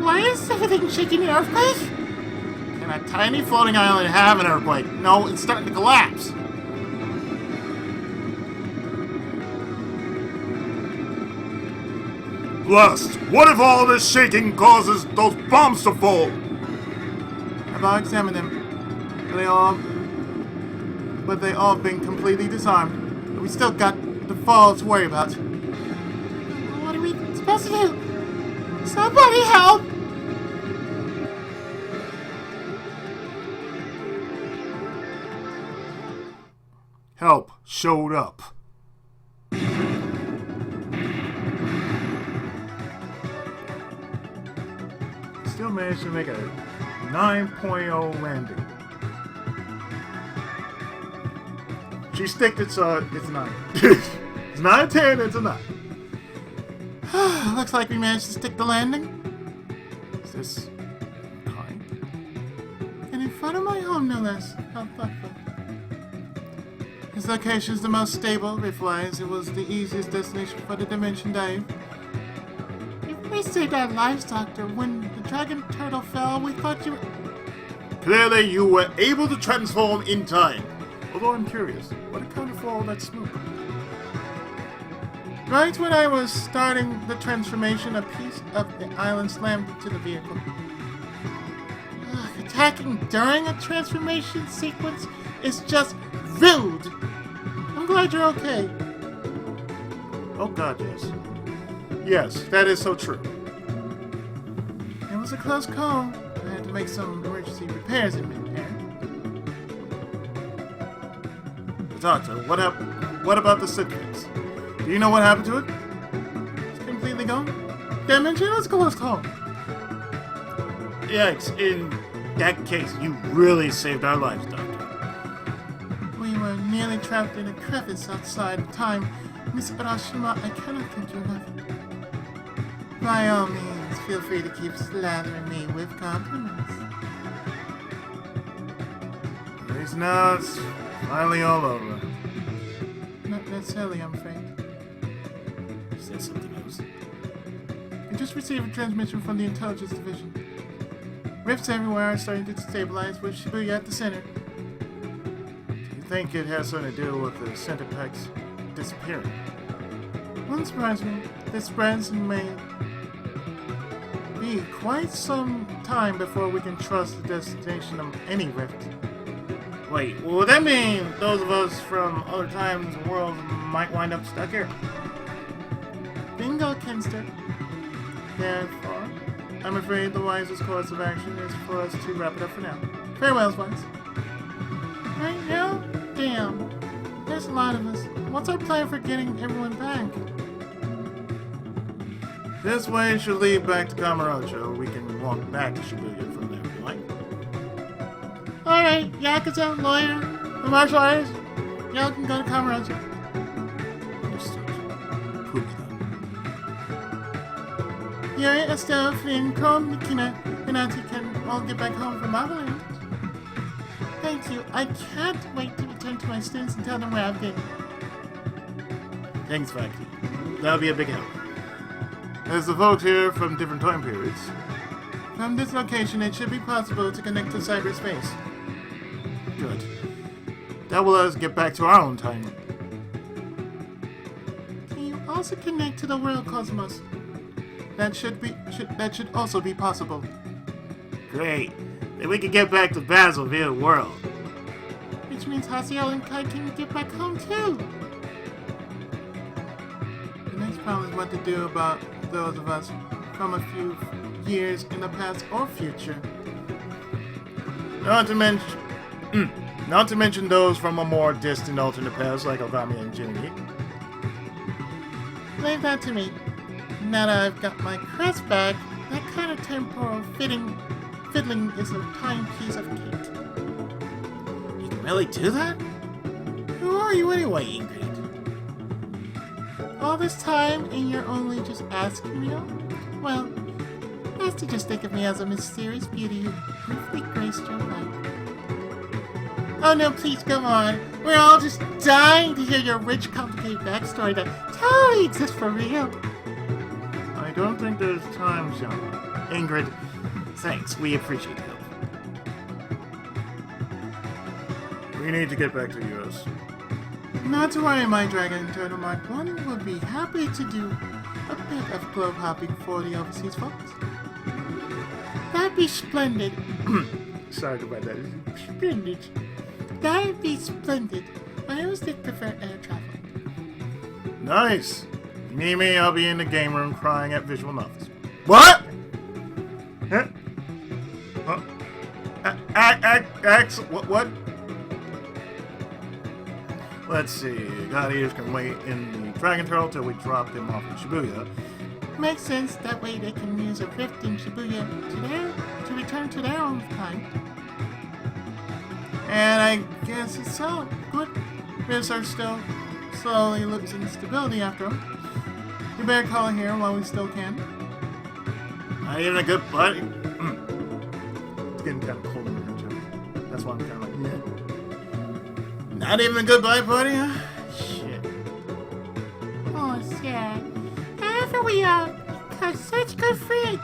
Speaker 1: Why is everything shaking in earthquake?
Speaker 3: Can a tiny floating island have an earthquake? No, it's starting to collapse. Blast! What if all this shaking causes those bombs to fall?
Speaker 1: I've all examined them. But they all been completely disarmed. But we still got the fall to worry about. What are we supposed to do? Somebody help!
Speaker 3: Help showed up. Still managed to make a 9.0 landing. She sticked it, so it's 9. It's not a 10, it's a 9.
Speaker 1: Looks like we managed to stick the landing.
Speaker 3: Is this kind?
Speaker 1: And in front of my home, no less. How thoughtful. This location is the most stable. Rift-wise, it was the easiest destination for the dimension dive. We saved our lives, Doctor. When the dragon turtle fell, we thought you were...
Speaker 3: Clearly you were able to transform in time. Although I'm curious, what accounted for all that smoke?
Speaker 1: Right when I was starting the transformation, a piece of the island slammed into the vehicle. Attacking during a transformation sequence is just rude. I'm glad you're okay.
Speaker 3: Oh god, yes. Yes, that is so true.
Speaker 1: It was a close call. I had to make some emergency repairs in mid-air.
Speaker 3: Doctor, what about the Citrix? Do you know what happened to it?
Speaker 1: It's completely gone. Damage, let's go, let's call.
Speaker 3: Yikes, in that case, you really saved our lives, Doctor.
Speaker 1: We were nearly trapped in a crevice outside of time. Miss Urashima, I cannot thank you enough. By all means, feel free to keep slathering me with compliments.
Speaker 3: At least now it's finally all over.
Speaker 1: Not necessarily, I'm afraid.
Speaker 3: Is there something else?
Speaker 1: I just received a transmission from the Intelligence Division. Rifts everywhere are starting to destabilize, with Shibuya at the center.
Speaker 3: Do you think it has something to do with the center packs disappearing?
Speaker 1: Wouldn't surprise me. This spreads and may be quite some time before we can trust the destination of any rift.
Speaker 3: Wait, well, would that mean those of us from other times and worlds might wind up stuck here?
Speaker 1: Bingo, Kinster. Therefore, I'm afraid the wisest course of action is for us to wrap it up for now. Farewells, Wise. Right now? Damn. There's a lot of us. What's our plan for getting everyone back?
Speaker 3: This way should lead back to Kamurocho. We can walk back to Shibuya from there, if you like.
Speaker 1: Alright, Yakuza, lawyer, the martial artist, y'all can go to Kamurocho.
Speaker 3: Understood. Prove that.
Speaker 1: Yuri Estelle Fin Kron Nikina, and Auntie can all get back home from Motherland. Thank you. I can't wait to return to my students and tell them where I've been.
Speaker 4: Thanks, Faculty. That'll be a big help. There's the folks here from different time periods.
Speaker 1: From this location, it should be possible to connect to cyberspace.
Speaker 4: Good. That will let us get back to our own time.
Speaker 1: Can you also connect to the world cosmos? That should also be possible.
Speaker 4: Great. Then we can get back to Basil via world.
Speaker 1: Which means Hasiel and Kai can get back home too. The next problem is what to do about those of us from a few years in the past or future.
Speaker 4: Not to mention those from a more distant alternate past like Ogami and Jimmy.
Speaker 1: Leave that to me. Now that I've got my crest back, that kind of temporal fiddling is a tiny piece of cake.
Speaker 4: You can really do that? Who are you anyway, Ingrid?
Speaker 1: All this time and you're only just asking me? Well, best to just think of me as a mysterious beauty who briefly graced your life. Oh no, please go on. We're all just dying to hear your rich, complicated backstory that totally exists for real.
Speaker 4: I don't think there's time, Jean. Ingrid, thanks. We appreciate the help. We need to get back to the US.
Speaker 1: Not to worry, my dragon turtle Mark 1 would be happy to do a bit of globe hopping for the overseas folks. That'd be splendid.
Speaker 4: Sorry about that.
Speaker 1: Splendid. That'd be splendid. I always did prefer air travel.
Speaker 4: Nice. Me, I'll be in the game room crying at visual novels. What? Huh? What? Let's see. Gladiators can wait in the Dragon Turtle till we drop them off in Shibuya.
Speaker 1: Makes sense. That way they can use a rift in Shibuya to return to their own kind. And I guess it's so. Good. Rifts are still slowly losing stability after them. We better call it here while we still can.
Speaker 4: Not even a good buddy. It's getting kind of cold in here too. That's why I'm kind of like, yeah. Not even a goodbye party, huh? Shit.
Speaker 1: Oh, sad. However, we are such good friends.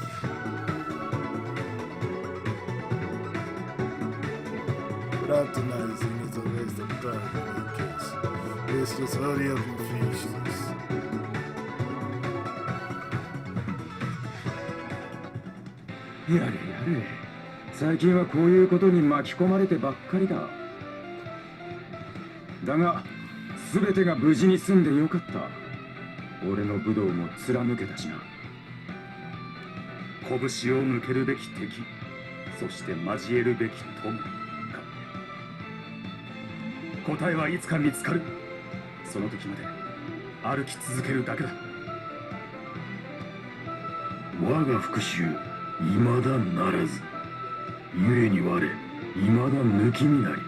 Speaker 3: Without denying it's a waste of time in any case. Let's just hurry up and finish this.
Speaker 10: やれやれ、最近はこういうことに巻き込まれてばっかりだ。だが、すべてが無事に済んでよかった。俺の武道も貫けたしな。拳を向けるべき敵、そして交えるべき友か。答えはいつか見つかる。その時まで歩き続けるだけだ。我が復讐、未だならず。故に我、未だ抜き身なり。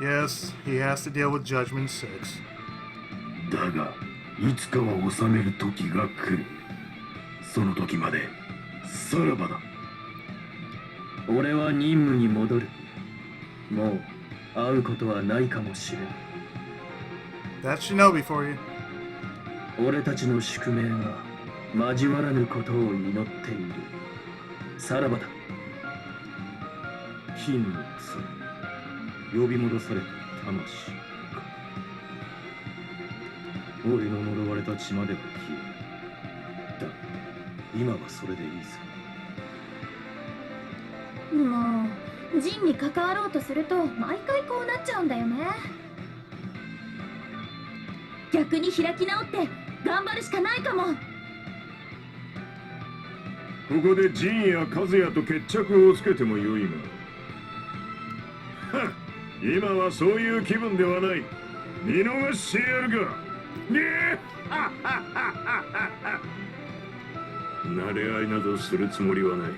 Speaker 4: Yes, he has to deal with Judgment 6.
Speaker 10: だが、いつかは収める時が来る。その時まで、さらばだ。俺は任務に戻る。もう会うことはないかもしれん。
Speaker 4: That's Shinobi for you.
Speaker 10: 俺たちの宿命が交わらぬことを祈っている。さらばだ。金の鎖、呼び戻された魂か。俺の呪われた血までは消え。だ、今はそれでいいさ。
Speaker 8: もうジンに関わろうとすると毎回こうなっちゃうんだよね。逆に開き直って頑張るしかないかも。
Speaker 9: ここでジンやカズヤと決着をつけてもよいが。今はそういう気分ではない。見逃してやるか。慣れ合いなどするつもりはない。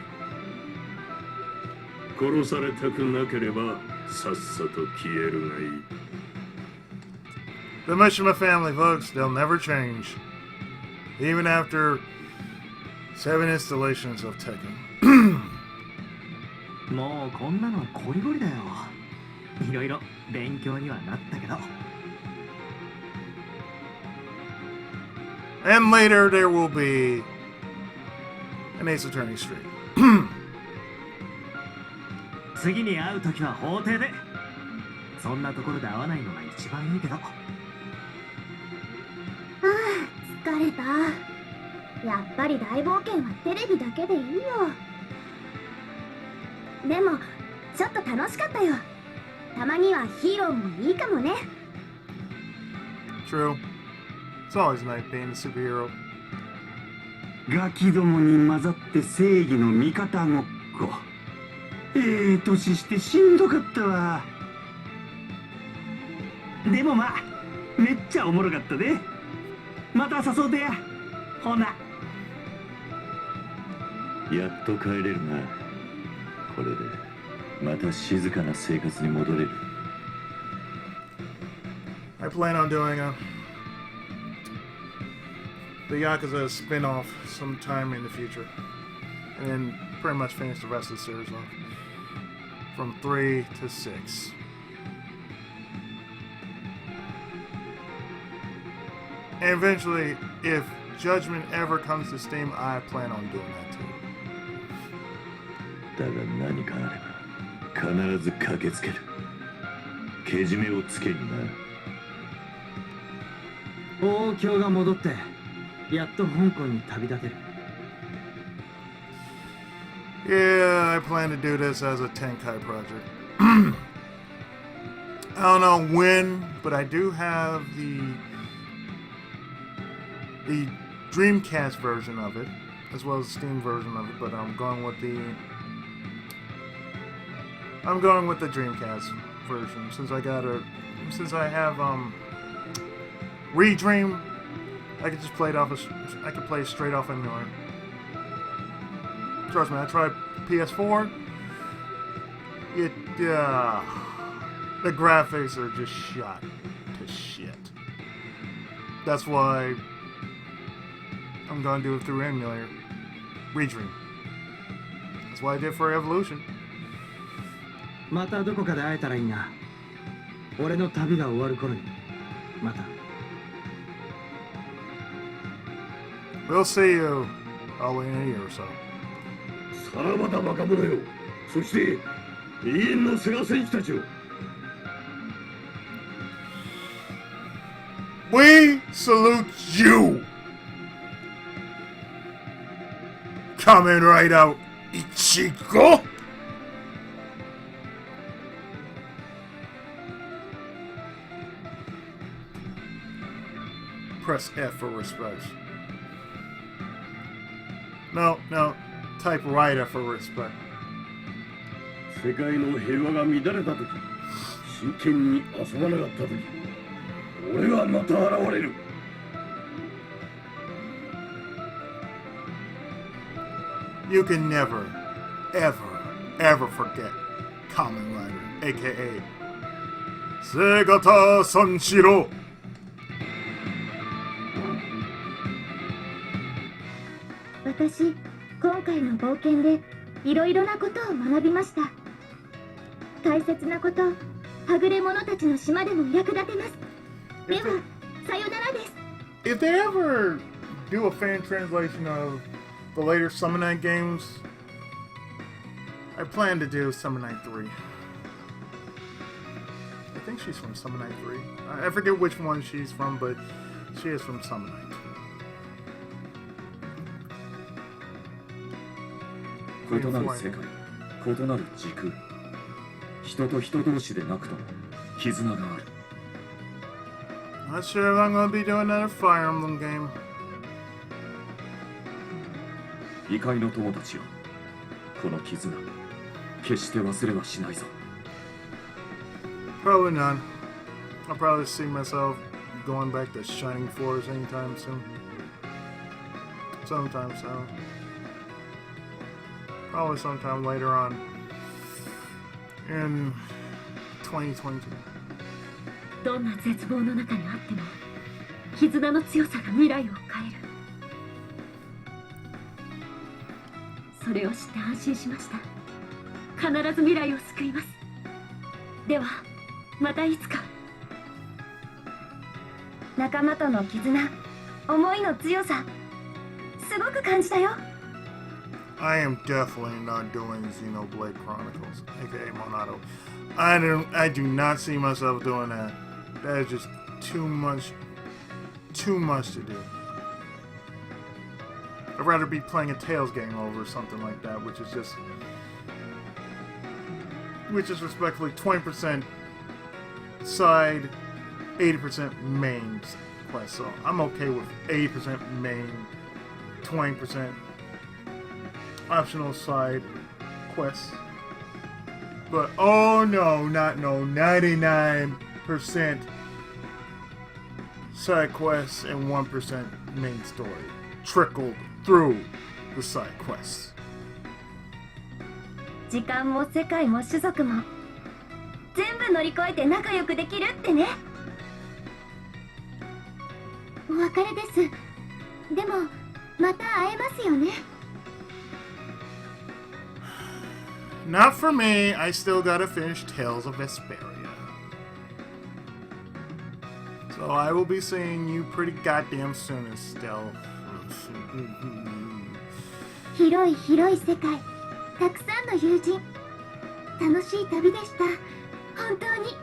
Speaker 9: 殺されたくなければさっさと消えるがいい。
Speaker 4: The Mishima family, folks, they'll never change. Even after 7 installations of Tekken.
Speaker 7: もうこんなのこりごりだよ。いろいろ勉強にはなったけど。
Speaker 3: And later there will be an Ace Attorney Street.
Speaker 7: 次に会うときは法廷で。そんなところで会わないのが一番いいけど。
Speaker 2: ああ、疲れた。やっぱり大冒険はテレビだけでいいよ。でもちょっと楽しかったよ。たまにはヒーローもいいかもね。
Speaker 3: True. It's always nice being a superhero.
Speaker 10: ガキどもに混ざって正義の味方ごっこ。年してしんどかったわ。でもまあめっちゃおもろかったで。また誘うてや。ほな。やっと帰れるな。これでまた静かな生活に戻れる。
Speaker 3: I plan on doing the Yakuza spin-off sometime in the future. And then pretty much finish the rest of the series off. From 3 to 6. And eventually, if Judgment ever comes to Steam, I plan on doing that too.
Speaker 10: だが何かあれば必ず駆けつける。けじめをつけるな。
Speaker 7: 王京が戻ってやっと香港に旅立てる。
Speaker 3: Yeah, I plan to do this as a Tenkai project. I don't know when, but I do have the Dreamcast version of it, as well as the Steam version of it. But I'm going with the Dreamcast version since I have Redream. I can just play it off. I can play it straight off emulator. Trust me, I tried PS4. The graphics are just shot to shit. That's why I'm gonna do it through emulator. Redream. That's what I did for Evolution.
Speaker 7: またどこかで会えたらいいな。俺の旅が終わる頃に。また。
Speaker 3: We'll see you probably in a year or so.
Speaker 9: さらばだ若者よ。そして永遠のセガ戦士たちよ。
Speaker 3: We salute you! Coming right out, Ichigo! Press F for respect. No, typewriter for respect.
Speaker 9: 世界の平和が乱れた時、真剣に遊ばなかった時、俺はまた現れる。
Speaker 3: You can never, ever forget Kamen Rider, aka Segata Sanshiro.
Speaker 2: 私、今回の冒険でいろいろなことを学びました。大切なこと、はぐれ者たちの島でも役立てます。では、さよならです。
Speaker 3: If they ever do a fan translation of the later Summon Night games, I plan to do Summon Night 3. I think she's from Summon Night 3. I forget which one she's from, but she is from Summon Night.
Speaker 10: 異なる世界、異なる時空、人と人同士でなくとも絆がある。
Speaker 3: Not sure if I'm gonna be doing another Fire Emblem game.
Speaker 10: 異界の友たちよ、この絆、決して忘れはしないぞ。
Speaker 3: Probably none. I'll probably see myself going back to Shining Force anytime soon. Sometime soon. Probably sometime later on in 2022.
Speaker 8: どんな絶望の中にあっても絆の強さが未来を変える。それを知って安心しました。必ず未来を救います。ではまたいつか。仲間との絆、思いの強さ、すごく感じたよ。
Speaker 3: I am definitely not doing Xenoblade Chronicles, aka Monado. I do not see myself doing that. That is just too much to do. I'd rather be playing a Tales game over or something like that, which is respectfully 20% side, 80% main quest. So I'm okay with 80% main, 20% optional side quests. But oh no, 99% side quests and 1% main story trickled through the side quests.
Speaker 8: 時間も世界も種族も全部乗り越えて仲良くできるってね。
Speaker 2: お別れです。でもまた会えますよね。
Speaker 3: Not for me. I still gotta finish Tales of Vesperia. So I will be seeing you pretty goddamn soon, Estelle.
Speaker 2: 広い広い世界、たくさんの友人、楽しい旅でした。本当に。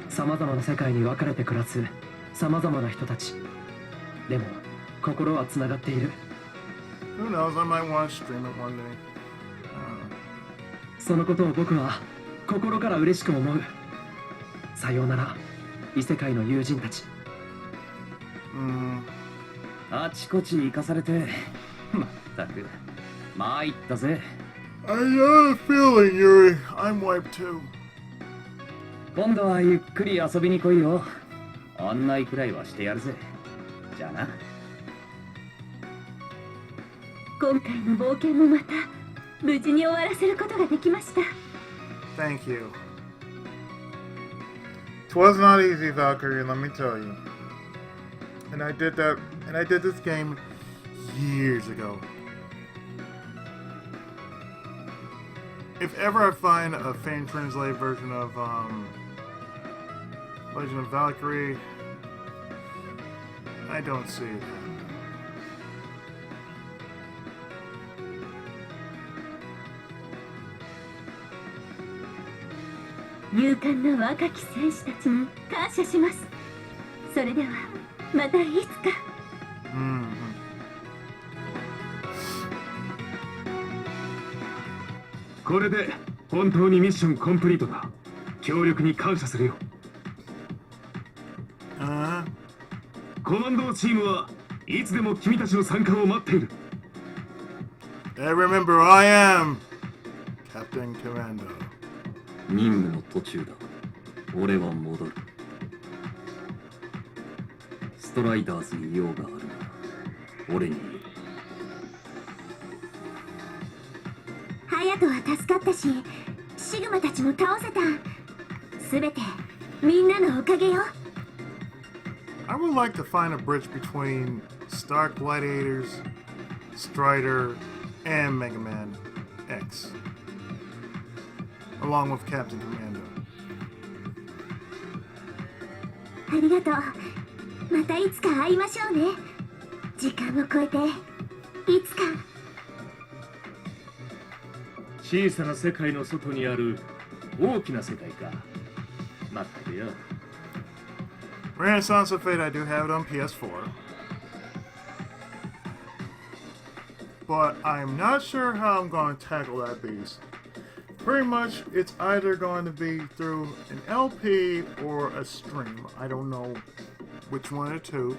Speaker 7: さまざまな世界に分かれて暮らすさまざまな人たち。でも心はつながっている。
Speaker 3: Who knows? I might want to stream it one day.
Speaker 7: そのことを僕は心から嬉しく思う。さようなら、異世界の友人たち。あちこち行かされて、まったく参ったぜ。
Speaker 3: I got a feeling, Yuri. I'm wiped too.
Speaker 7: 今度はゆっくり遊びに来いよ。案内くらいはしてやるぜ。じゃあな。
Speaker 8: 今回の冒険もまた無事に終わらせることができました。
Speaker 3: Thank you. It was not easy, Valkyrie, let me tell you. And I did this game years ago. If ever I find a fan translated version of Legend of Valkyrie, I don't see it.
Speaker 8: 勇敢な若き戦士たちに感謝します。それではまたいつか。
Speaker 9: これで本当にミッションコンプリートだ。協力に感謝するよ。コマンドチームはいつでも君たちの参加を待っている。
Speaker 3: Hey, remember, I am Captain Commando.
Speaker 10: 任務の途中だ。俺は戻る。ストライダーズに用があるな。俺に。
Speaker 2: ハヤトは助かったし、シグマたちも倒せた。すべてみんなのおかげよ。
Speaker 3: I would like to find a bridge between Stark Gladiators, Strider, and Mega Man X, along with Captain Commando.
Speaker 2: ありがとう。またいつか会いましょうね。時間を超えていつか。
Speaker 9: 小さな世界の外にある大きな世界か。まったくよ。
Speaker 3: Renaissance of Fate, I do have it on PS4. But I'm not sure how I'm going to tackle that beast. Pretty much, it's either going to be through an LP or a stream. I don't know which one or two,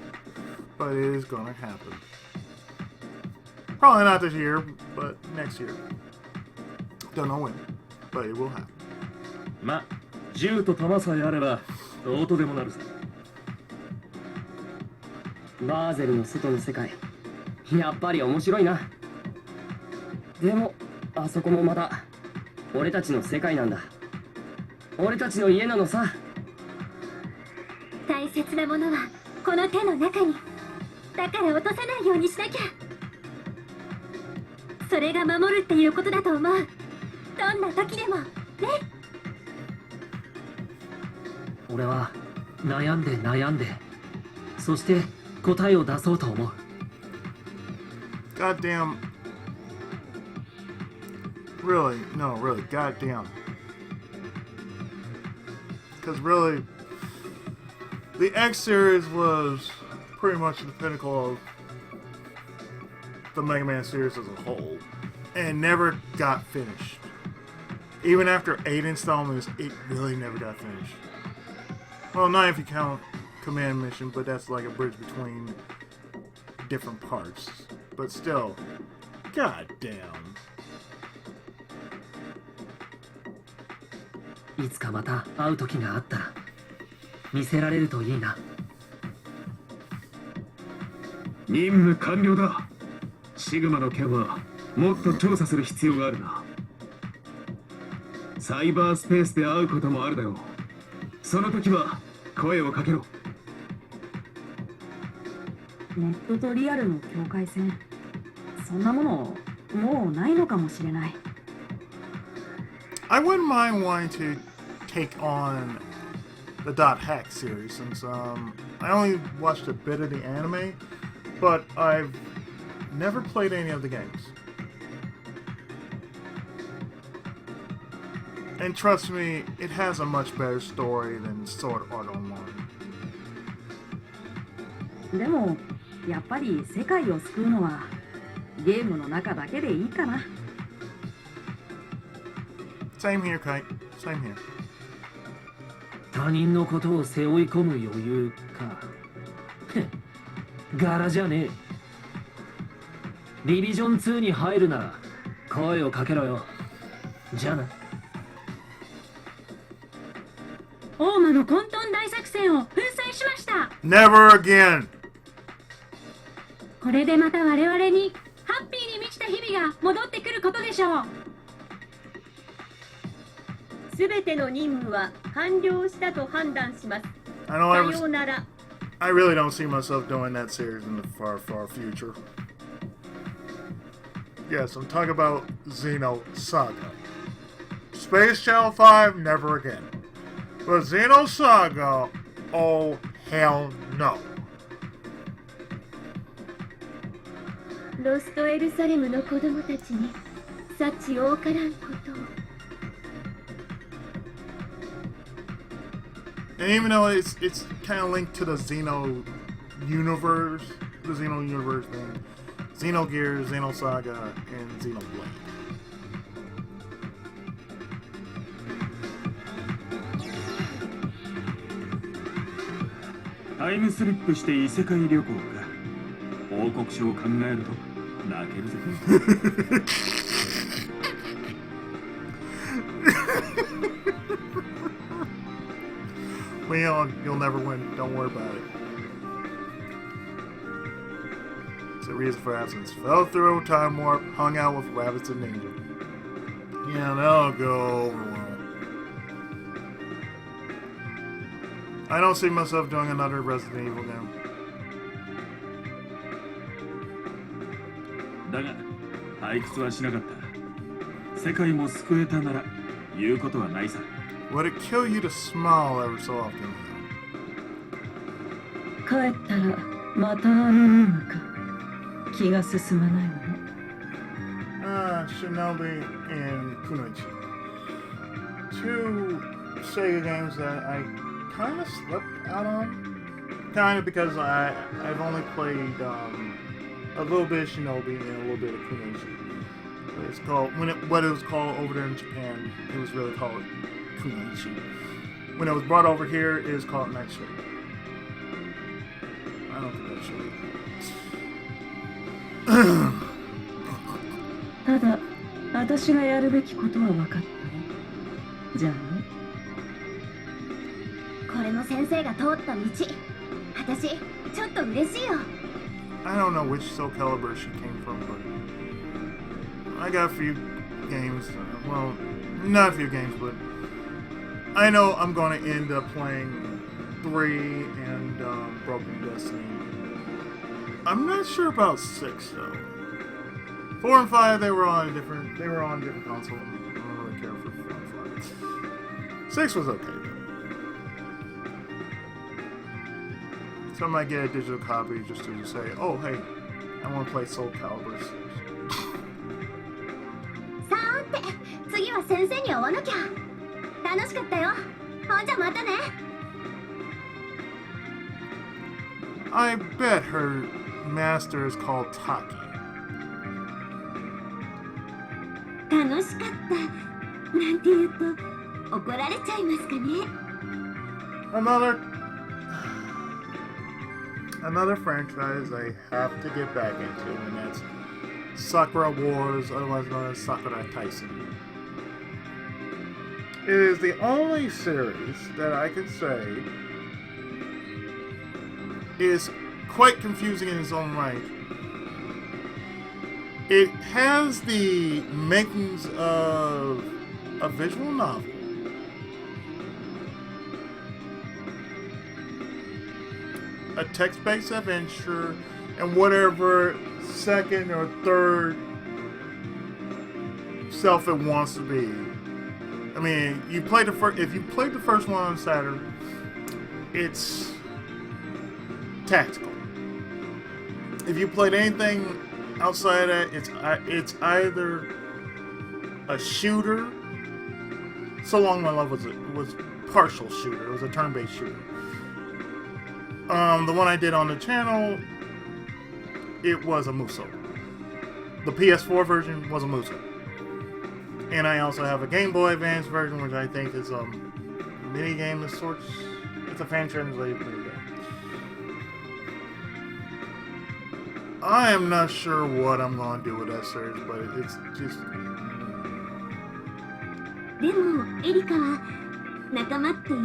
Speaker 3: but it is going to happen. Probably not this year, but next year. Don't know when, but it will happen.
Speaker 9: ま、銃と弾さえあればどうとでもなるさ。
Speaker 7: バーゼルの外の世界、やっぱり面白いな。でもあそこもまた俺たちの世界なんだ。俺たちの家なのさ。
Speaker 2: 大切なものはこの手の中に。だから落とさないようにしなきゃ。
Speaker 8: それが守るっていうことだと思う。どんな時でもね。
Speaker 7: 俺は悩んで悩んで、そして答えを出そうと思う。
Speaker 3: Goddamn. Really? No, really. Goddamn. Because really, the X series was pretty much the pinnacle of the Mega Man series as a whole, and never got finished. Even after 8 installments, it really never got finished. Well, not if you count Command Mission, but that's like a bridge between different parts. But still, goddamn.
Speaker 7: いつかまた会う時があったら見せられるといいな。
Speaker 10: 任務完了だ。シグマの件はもっと調査する必要があるな。サイバースペースで会うこともあるだろう。その時は声をかけろ。
Speaker 6: ネットとリアルの境界線、そんなものもうないのかもしれない。
Speaker 3: I wouldn't mind wanting to take on the .hack series since I only watched a bit of the anime, but I've never played any of the games. And trust me, it has a much better story than Sword Art Online.
Speaker 6: でもやっぱり世界を救うのはゲームの中だけでいいかな。
Speaker 3: Same here, Kite. Same here.
Speaker 7: 他人のことを背負い込む余裕か。柄じゃねえ。ディビジョン2に入るなら声をかけろよ。じゃあな。
Speaker 8: 大間の混沌大作戦を粉砕しました。
Speaker 3: Never again!
Speaker 8: これでまた我々にハッピーに満ちた日々が戻ってくることでしょう。
Speaker 11: すべての任務は完了したと判断します。
Speaker 3: I know I
Speaker 11: さようなら。
Speaker 3: I really don't see myself doing that series in the far, far future. Yes, I'm talking about Xeno Saga. Space Channel 5, never again. But Xeno Saga, oh hell no.
Speaker 11: ロストエルサレムの子供たちに幸多からんことを。
Speaker 3: And even though it's kind of linked to the Xeno universe thing, Xenogears, Xenosaga, and Xenoblade.
Speaker 9: タイムスリップして異世界旅行か。報告書を考えると泣けるぜ。
Speaker 3: Leon, you'll never win. Don't worry about it. It's a reason for absence. Fell through a time warp, hung out with rabbits and ninja. Yeah, that'll go over well. I don't see myself doing another Resident Evil game.
Speaker 9: だが退屈はしなかった。世界も救えたなら言うことはないさ。
Speaker 3: Would it kill you to smile ever so often?
Speaker 6: 帰ったらまたあの任務か。気が進まないわね。
Speaker 3: Shinobi and Kunoichi. Two Sega games that I kind of slipped out on. Kind of because I've only played a little bit of Shinobi and a little bit of Kunoichi. It's called what it was called over there in Japan. It was really called Kunoichi. When it was brought over here, it is called Night Shift. I don't think that's right.
Speaker 6: ただ私がやるべきことは分かったね。じゃあね。
Speaker 2: これも先生が通った道。私ちょっと嬉しいよ。
Speaker 3: I don't know which Soul Calibur she came from, but I got a few games. Well, not a few games, but I know I'm going to end up playing 3 and Broken Destiny. I'm not sure about 6 though.
Speaker 4: 4 and 5, they were on different console. I don't really care for 4 and 5. 6 was okay though. So I might get a digital copy just to say, oh hey, I want to play Soul Calibur 6.
Speaker 2: さーて、次は先生に会わなきゃ。楽しかったよ。ほんじゃまたね。
Speaker 4: I bet her master is called Taki.
Speaker 8: 楽しかったなんて言うと怒られちゃいますかね。
Speaker 4: Another franchise I have to get back into, and that's Sakura Wars, otherwise known as Sakura Tyson. It is the only series that I can say is quite confusing in its own right. It has the makings of a visual novel, a text-based adventure, and whatever second or third self it wants to be. I mean, if you played the first one on Saturn, it's tactical. If you played anything outside of that, it's either a shooter. So Long My Love was partial shooter. It was a turn-based shooter. The one I did on the channel, it was a Muso. The PS4 version was a Muso. And I also have a Game Boy Advance version, which I think is a mini game of sorts. It's a fan translated mini game. I am not sure what I'm going to do with that series, but it's just...
Speaker 8: でもエリカは仲間っていいな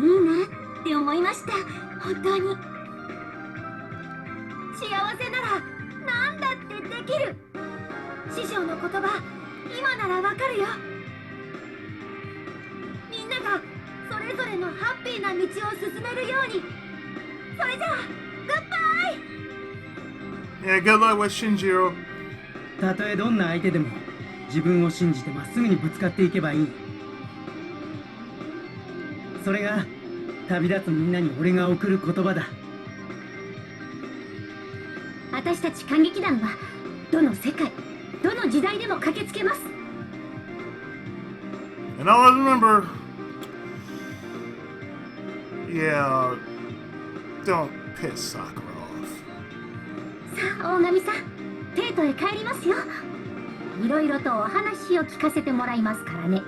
Speaker 8: って思いました。本当に幸せなら何だってできる。師匠の言葉今ならわかるよ。みんながそれぞれのハッピーな道を進めるように。それじゃあグッバイ。
Speaker 4: Yeah, good luck with Shinjiro.
Speaker 7: たとえどんな相手でも自分を信じてまっすぐにぶつかっていけばいい。それが旅立つみんなに俺が送る言葉だ。
Speaker 2: 私たち感激団はどの世界、どの時代でも駆けつけます。
Speaker 4: And always remember, yeah, don't piss Sakura off.
Speaker 2: さあ大神さん、テートへ帰りますよ。いろいろとお話を聞かせてもらいますからね。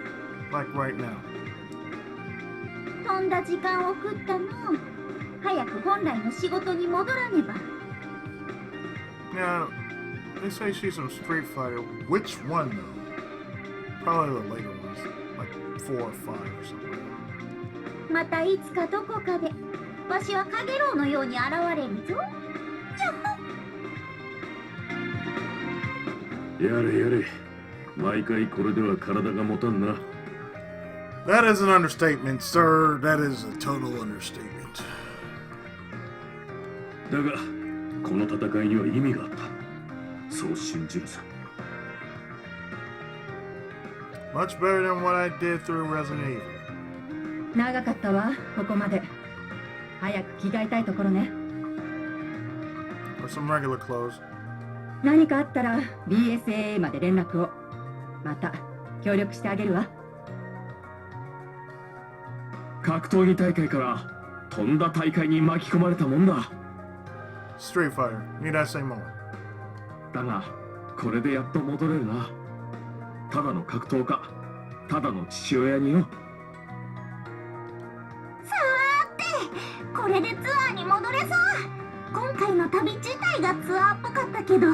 Speaker 4: Like right now.
Speaker 2: 飛んだ時間を食ったの。早く本来の仕事に戻らねば。
Speaker 4: Now, they say she's from Street Fighter. Which one though? Probably the later ones, like 4 or 5 or something.
Speaker 2: またいつかどこかでわしはカゲロウのように現れるぞ。
Speaker 10: やれやれ、毎回これでは体が持たんな。
Speaker 3: That is an understatement, sir. That is a total understatement.
Speaker 10: だが、この戦いには意味があった。そう信じるさ。
Speaker 4: Much better than what I did through Resident Evil.
Speaker 8: 長かったわ、ここまで。早く着替えたいところね。
Speaker 4: Or some regular clothes.
Speaker 8: 何かあったら BSAA まで連絡を。また協力してあげるわ。
Speaker 10: 格闘技大会から飛んだ大会に巻き込まれたもんだ。
Speaker 4: Street Fighter. Need I say more?
Speaker 10: だが、これでやっと戻れるな。ただの格闘家、ただの父親によ。
Speaker 2: さーて、これでツアーに戻れそう。今回の旅自体がツアーっぽかったけど。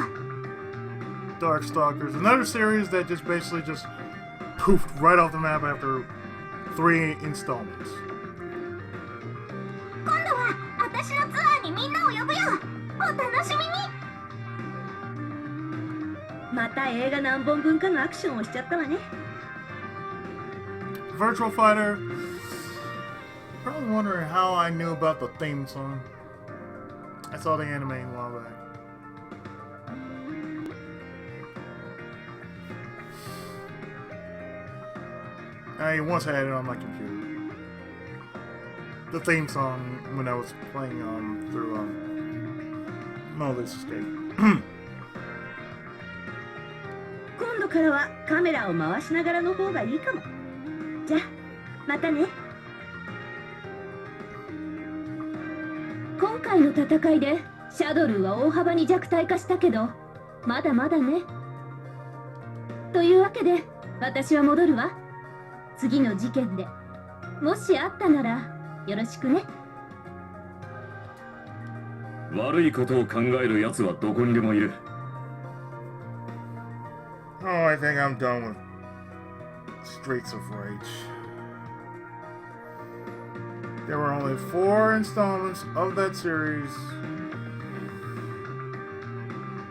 Speaker 4: Darkstalkers, another series that just basically just poofed right off the map after 3 installments.
Speaker 2: 今度は私のツアーにみんなを呼ぶよ。お楽しみに。
Speaker 8: また映画何本分かのアクションをしちゃったわね。
Speaker 4: Virtual Fighter. Probably wondering how I knew about the theme song. I saw the anime a while back.
Speaker 3: I once had it on my computer. The theme song when I was playing through Mother's Escape.
Speaker 8: 今度からはカメラを回しながらの方がいいかも。じゃあまたね。今回の戦いでシャドルは大幅に弱体化したけど、まだまだね。というわけで私は戻るわ。次の事件でもしあったならよろしくね。
Speaker 10: 悪いことを考える奴はどこにでもいる。
Speaker 3: Oh, I think I'm done with Streets of Rage. There were only 4 installments of that series,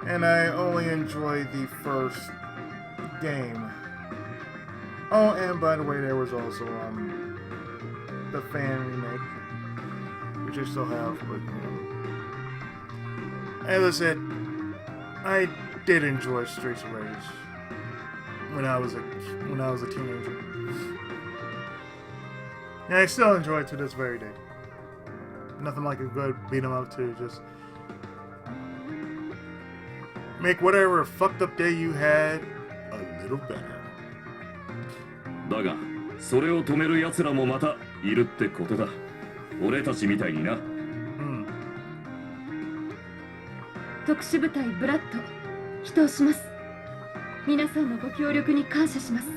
Speaker 3: and I only enjoyed the first game. Oh, and by the way, there was also the fan remake, which I still have, but as I said, I did enjoy Streets of Rage when I was a teenager. And I still enjoy it to this very day. Nothing like a good beat 'em up to just make whatever fucked up day you had a little better.
Speaker 10: だが、それを止める奴らもまたいるってことだ。俺たちみたいにな。
Speaker 11: 特殊部隊ブラッド、祈祷します。皆さんのご協力に感謝します。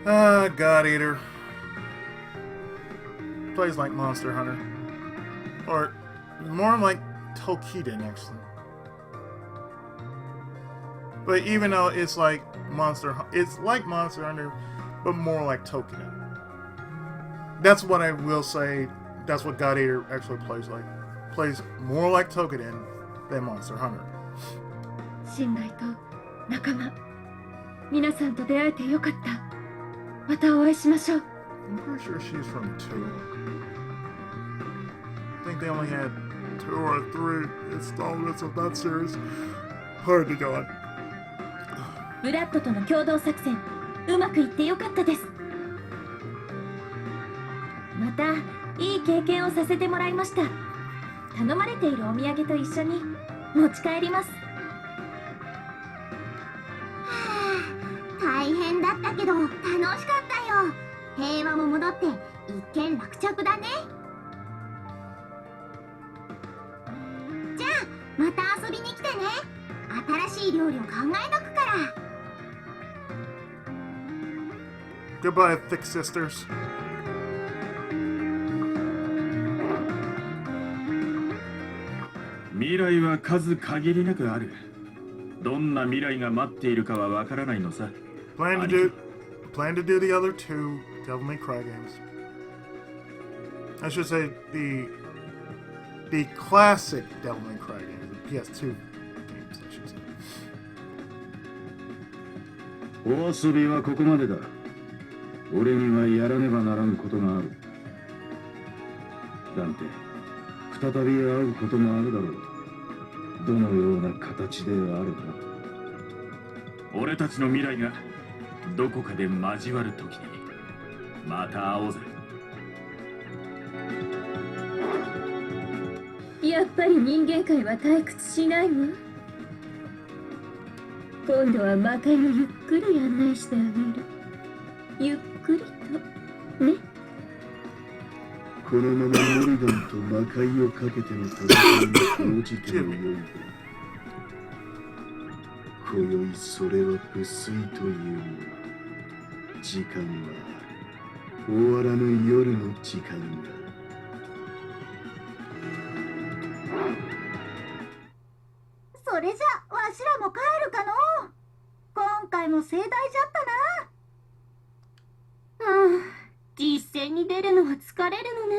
Speaker 3: God Eater. Plays like Monster Hunter. Or more like Tokiden, actually. But even though it's like Monster Hunter, but more like Tokiden. That's what I will say. That's what God Eater actually plays like. Plays more like Tokiden than Monster Hunter.
Speaker 11: 信頼と仲間、皆さんと出会えてよかった。またお会いしましょう。
Speaker 3: I'm pretty sure she's from 2. I think they only had 2 or 3 installments of that series. Hard to go on.
Speaker 8: ブラッドとの共同作戦、うまくいってよかったです。またいい経験をさせてもらいました。頼まれているお土産と一緒に持ち帰ります。
Speaker 2: 大変だったけど楽しかったよ。平和も戻って一件落着だね。じゃあまた遊びに来てね。新しい料理を考えとくから。
Speaker 3: Goodbye, thick sisters.
Speaker 10: 未来は数限りなくある。どんな未来が待っているかはわからないのさ。
Speaker 3: Plan to do the other 2 Devil May Cry games. I should say the classic Devil May Cry games, the PS2 games, I should say.
Speaker 10: お遊びはここまでだ。俺にはやらねばならんことがある。だって再び会うこともあるだろう。どのような形であれば。俺たちの未来がどこかで交わる時にまた会おうぜ。
Speaker 11: やっぱり人間界は退屈しないわ。今度は魔界をゆっくり案内してあげる。ゆっくりとね。
Speaker 10: このままモリガンと魔界をかけての戦いに応じてもよい。今宵それは不粋という時間は終わらぬ夜の時間だ。
Speaker 2: それじゃわしらも帰るかの。今回も盛大じゃったな。
Speaker 8: 実戦に出るのは疲れるのね。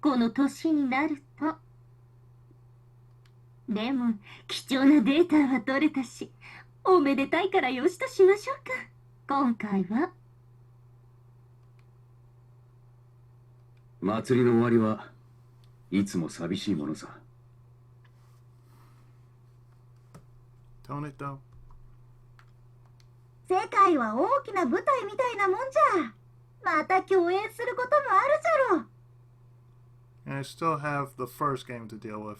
Speaker 8: この年になると。でも貴重なデータは取れたし、おめでたいからよしとしましょうか。今回は
Speaker 10: 祭りの終わりはいつも寂しいものさ。
Speaker 3: Tone it down.
Speaker 2: 世界は大きな舞台みたいなもんじゃ。また共演することもあるじゃろう。
Speaker 3: And I still have the first game to deal with.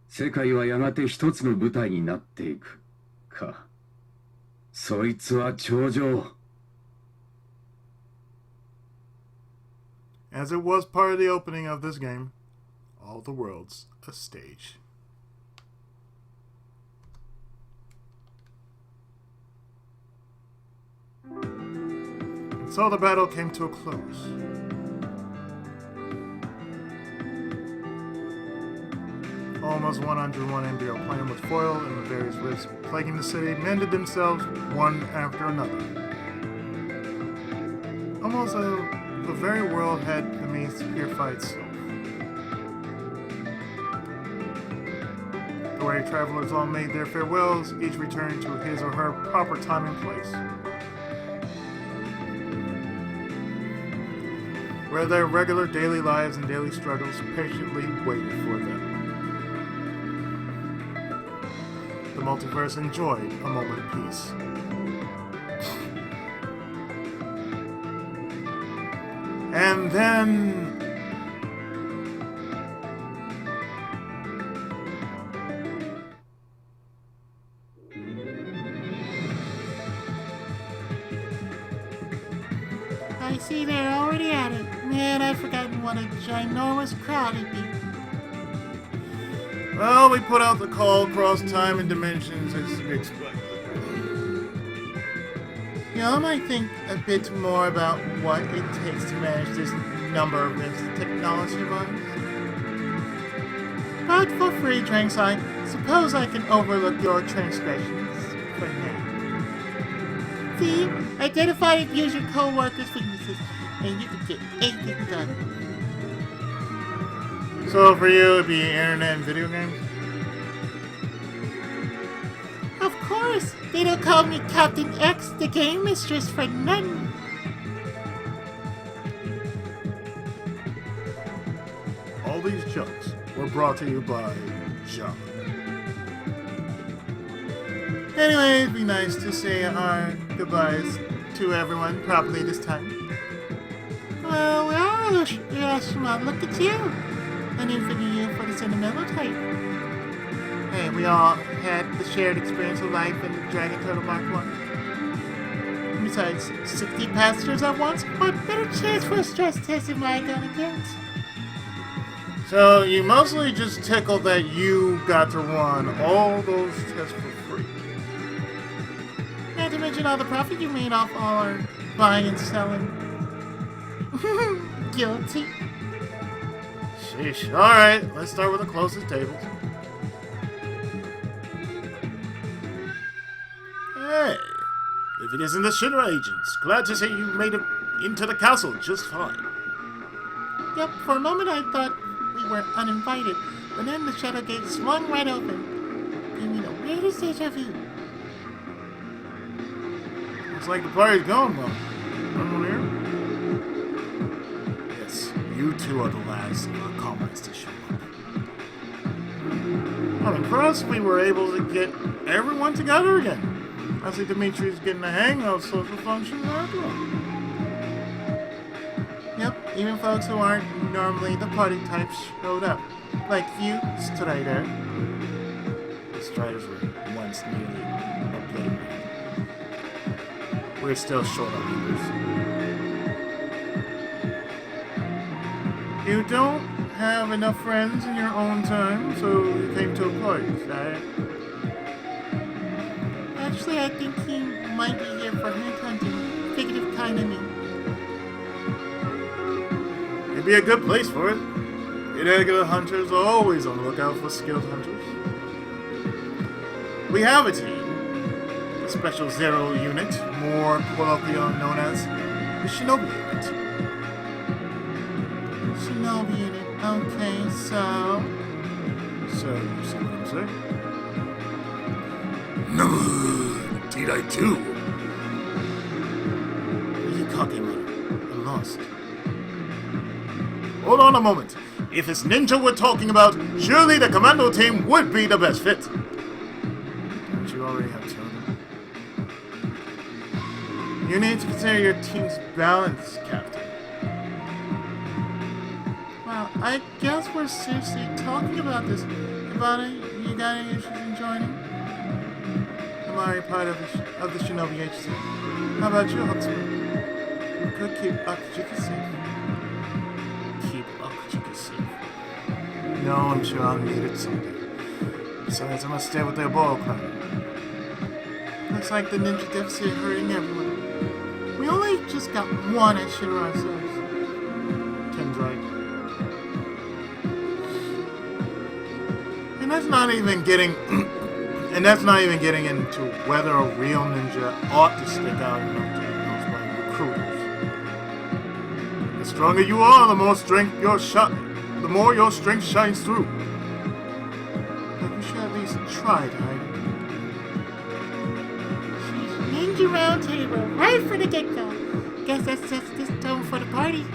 Speaker 10: 世界はやがて一つの舞台になっていくか。そいつは頂上。
Speaker 3: As it was part of the opening of this game, all the world's a stage. And so the battle came to a close. Almost 101 embryo playing with foil and the various rifts plaguing the city mended themselves one after another. Almost the very world had the means to purify itself. The way travelers all made their farewells, each returned to his or her proper time and place, where their regular daily lives and daily struggles patiently waited for them. The multiverse enjoyed a moment of peace. And then...
Speaker 1: I see they're already at it. Man, I've forgotten what a ginormous crowd it'd be.
Speaker 3: Well, we put out the call across time and dimensions as expected.
Speaker 1: Y'all might think a bit more about what it takes to manage this number of rifts technology-wise. But for free, drinks, I suppose I can overlook your transgressions for now. See, identify and use your co-workers' weaknesses, and you can get anything done.
Speaker 3: So for you, it'd be internet and video games?
Speaker 1: Of course, they don't call me Captain X, the game mistress, for nothing.
Speaker 3: All these jokes were brought to you by John.
Speaker 1: Anyway, it'd be nice to say our goodbyes to everyone properly this time. Well, Hiroshima, look at you. I didn't figure you for the sentimental type. Hey, we all had the shared experience of life in the Dragon Turtle Mark 1. Besides, 60 passengers at once? What better chance for a stress test am I gonna get?
Speaker 3: So you mostly just tickled that you got to run all those tests for free.
Speaker 1: Not to mention all the profit you made off all our buying and selling. Guilty.
Speaker 3: Sheesh. Alright, let's start with the closest tables. Hey, if it isn't the Shinra agents, glad to say you made it into the castle just fine.
Speaker 1: Yep, for a moment I thought we were uninvited, but then the shadow gate swung right open. Gave me the weirdest deja vu.
Speaker 3: Looks like the party's going well. Anyone here? Yes, you two are the last comrades to show up. I'm impressed we were able to get everyone together again. I see Dimitri's getting the hang of social functions after all.
Speaker 1: Yep, even folks who aren't normally the party types showed up. Like you, Strider.
Speaker 3: The Striders were once nearly obliterated. We're still short on members. You don't have enough friends in your own time, so you came to a party, right?
Speaker 1: Actually, I think he might be here for headhunting. Figurative kind of me.
Speaker 3: It'd be a good place for it. Irregular hunters are always on the lookout for skilled hunters. We have a team. A special Zero unit, more colloquially known as the Shinobi unit.
Speaker 1: Shinobi unit. Okay, so
Speaker 3: you see what I'm saying?
Speaker 5: No, did I too?
Speaker 3: You cocky little. I'm lost. Hold on a moment. If it's ninja we're talking about, surely the commando team would be the best fit. Don't you already have children?
Speaker 4: You need to consider your team's balance, Captain. Well, I guess we're seriously talking about this. About it, you got any issues in joining? I'm already part of the Shinobi HC. How about you, Hotspur? We could keep Akujiki safe. Keep Akujiki safe. No, I'm sure I'll need it someday. Besides, I must stay with the Oboro clan. Looks like the ninja deficit hurting everyone. We only just got one at Shiro ourselves. Ken's right. And that's not even getting into whether a real ninja ought to stick out enough to be known by recruiters. The stronger you are, the more your strength shines through. But you should at least try to hide it.
Speaker 1: Ninja round table, right for the get-go. Guess that sets this tone for the party.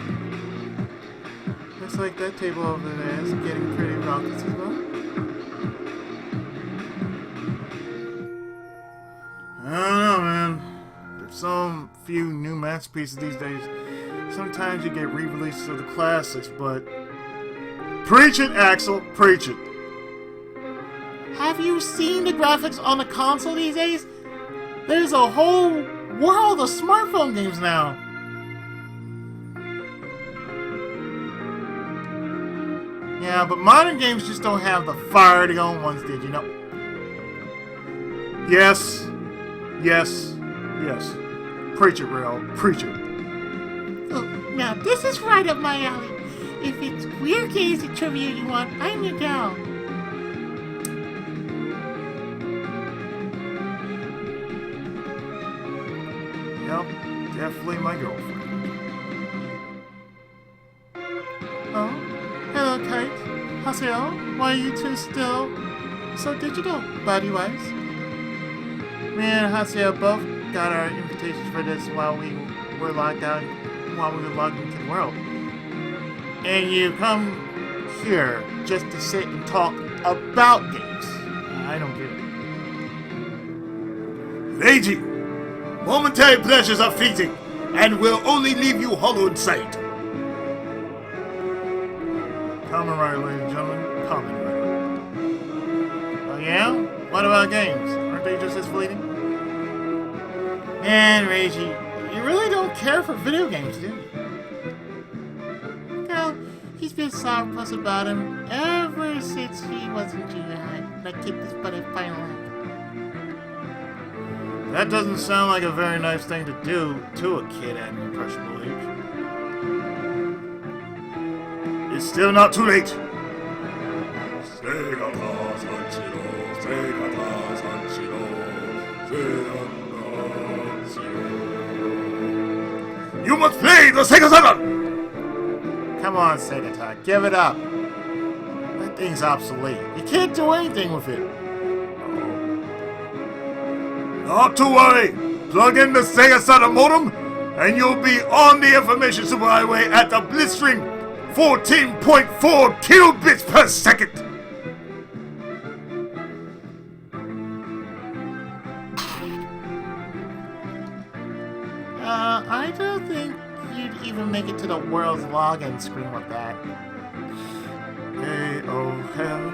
Speaker 4: Looks like that table over there is getting pretty raucous as well. I don't know, man. There's so few new masterpieces these days. Sometimes you get re-releases of the classics, but... Preach it, Axel! Preach it!
Speaker 1: Have you seen the graphics on the console these days? There's a whole world of smartphone games now.
Speaker 4: Yeah, but modern games just don't have the fire the old ones did, you know? Yes. Yes. Yes. Preach it, Rail. Preach it.
Speaker 1: Oh, now this is right up my alley. If it's weird games and trivia you want, I'm your gal.
Speaker 4: Yep, definitely my girlfriend.
Speaker 1: Oh, hello, Kite. Haseo, why are you two still so digital, body-wise?
Speaker 4: Me and Haseo both got our invitations for this while we were logged into the world. And you come here just to sit and talk about games. I don't get it.
Speaker 3: Lady, momentary pleasures are fleeting, and will only leave you hollow inside.
Speaker 4: Common right, ladies and gentlemen. Common right. Oh yeah? What about games? Aren't they just as fleeting? Man, Reiji, you really don't care for video games, do you?
Speaker 1: Girl, he's been sourpuss about him ever since he was in junior high. And I kicked his butt at final act.
Speaker 4: That doesn't sound like a very nice thing to do to a kid at an impressionable age.
Speaker 3: It's still not too late. You must play the Sega Saturn!
Speaker 4: Come on, Segata, give it up. That thing's obsolete. You can't do anything with it.
Speaker 3: Not to worry. Plug in the Sega Saturn modem, and you'll be on the information superhighway at the blistering 14.4 kilobits per second.
Speaker 1: I don't think you'd even make it to the world's login screen with that.
Speaker 3: Hey, oh hell.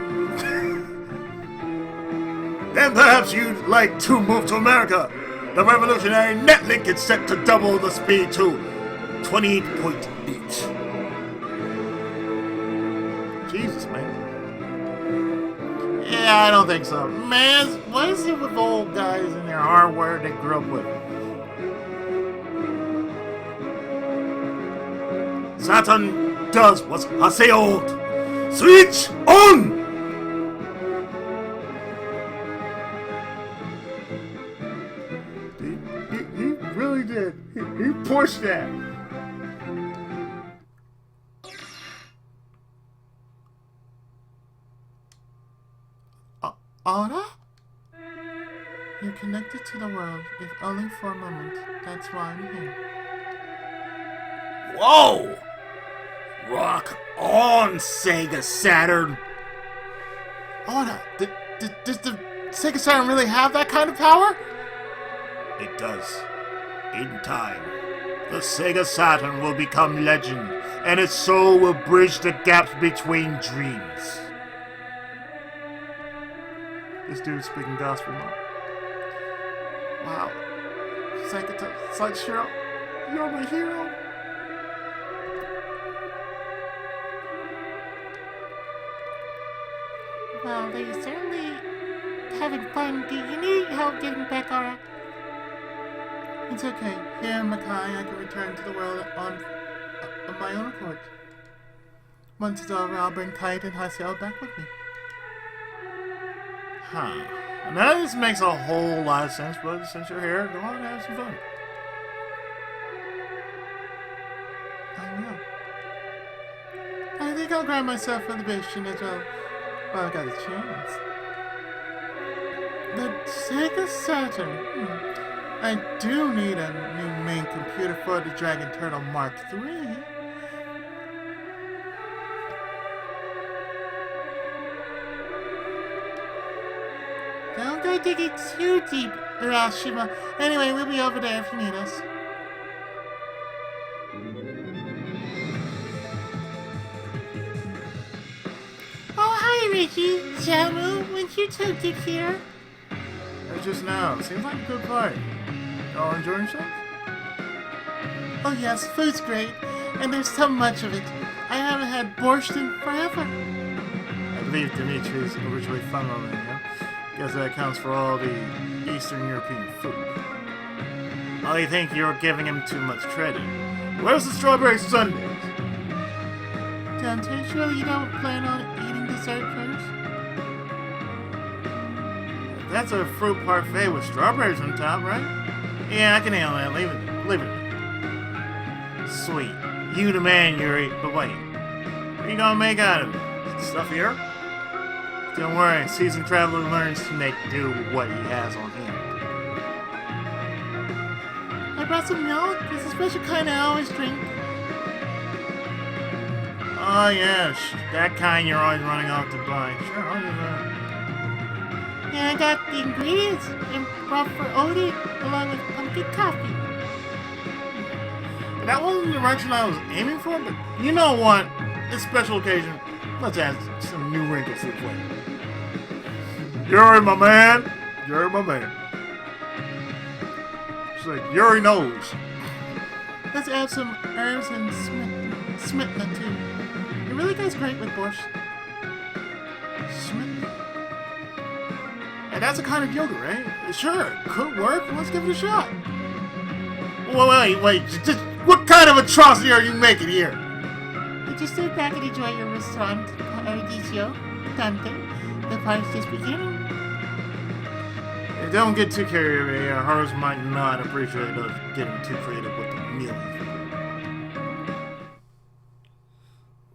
Speaker 3: Then perhaps you'd like to move to America. The revolutionary netlink is set to double the speed to 28.8.
Speaker 4: Jesus, man. Yeah, I don't think so. Man, what is it with old guys and their hardware they grew up with?
Speaker 3: Saturn does what Haseo. Switch on!
Speaker 4: He really did. He pushed that.
Speaker 1: Aura? You're connected to the world, if only for a moment. That's why I'm here.
Speaker 3: Whoa! Rock on, Sega Saturn!
Speaker 4: Aura, does the Sega Saturn really have that kind of power?
Speaker 3: It does. In time, the Sega Saturn will become legend, and its soul will bridge the gaps between dreams.
Speaker 1: This dude's speaking gospel now. Wow. Side Shiro, you're my hero. Well, they're certainly having fun. Do you need help getting back, alright? It's okay. Here in Makai, I can return to the world on my own accord. Once it's over, I'll bring Kite and Haseo back with me.
Speaker 4: Huh. And that just makes a whole lot of sense, but since you're here, go on and have some fun.
Speaker 1: I will. I think I'll grab myself a libation as well. Well, I got a chance. The Sega Saturn. I do need a new main computer for the Dragon Turtle Mark III. Don't go digging too deep, Urashima. Anyway, we'll be over there if you need us. Oh, hi, Richie. Shamu, when'd you two get here?
Speaker 4: Just now. Seems like a good party. Y'all enjoying yourself?
Speaker 1: Oh yes, food's great, and there's so much of it. I haven't had borscht in forever.
Speaker 4: I believe Dimitri's originally from Romania. Guess that accounts for all the Eastern European food. I think you're giving him too much credit. Where's the strawberry sundaes?
Speaker 1: Dante, surely you don't plan on eating dessert first?
Speaker 4: That's a fruit parfait with strawberries on top, right? Yeah, I can handle that. Leave it. Sweet. You the man, Yuri. But wait. What are you gonna make out of it? Stuff here? Don't worry. Seasoned traveler learns to make do with what he has on hand.
Speaker 1: I brought some milk. It's a special kind I always drink.
Speaker 4: Oh, yes. That kind you're always running off to buy. Sure, I'll do that.
Speaker 1: Yeah, I got the ingredients and brought for Odie along with pumpkin coffee.
Speaker 4: That wasn't the direction I was aiming for, but you know what? This special occasion, let's add some new wrinkles to the plate.
Speaker 3: Yuri, my man. Yuri, my man. She's like, Yuri knows.
Speaker 1: Let's add some herbs and smitna too. It really goes great with borscht.
Speaker 4: Smitna. And that's a kind of yogurt, right? Sure, it could work. Let's give it a shot. Wait. Just what kind of atrocity are you making here?
Speaker 1: You just sit back and enjoy your restaurant, Paradiso, Dante. The party's just beginning.
Speaker 4: Hey, don't get too carried away. Hers might not appreciate us getting too creative with the meal.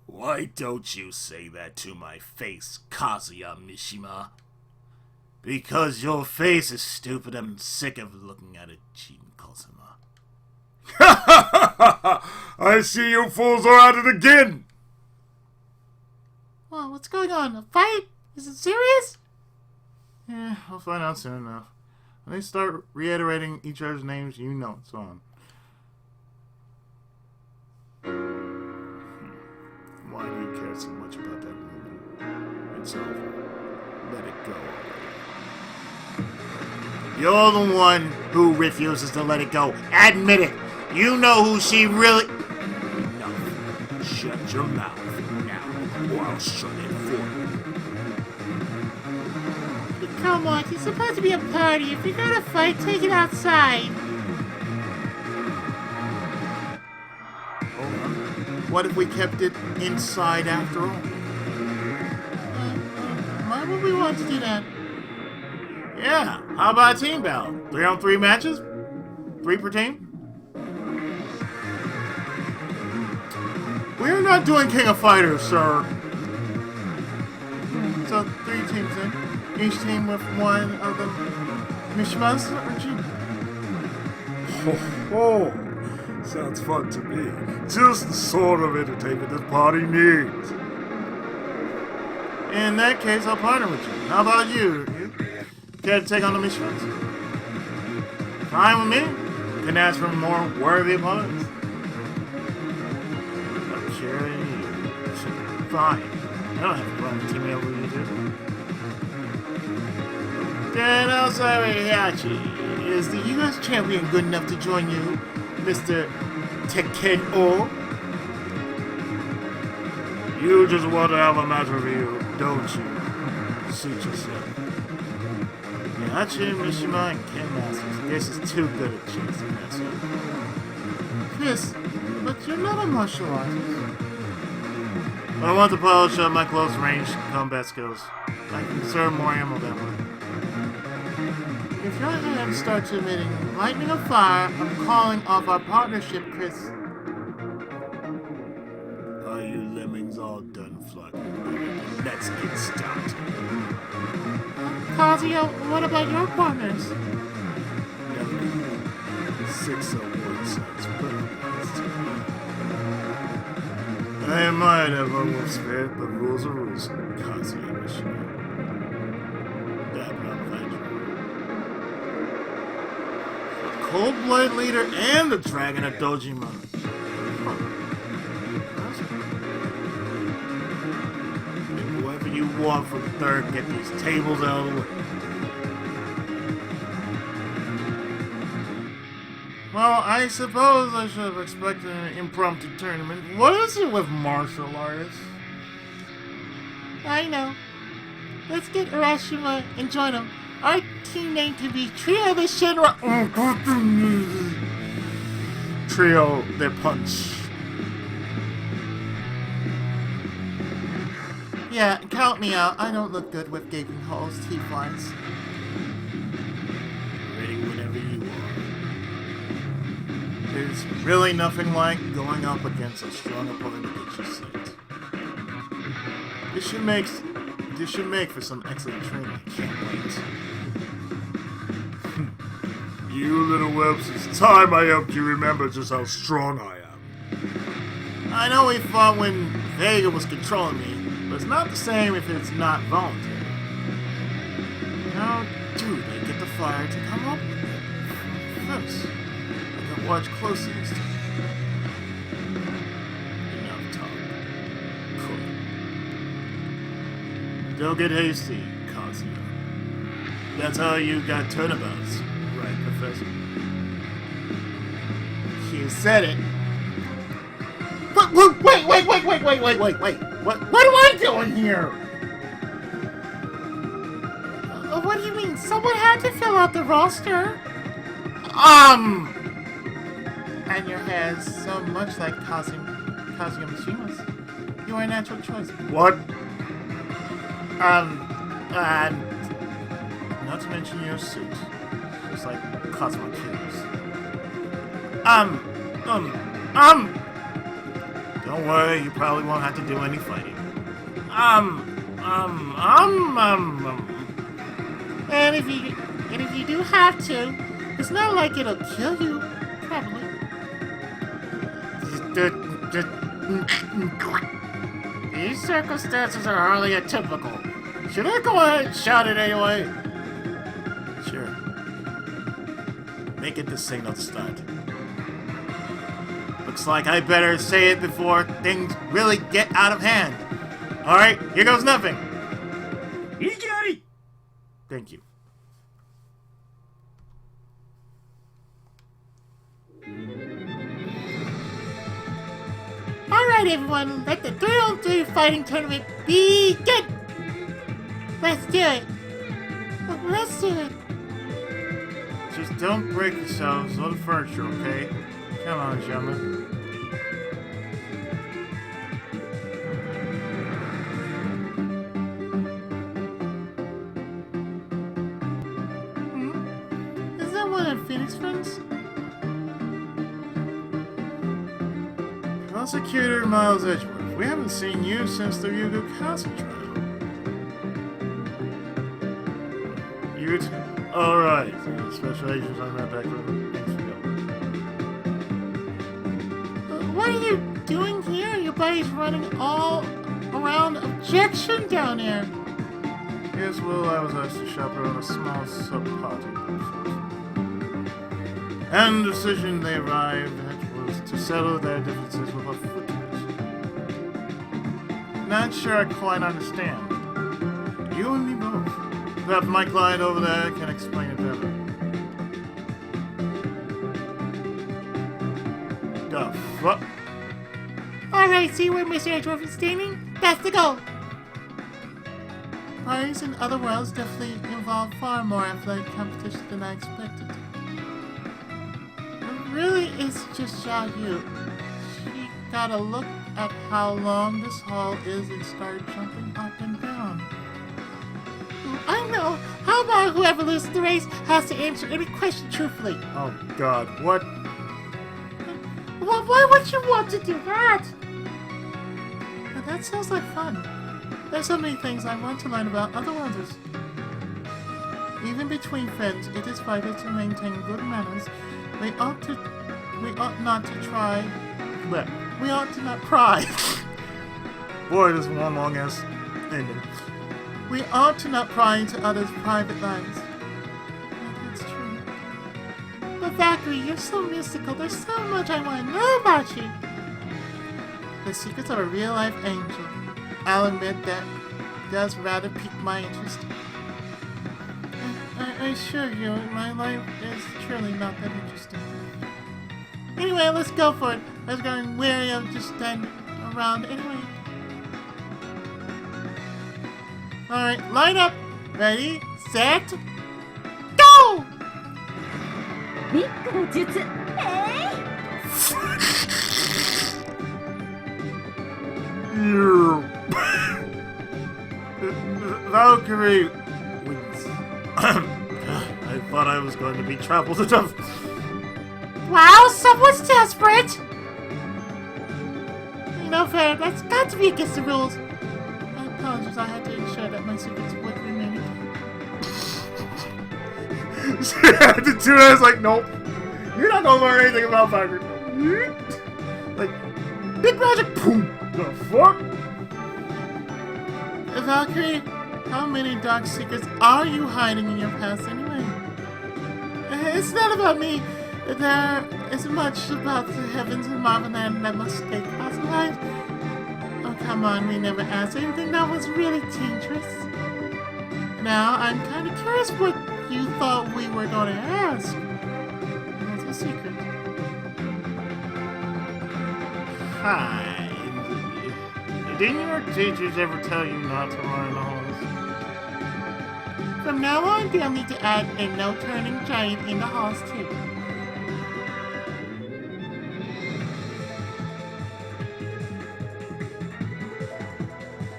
Speaker 3: Why don't you say that to my face, Kazuya Mishima?
Speaker 4: Because your face is stupid. I'm sick of looking at it, cheating Cosima.
Speaker 3: I see you fools are at it again!
Speaker 1: Oh, what's going on? A fight? Is it serious?
Speaker 4: Yeah, I'll find out soon enough. When they start reiterating each other's names, you know it's on.
Speaker 3: Why do you care so much about that woman? It's over. Let it go.
Speaker 4: You're the one who refuses to let it go. Admit it. You know who she really...
Speaker 3: No. Shut your mouth now, or I'll shut it for you.
Speaker 1: Come on, it's supposed to be a party. If you're gonna fight, take it outside.
Speaker 4: Hold on. What if we kept it inside after all?
Speaker 1: Why would we want to do that?
Speaker 4: Yeah, how about a team battle? 3-on-3 matches? 3 per team? We're not doing King of Fighters, sir.
Speaker 1: So 3 teams then. Each team with one of the Mishmas or G.
Speaker 3: Oh, sounds fun to me. Just the sort of entertainment this party needs.
Speaker 4: In that case, I'll partner with you. How about you? You care to take on the Mishmas? Fine with me. Couldn't ask for more worthy opponents. Okay. Fine. I don't have a problem teaming up with you two. Then also Heihachi. Is the US champion good enough to join you, Mr. Tekken-O?
Speaker 3: You just want to have a match with you, don't you? Suit yourself.
Speaker 4: Heihachi, Mishima, and Ken Masters. This is too good a chance to mess up. Chris, but you're not a martial artist. I want to polish up my close range combat skills. I can conserve more ammo that way. If your hands start emitting lightning or fire, I'm calling off our partnership, Chris.
Speaker 3: Are you lemmings all done flocking? Let's get started.
Speaker 1: Kazuya, what about your partners?
Speaker 3: Never 601 sounds perfect.
Speaker 4: I might have a wolf spirit, but rules are rules. Kazuya Mishima. That not fight you. The Cold Blade Leader and the Dragon of Dojima. Whoever you want for the third, get these tables out of the way. Well, I suppose I should have expected an impromptu tournament. What is it with martial artists?
Speaker 1: I know. Let's get Urashima and join him. Our team name could be Trio the Shinra.
Speaker 4: Trio the Punch.
Speaker 1: Yeah, count me out. I don't look good with gaping holes, teeth lines.
Speaker 4: Ready whenever you are. There's really nothing like going up against a strong opponent to get you sent. This should make for some excellent training. I can't wait.
Speaker 3: You little whelps, it's time I helped you remember just how strong I am.
Speaker 4: I know we fought when Vega was controlling me, but it's not the same if it's not voluntary. How do they get the fire to come up with it? First, I can watch closely this time. Enough talk. Cool. Don't get hasty, Kazuya. That's how you got turnabouts, right, Professor?
Speaker 1: You said it.
Speaker 4: Wait! What am I doing here?
Speaker 1: What do you mean? Someone had to fill out the roster. And your hair is so much like Kazuya Mishima's. You are a natural choice.
Speaker 3: What?
Speaker 4: And not to mention your suit. It's like Cosmo Q's. Don't worry, you probably won't have to do any fighting.
Speaker 1: And if you do have to, it's not like it'll kill you, probably.
Speaker 4: These circumstances are hardly atypical. Should I go ahead and shout it anyway? Sure. Make it the signal to start. Looks like I better say it before things really get out of hand. Alright, here goes nothing. Thank you.
Speaker 1: Alright everyone, let the 3-on-3 fighting tournament begin! Let's do it! Let's do it!
Speaker 4: Just don't break yourselves or the furniture, okay? Come on, gentlemen.
Speaker 1: Is that one of Phoenix friends?
Speaker 4: Prosecutor Miles Edgeworth, we haven't seen you since the Yugo Castle trial. You too. Alright, special agents on that back room. Thanks for going.
Speaker 1: What are you doing here? Your body's running all around objection down here.
Speaker 4: Yes, well, I was asked to chaperone a small sub-party. And the decision they arrived at was to settle their differences with a footnote. Not sure I quite understand. You and me both. Perhaps my client over there can explain it better. The fuck?
Speaker 1: Alright, see where Mr. Edgeworth is standing? That's the goal!
Speaker 4: Parties in other worlds definitely involve far more athletic competition than I expected. It really is just Xiaoyu. She got a look at how long this hall is and started jumping up and down.
Speaker 1: I know! How about whoever loses the race has to answer every question truthfully?
Speaker 4: Oh god, what?
Speaker 1: Well, why would you want to do that?
Speaker 4: That sounds like fun. There's so many things I want to learn about other worlds. Even between friends, it is vital to maintain good manners. We ought not pry. Boy, this is one long ass ending. We ought to not pry into others' private lives. That's true.
Speaker 1: But Valkyrie, you're so mystical. There's so much I want to know about you.
Speaker 4: The secrets of a real-life angel. I'll admit that does rather pique my interest. I assure you, my life is truly not that interesting. Anyway, let's go for it. I was getting weary of just standing around anyway. Alright, line up. Ready, set, go!
Speaker 8: ビッグの術
Speaker 4: Valkyrie wins. I thought I was going to be trampled to death.
Speaker 1: Wow, someone's desperate! No fair, that's got to be against the rules. I apologize, I had to ensure that my secrets would remain.
Speaker 3: The two I was like, nope. You're not gonna learn anything about Valkyrie. Like, big magic, boom. The fuck?
Speaker 4: Valkyrie, how many dark secrets are you hiding in your past anyway? It's not about me. There is much about the heavens and Marvinland that must stay classified. Oh, come on, we never asked anything that was really dangerous. Now, I'm kind of curious what you thought we were going to ask. That's a secret. Hi. Didn't your teachers ever tell you not to run in the halls?
Speaker 1: From now on, they'll need to add a no-turning giant in the halls, too.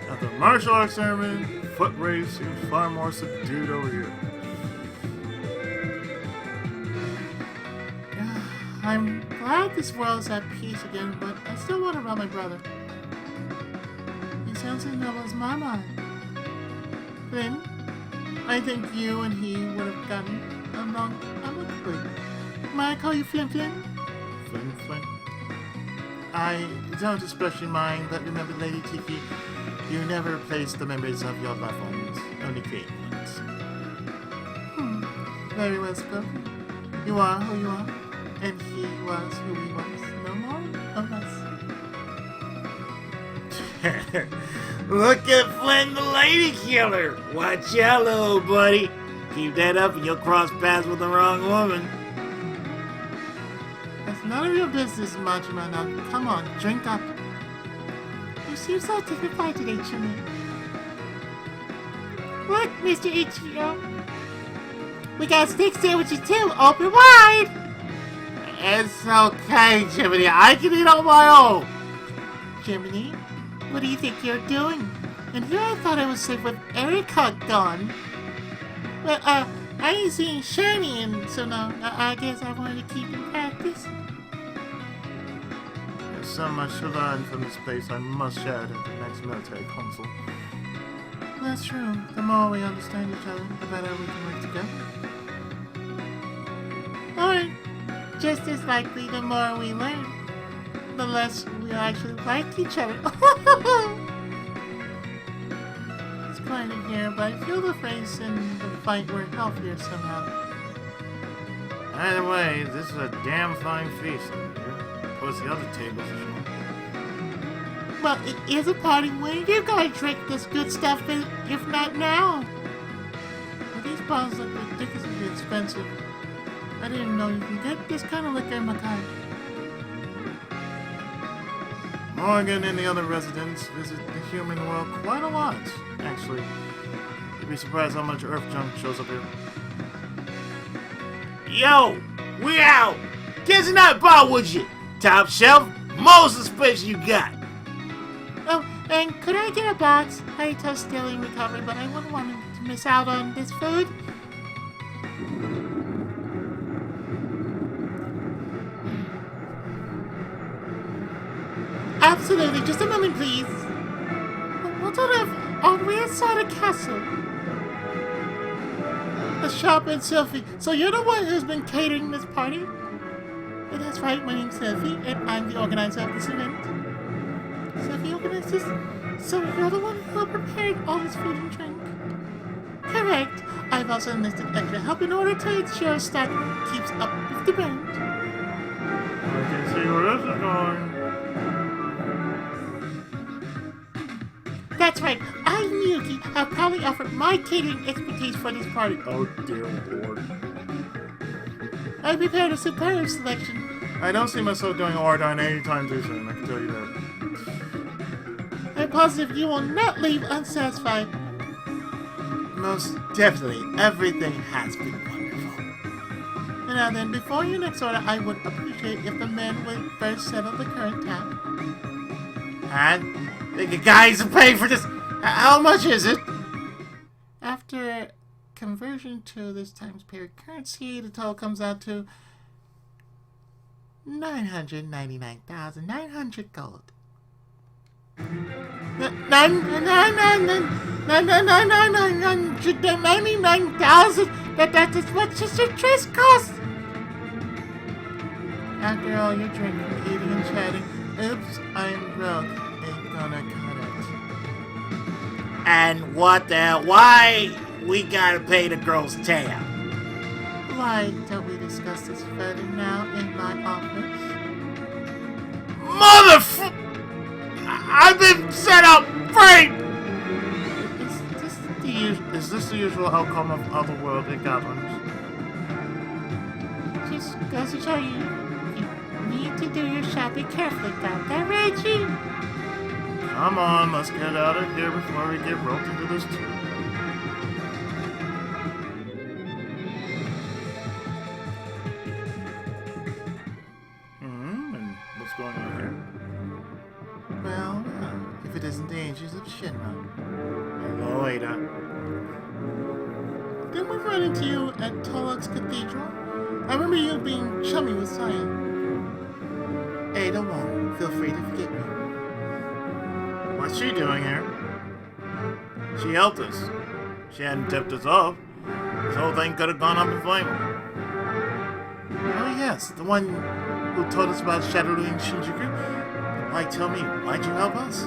Speaker 3: At the martial arts ceremony, foot race seems far more subdued over here.
Speaker 4: I'm glad this world's at peace again, but I still wonder about my brother. He sounds as noble as my mind. Flynn, I think you and he would have gotten along amicably. Might I call you Flynn Flynn?
Speaker 3: Flynn, Flynn.
Speaker 4: I don't especially mind, but remember, Lady Tiki, you never replace the members of your loved ones, only create ones. Very well spoken. You are who you are, and he was who he was. No more, no less.
Speaker 5: Look at Flynn the lady killer. Watch out, little buddy. Keep that up and you'll cross paths with the wrong woman.
Speaker 4: That's none of your business, Majima. Now, come on, drink up.
Speaker 1: You seem so dignified today, Chimney. Look, Mr. Ichigo. We got steak sandwiches too. Open wide.
Speaker 4: It's okay, Jiminy. I can eat on my own.
Speaker 1: Jiminy, what do you think you're doing? And here I thought I was safe with Erika gone. Well, I ain't seen Shiny, and so now I guess I wanted to keep in practice.
Speaker 4: There's so much to learn from this place. I must share it at the next military council. That's true. The more we understand each other, the better we can work together.
Speaker 1: Or, just as likely, the more we learn, the less we actually like each other.
Speaker 4: It's quiet in here, but I feel the phrase and the fight were healthier somehow. Either way, this is a damn fine feast over here. Plus the other tables are full.
Speaker 1: Well, it is a party. When are you gonna drink this good stuff, if not now? Well, these bottles look ridiculously expensive. I didn't know you can get this kind of liquor in Macau.
Speaker 4: Morgan and the other residents visit the human world quite a lot, actually. You'd be surprised how much Earth junk shows up here.
Speaker 5: Yo, we out. Get in that bar, would you? Top shelf, most space you got.
Speaker 1: Oh, and could I get a box? I toast still in recovery, but I wouldn't want to miss out on this food. Absolutely, just a moment, please. What on earth are we inside a castle? A shop and Sophie. So you're the one who's been catering this party? Well, that's right, my name's Sophie, and I'm the organizer of this event. Sophie organized this? So you're the one who prepared all this food and drink? Correct. I've also enlisted extra help in order to ensure staff keeps up with the band.
Speaker 4: I can see where this is going.
Speaker 1: That's right, I, Miyuki, have proudly offered my catering expertise for this party.
Speaker 3: Oh dear lord.
Speaker 1: I prepared a superb selection.
Speaker 4: I don't see myself doing Ordine anytime too soon, I can tell you that.
Speaker 1: I'm positive you will not leave unsatisfied.
Speaker 4: Most definitely, everything has been wonderful.
Speaker 1: Now then, before your next order, I would appreciate if the men would first settle the current tab.
Speaker 4: And the guys are paying for this. How much is it?
Speaker 1: After conversion to this times period currency, the total comes out to 999,900 gold. 999,000. That's as much as your dress costs. After all your drinking, eating, and chatting, oops, I'm broke. Ain't gonna cut it.
Speaker 5: And what the hell? Why we gotta pay the girl's tail?
Speaker 1: Why don't we discuss this further now in my office?
Speaker 5: Motherfucker! I've been set up free!
Speaker 4: Is this the usual outcome of otherworldly gatherings?
Speaker 1: Just goes to show you need to do your shopping carefully, got that right, G?
Speaker 4: Come on, let's get out of here before we get roped into this too. And what's going on here?
Speaker 1: Well, if it isn't the Angels of Shinra.
Speaker 4: Hello, Ada.
Speaker 1: Didn't we run into you at Tolok's Cathedral? I remember you being chummy with Cyan. Ada won't. Feel free to forget me.
Speaker 4: What's she doing here? She helped us. She hadn't tipped us off. This whole thing could have gone up in flames.
Speaker 1: Oh yes, the one who told us about Shadowloo in Shinjuku. Why, tell me, why'd you help us?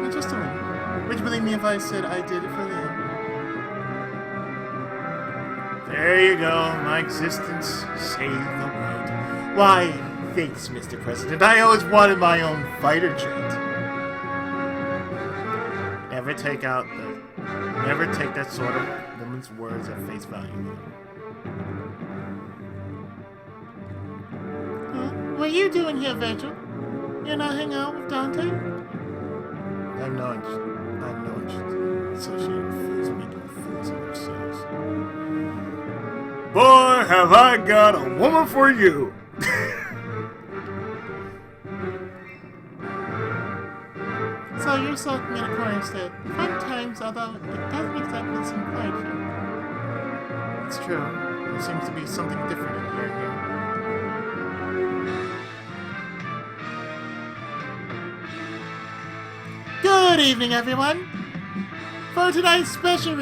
Speaker 1: Well, just a minute. Would you believe me if I said I did it for Leo?
Speaker 4: There you go. My existence saved the world. Why, thanks, Mr. President. I always wanted my own fighter jet. Never take that sort of woman's words at face value.
Speaker 1: What are you doing here, Virgil? You're not hanging out with Dante?
Speaker 4: I'm no interest in associating fools making fools of themselves. Boy, have I got a woman for you!
Speaker 1: So you're sulking in a corner instead. Fun times, although it doesn't exactly seem quiet here.
Speaker 4: It's true. There seems to be something different in here.
Speaker 1: Good evening, everyone. For tonight's special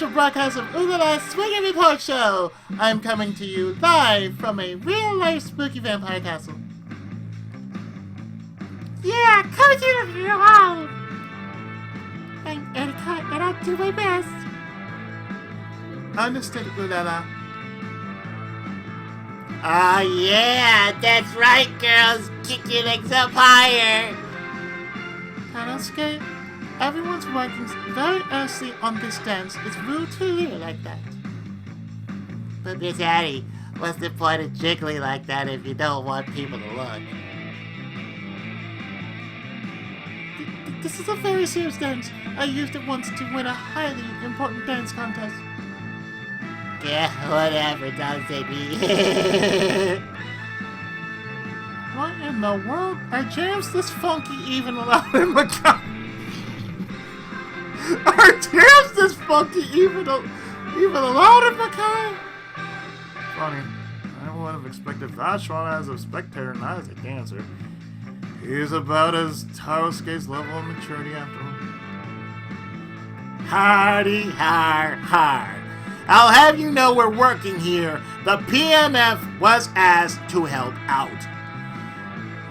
Speaker 1: broadcast of Oolala's Swing and Report Show, I'm coming to you live from a real-life spooky vampire castle. Yeah, coming to you live. I'm Erica, and I'll do my best.
Speaker 4: Understood, Ulala.
Speaker 5: Oh yeah, that's right, girls. Kick your legs up higher.
Speaker 4: Tanosuke, everyone's working very earnestly on this dance. It's rude to hear like that.
Speaker 5: But Miss Addie, what's the point of jiggling like that if you don't want people to look?
Speaker 4: This is a very serious dance. I used it once to win a highly important dance contest.
Speaker 5: Yeah, whatever, don't say me.
Speaker 4: What in the world? Are jams this funky even allowed in Macau? Are jams this funky even allowed in Macau? Funny. I would have expected Vashon as a spectator, not as a dancer. He's about as Tarosuke's level of maturity after all.
Speaker 5: Hardy har har. I'll have you know we're working here. The PMF was asked to help out.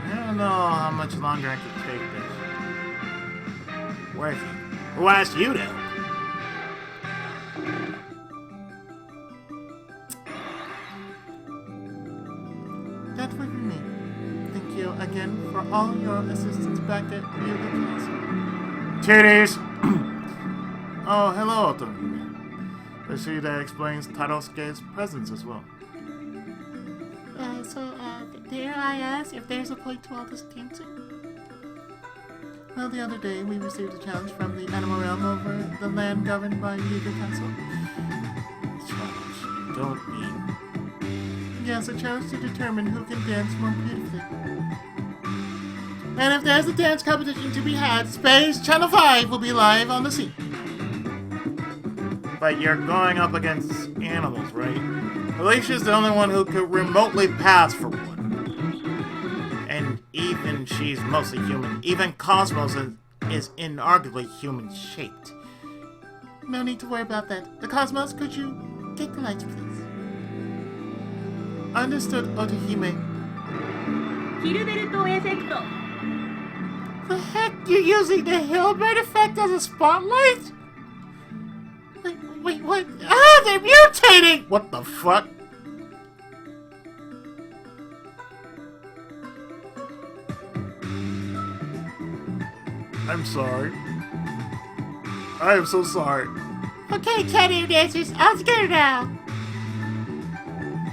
Speaker 4: I don't know how much longer I can take this.
Speaker 5: Working? Who asked you to?
Speaker 4: That's for me. Thank you again for all your assistance back at Yuga Castle.
Speaker 3: Titties!
Speaker 4: Oh, hello, Otomi. I see that explains Tarosuke's presence as well. Dare I ask if there's a point to all this dancing? Well, the other day we received a challenge from the animal realm over the land governed by Yuga Castle.
Speaker 3: Challenge. Don't mean.
Speaker 4: Yes, a challenge to determine who can dance more beautifully. And if there's a dance competition to be had, Space Channel 5 will be live on the scene.
Speaker 3: But you're going up against animals, right? Alicia's the only one who could remotely pass for one. And even she's mostly human. Even Cosmos is inarguably human-shaped.
Speaker 4: No need to worry about that. The Cosmos, could you take the lights, please? Understood, Otohime. The heck? You're using the Hilbert effect as a spotlight? Wait, what? Ah, they're mutating!
Speaker 3: What the fuck? I'm sorry. I am so sorry.
Speaker 4: Okay, cat ear dancers, I'll scared now.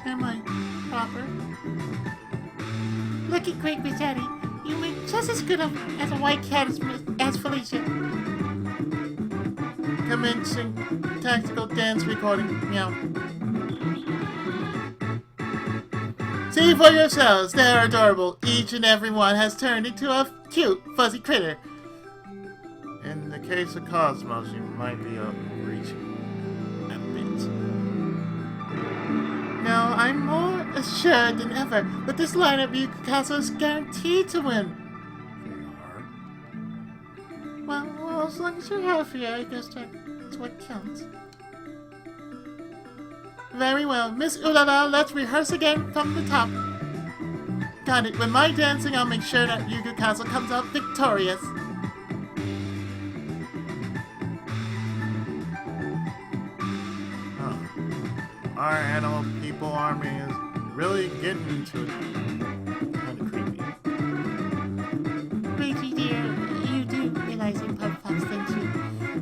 Speaker 4: Am I proper? Looking great, Miss Addie. You make just as good as a white cat as Felicia. Commencing tactical dance recording. Meow. See for yourselves, they're adorable. Each and every one has turned into a cute, fuzzy critter.
Speaker 3: In the case of Cosmos, you might be overreaching a bit.
Speaker 4: Now, I'm more assured than ever that this lineup of Yuka Castle is guaranteed to win.
Speaker 3: They are.
Speaker 4: Well, as long as you're healthy, I guess that's what counts. Very well, Miss Ulala, let's rehearse again from the top. Got it. With my dancing, I'll make sure that Yuga Castle comes out victorious.
Speaker 3: Huh. Our animal people army is really getting into it. Kind of creepy.
Speaker 4: Reggie dear, you do realize you're Pub Fox, don't you?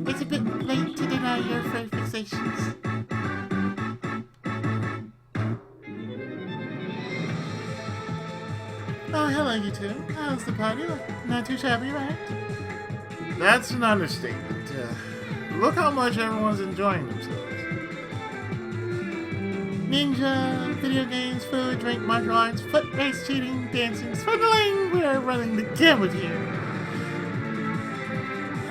Speaker 4: It's a bit late to deny your fur fixations. Oh, hello, you two. How's the party? Not too shabby, right?
Speaker 3: That's an understatement. Look how much everyone's enjoying themselves.
Speaker 4: Ninja, video games, food, drink, martial arts, foot race, cheating, dancing, swindling. We're running the gamut here.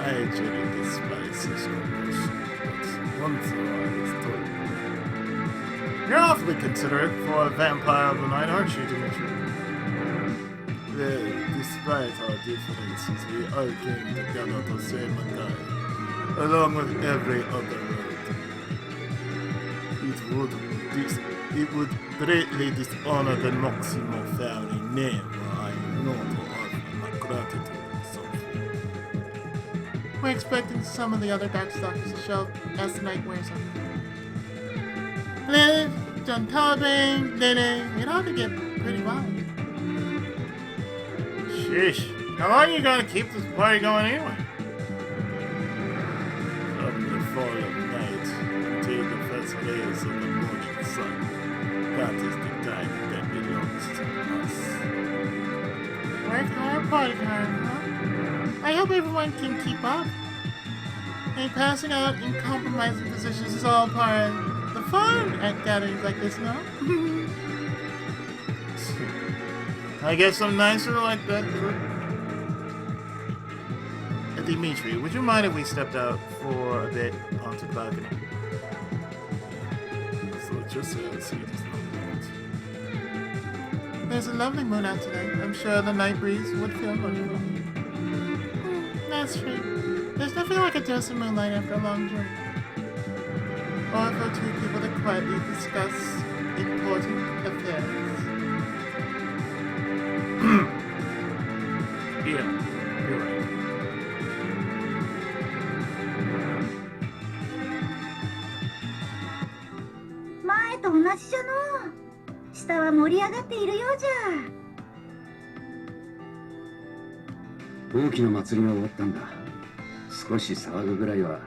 Speaker 3: I actually despise this conversation, but once in a while it's tolerable. You're awfully considerate for a vampire of the night, aren't you, Dimitri? Well, despite our differences, we all came together to save Makai, along with every other world. It would greatly dishonor the Noximo family name were I not to offer my gratitude and something.
Speaker 4: We're expecting some of the other Darkstalkers to show up as the night wears on.
Speaker 1: done tubbing, knitting. It ought to get pretty wild.
Speaker 4: Sheesh. How long are you gonna keep this party going anyway?
Speaker 3: From the fall of night until the first rays of the morning sun. That is the time that belongs to us.
Speaker 1: Work hard, party hard, huh? I hope everyone can keep up. And passing out in compromising positions is all part of the fun at gatherings like this, no?
Speaker 4: I guess I'm nicer like that. Dimitri, would you mind if we stepped out for a bit onto the balcony?
Speaker 3: So just as he does not want.
Speaker 1: There's a lovely moon out today. I'm sure the night breeze would feel wonderful. That's true. There's nothing like a dose of moonlight after a long journey. Or for two people to quietly discuss important affairs.
Speaker 3: Yeah, you're right.
Speaker 2: 前と同じじゃのう。下は盛り上がっているようじゃ。
Speaker 10: 大きな祭りが終わったんだ。少し騒ぐぐらいは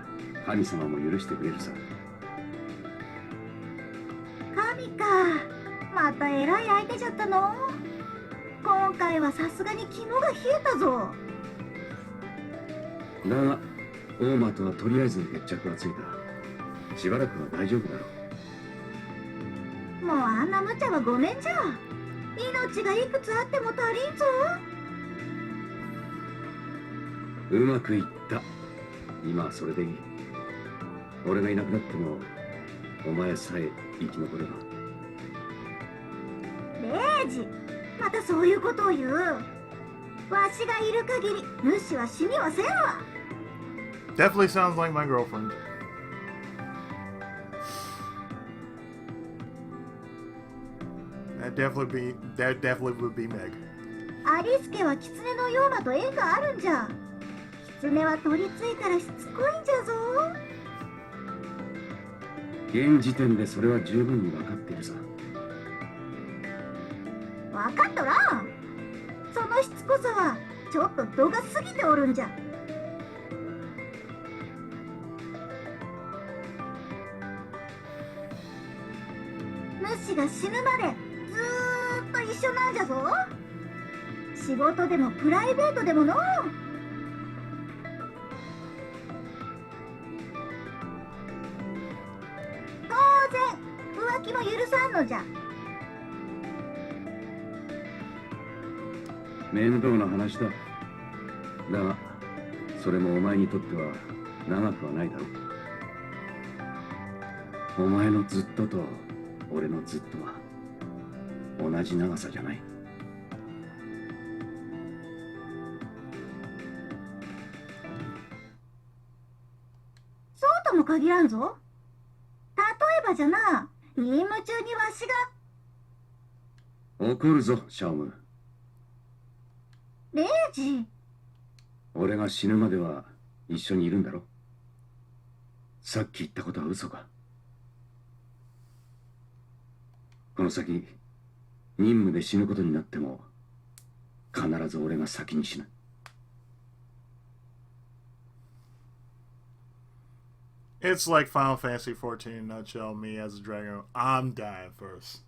Speaker 10: 神様も許してくれるさ。
Speaker 2: 神か。また偉い相手じゃったの。今回はさすがに肝が冷えたぞ。
Speaker 10: だが、大間とはとりあえず決着はついた。しばらくは大丈夫だろう。
Speaker 2: もうあんな無茶はごめんじゃ。命がいくつあっても足りんぞ。
Speaker 10: うまくいった。今はそれでいい。俺がいなくなってもお前さえ生き残れば。
Speaker 2: レイジ、またそういうことを言う。わしがいる限り無視は死にはせんわ。
Speaker 4: Definitely sounds like my girlfriend. That definitely would be Meg.
Speaker 2: アリスケは狐のようなと縁があるんじゃ。狐は取り付いたらしつこいんじゃぞ。
Speaker 10: 現時点でそれは十分に分かっているさ。
Speaker 2: 分かっとらん。そのしつこさはちょっと度が過ぎておるんじゃ。主が死ぬまでずーっと一緒なんじゃぞ。仕事でもプライベートでものう。当然浮気も許さんのじゃ。
Speaker 10: 面倒な話だ。だがそれもお前にとっては長くはないだろう。お前のずっとと俺のずっとは同じ長さじゃない。
Speaker 2: そうとも限らんぞ。例えばじゃな、任務中にわしが。
Speaker 10: 怒るぞシャオム。
Speaker 2: レイジ。
Speaker 10: 俺が死ぬまでは一緒にいるんだろ。さっき言ったことは嘘か。この先任務で死ぬことになっても必ず俺が先に死ぬ。
Speaker 4: It's like Final Fantasy 14 in a nutshell. Me as a dragon, I'm dying first.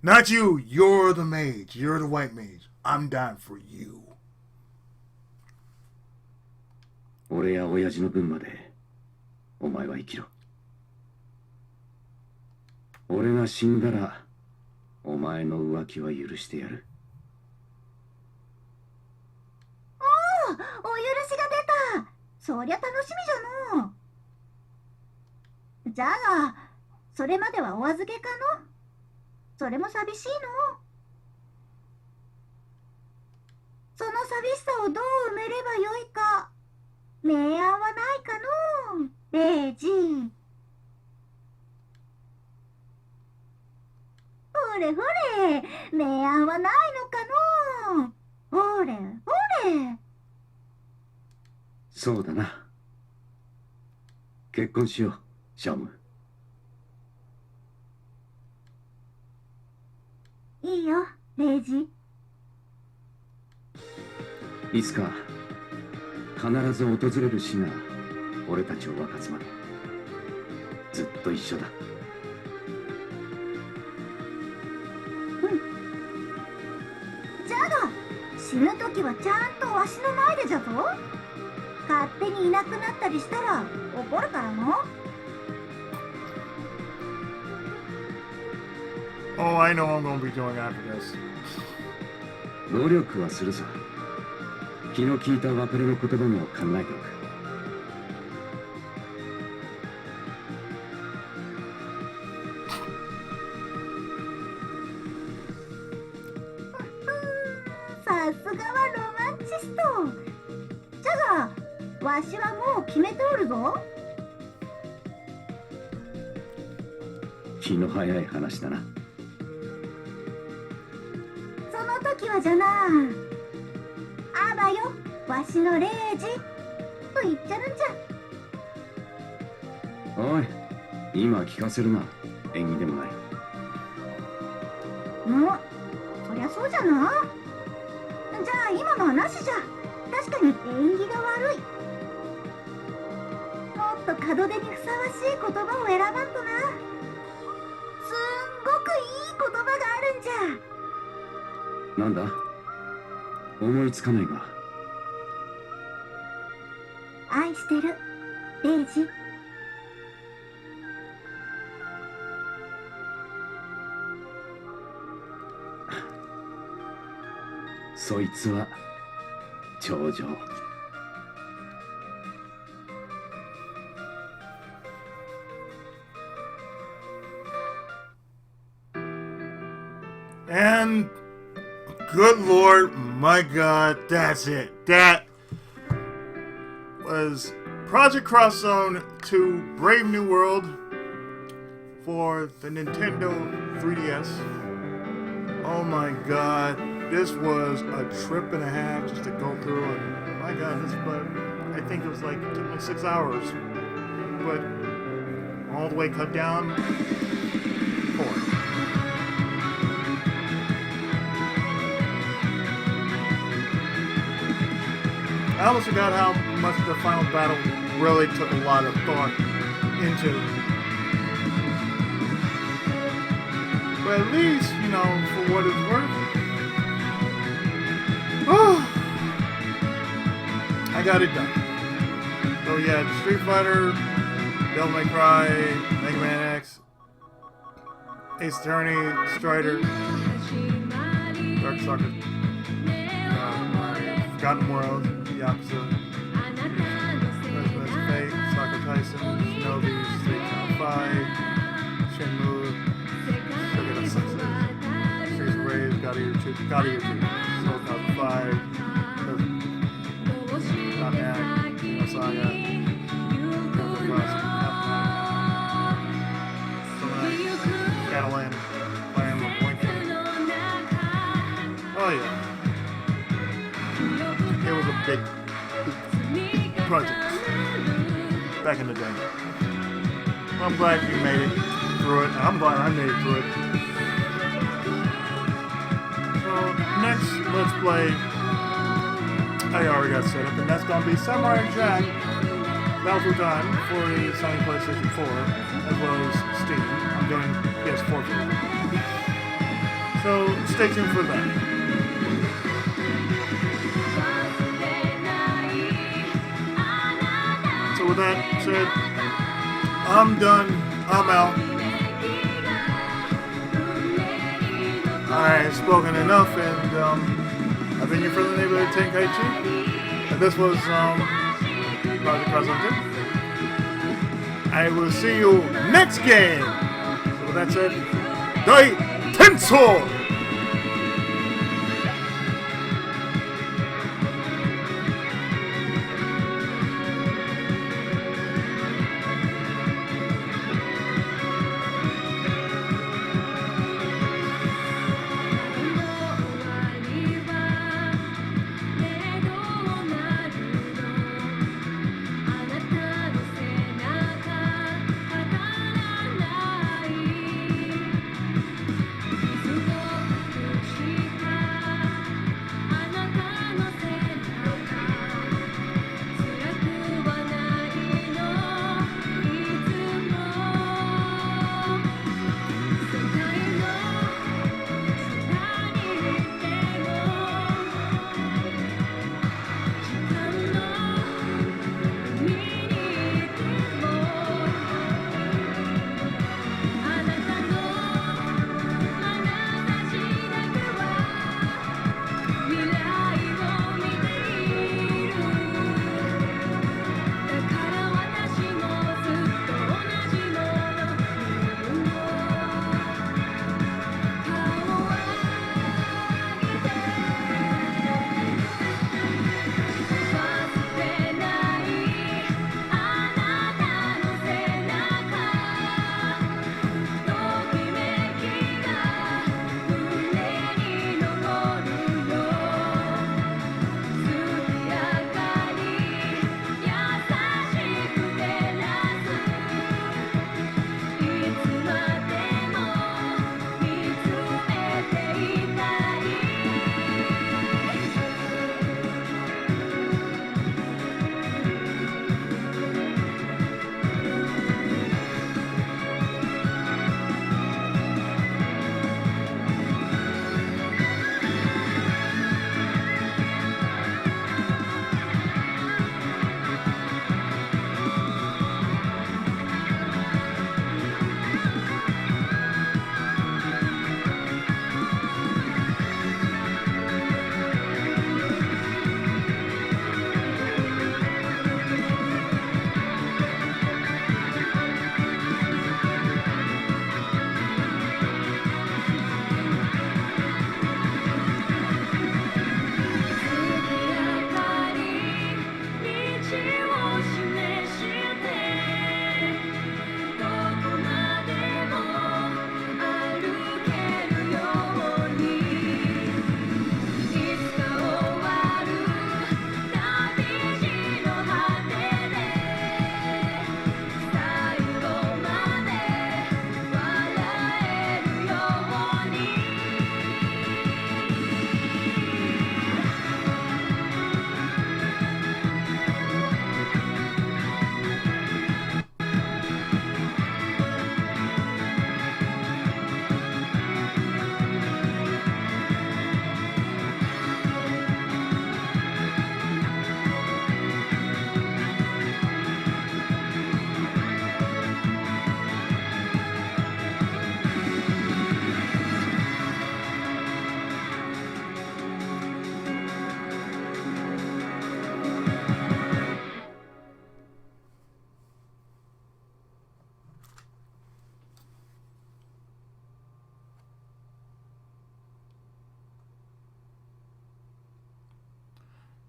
Speaker 4: Not you. You're the mage. You're the white mage. I'm dying for you.
Speaker 10: 俺や親父の分までお前は生きろ。俺が死んだらお前の浮気は許してやる。
Speaker 2: おお、お許しが出た。そりゃ楽しみじゃのう。じゃがそれまではお預けかの。それも寂しいの。その寂しさをどう埋めればよいか明暗はないかのう、レイジ。ほれほれ、明暗はないのかのう。ほれほれ。
Speaker 10: そうだな。結婚しようシャオム。
Speaker 2: いいよ、レイジ。
Speaker 10: いつか必ず訪れる日が俺たちを分かつまでずっと一緒だ。
Speaker 2: じゃが、死ぬ時はちゃんとわしの前でじゃぞ。勝手にいなくなったりしたら怒るからの。
Speaker 3: Oh, I know I'm gonna be doing after this.
Speaker 10: 努力はするさ。気の利いた別れの言葉も考えておく。
Speaker 2: さすがはロマンチスト。じゃが、わしはもう決めておるぞ。
Speaker 10: 気の早い話だな。
Speaker 2: その時はじゃな、あばよ、わしのレイジと言っちゃるんじゃ。
Speaker 10: おい、今聞かせるな。演技でもない。
Speaker 2: そりゃそうじゃな。じゃあ今のはなしじゃ。確かに縁起が悪い。もっと門出にふさわしい言葉を選ばんとな。すんごくいい言葉があるんじゃ。
Speaker 10: なんだ？思いつかないが。
Speaker 2: 愛してる、レイジ。
Speaker 10: そいつは頂上。
Speaker 3: And good lord, my god, that's it. That was Project Cross Zone 2 Brave New World for the Nintendo 3DS. Oh my god, this was a trip and a half just to go through, and my god, I think it was like, it took me 6 hours, but all the way cut down, 4. I almost forgot how much the final battle really took a lot of thought into. But at least, you know, for what it's worth, I got it done. So yeah, Street Fighter, Devil May Cry, Mega Man X, Ace Attorney, Strider, Dark Soccer, Forgotten World, Yakuza, Resident Fate, Soccer Tyson, Shinobi, Street Fighter 5, Shenmue, Sega Success, Streets of Rage, God Eater 2, Soul Calibur 5, Dynamic, Saga, Catalan, Fire Emblem Awakening. Oh yeah. It was a big project back in the day. Well, I'm glad you made it through it. I'm glad I made it through it. So next, let's play. I already got set up, and that's gonna be Samurai Jack Battle Time for the Sony PlayStation 4, as well as Steam. I'm doing PS4 version. So stay tuned for that. So with that said, I'm done. I'm out. I've spoken enough, and I've been your friendly neighborhood Tenkaichi. And this was Project Cross Zone 2. I will see you next game. So with that said, TENSOU!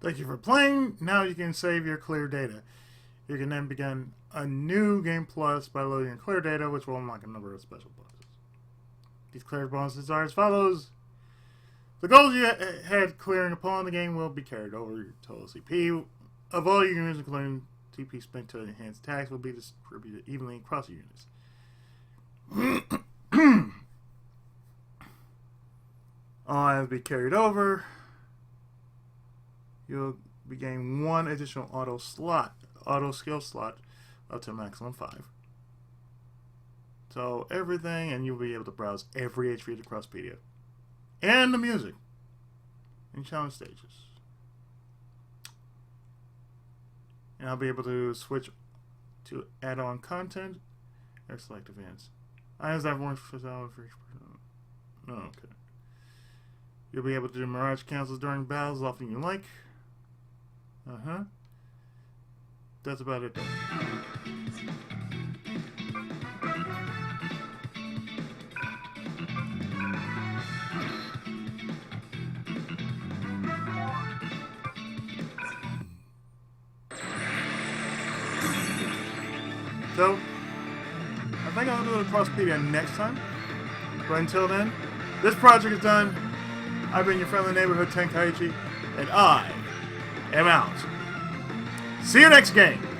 Speaker 1: Thank you for playing. Now you can save your clear data. You can then begin a new Game Plus by loading your clear data, which will unlock a number of special bonuses. These clear bonuses are as follows. The goals you had clearing upon the game will be carried over. Your total CP of all your units, including TP spent to enhance attacks, will be distributed evenly across your units. All items be carried over. You'll be gaining one additional auto skill slot up to maximum 5. So everything, and you'll be able to browse every HP across PDF. And the music. And challenge stages. And I'll be able to switch to add-on content or select events. Items that weren't for each person. No, okay. You'll be able to do Mirage cancels during battles as often you like. That's about it though. So, I think I'll do the Crosspedia next time. But until then, this project is done. I've been your friendly neighborhood Tenkaichi, and I am out. See you next game!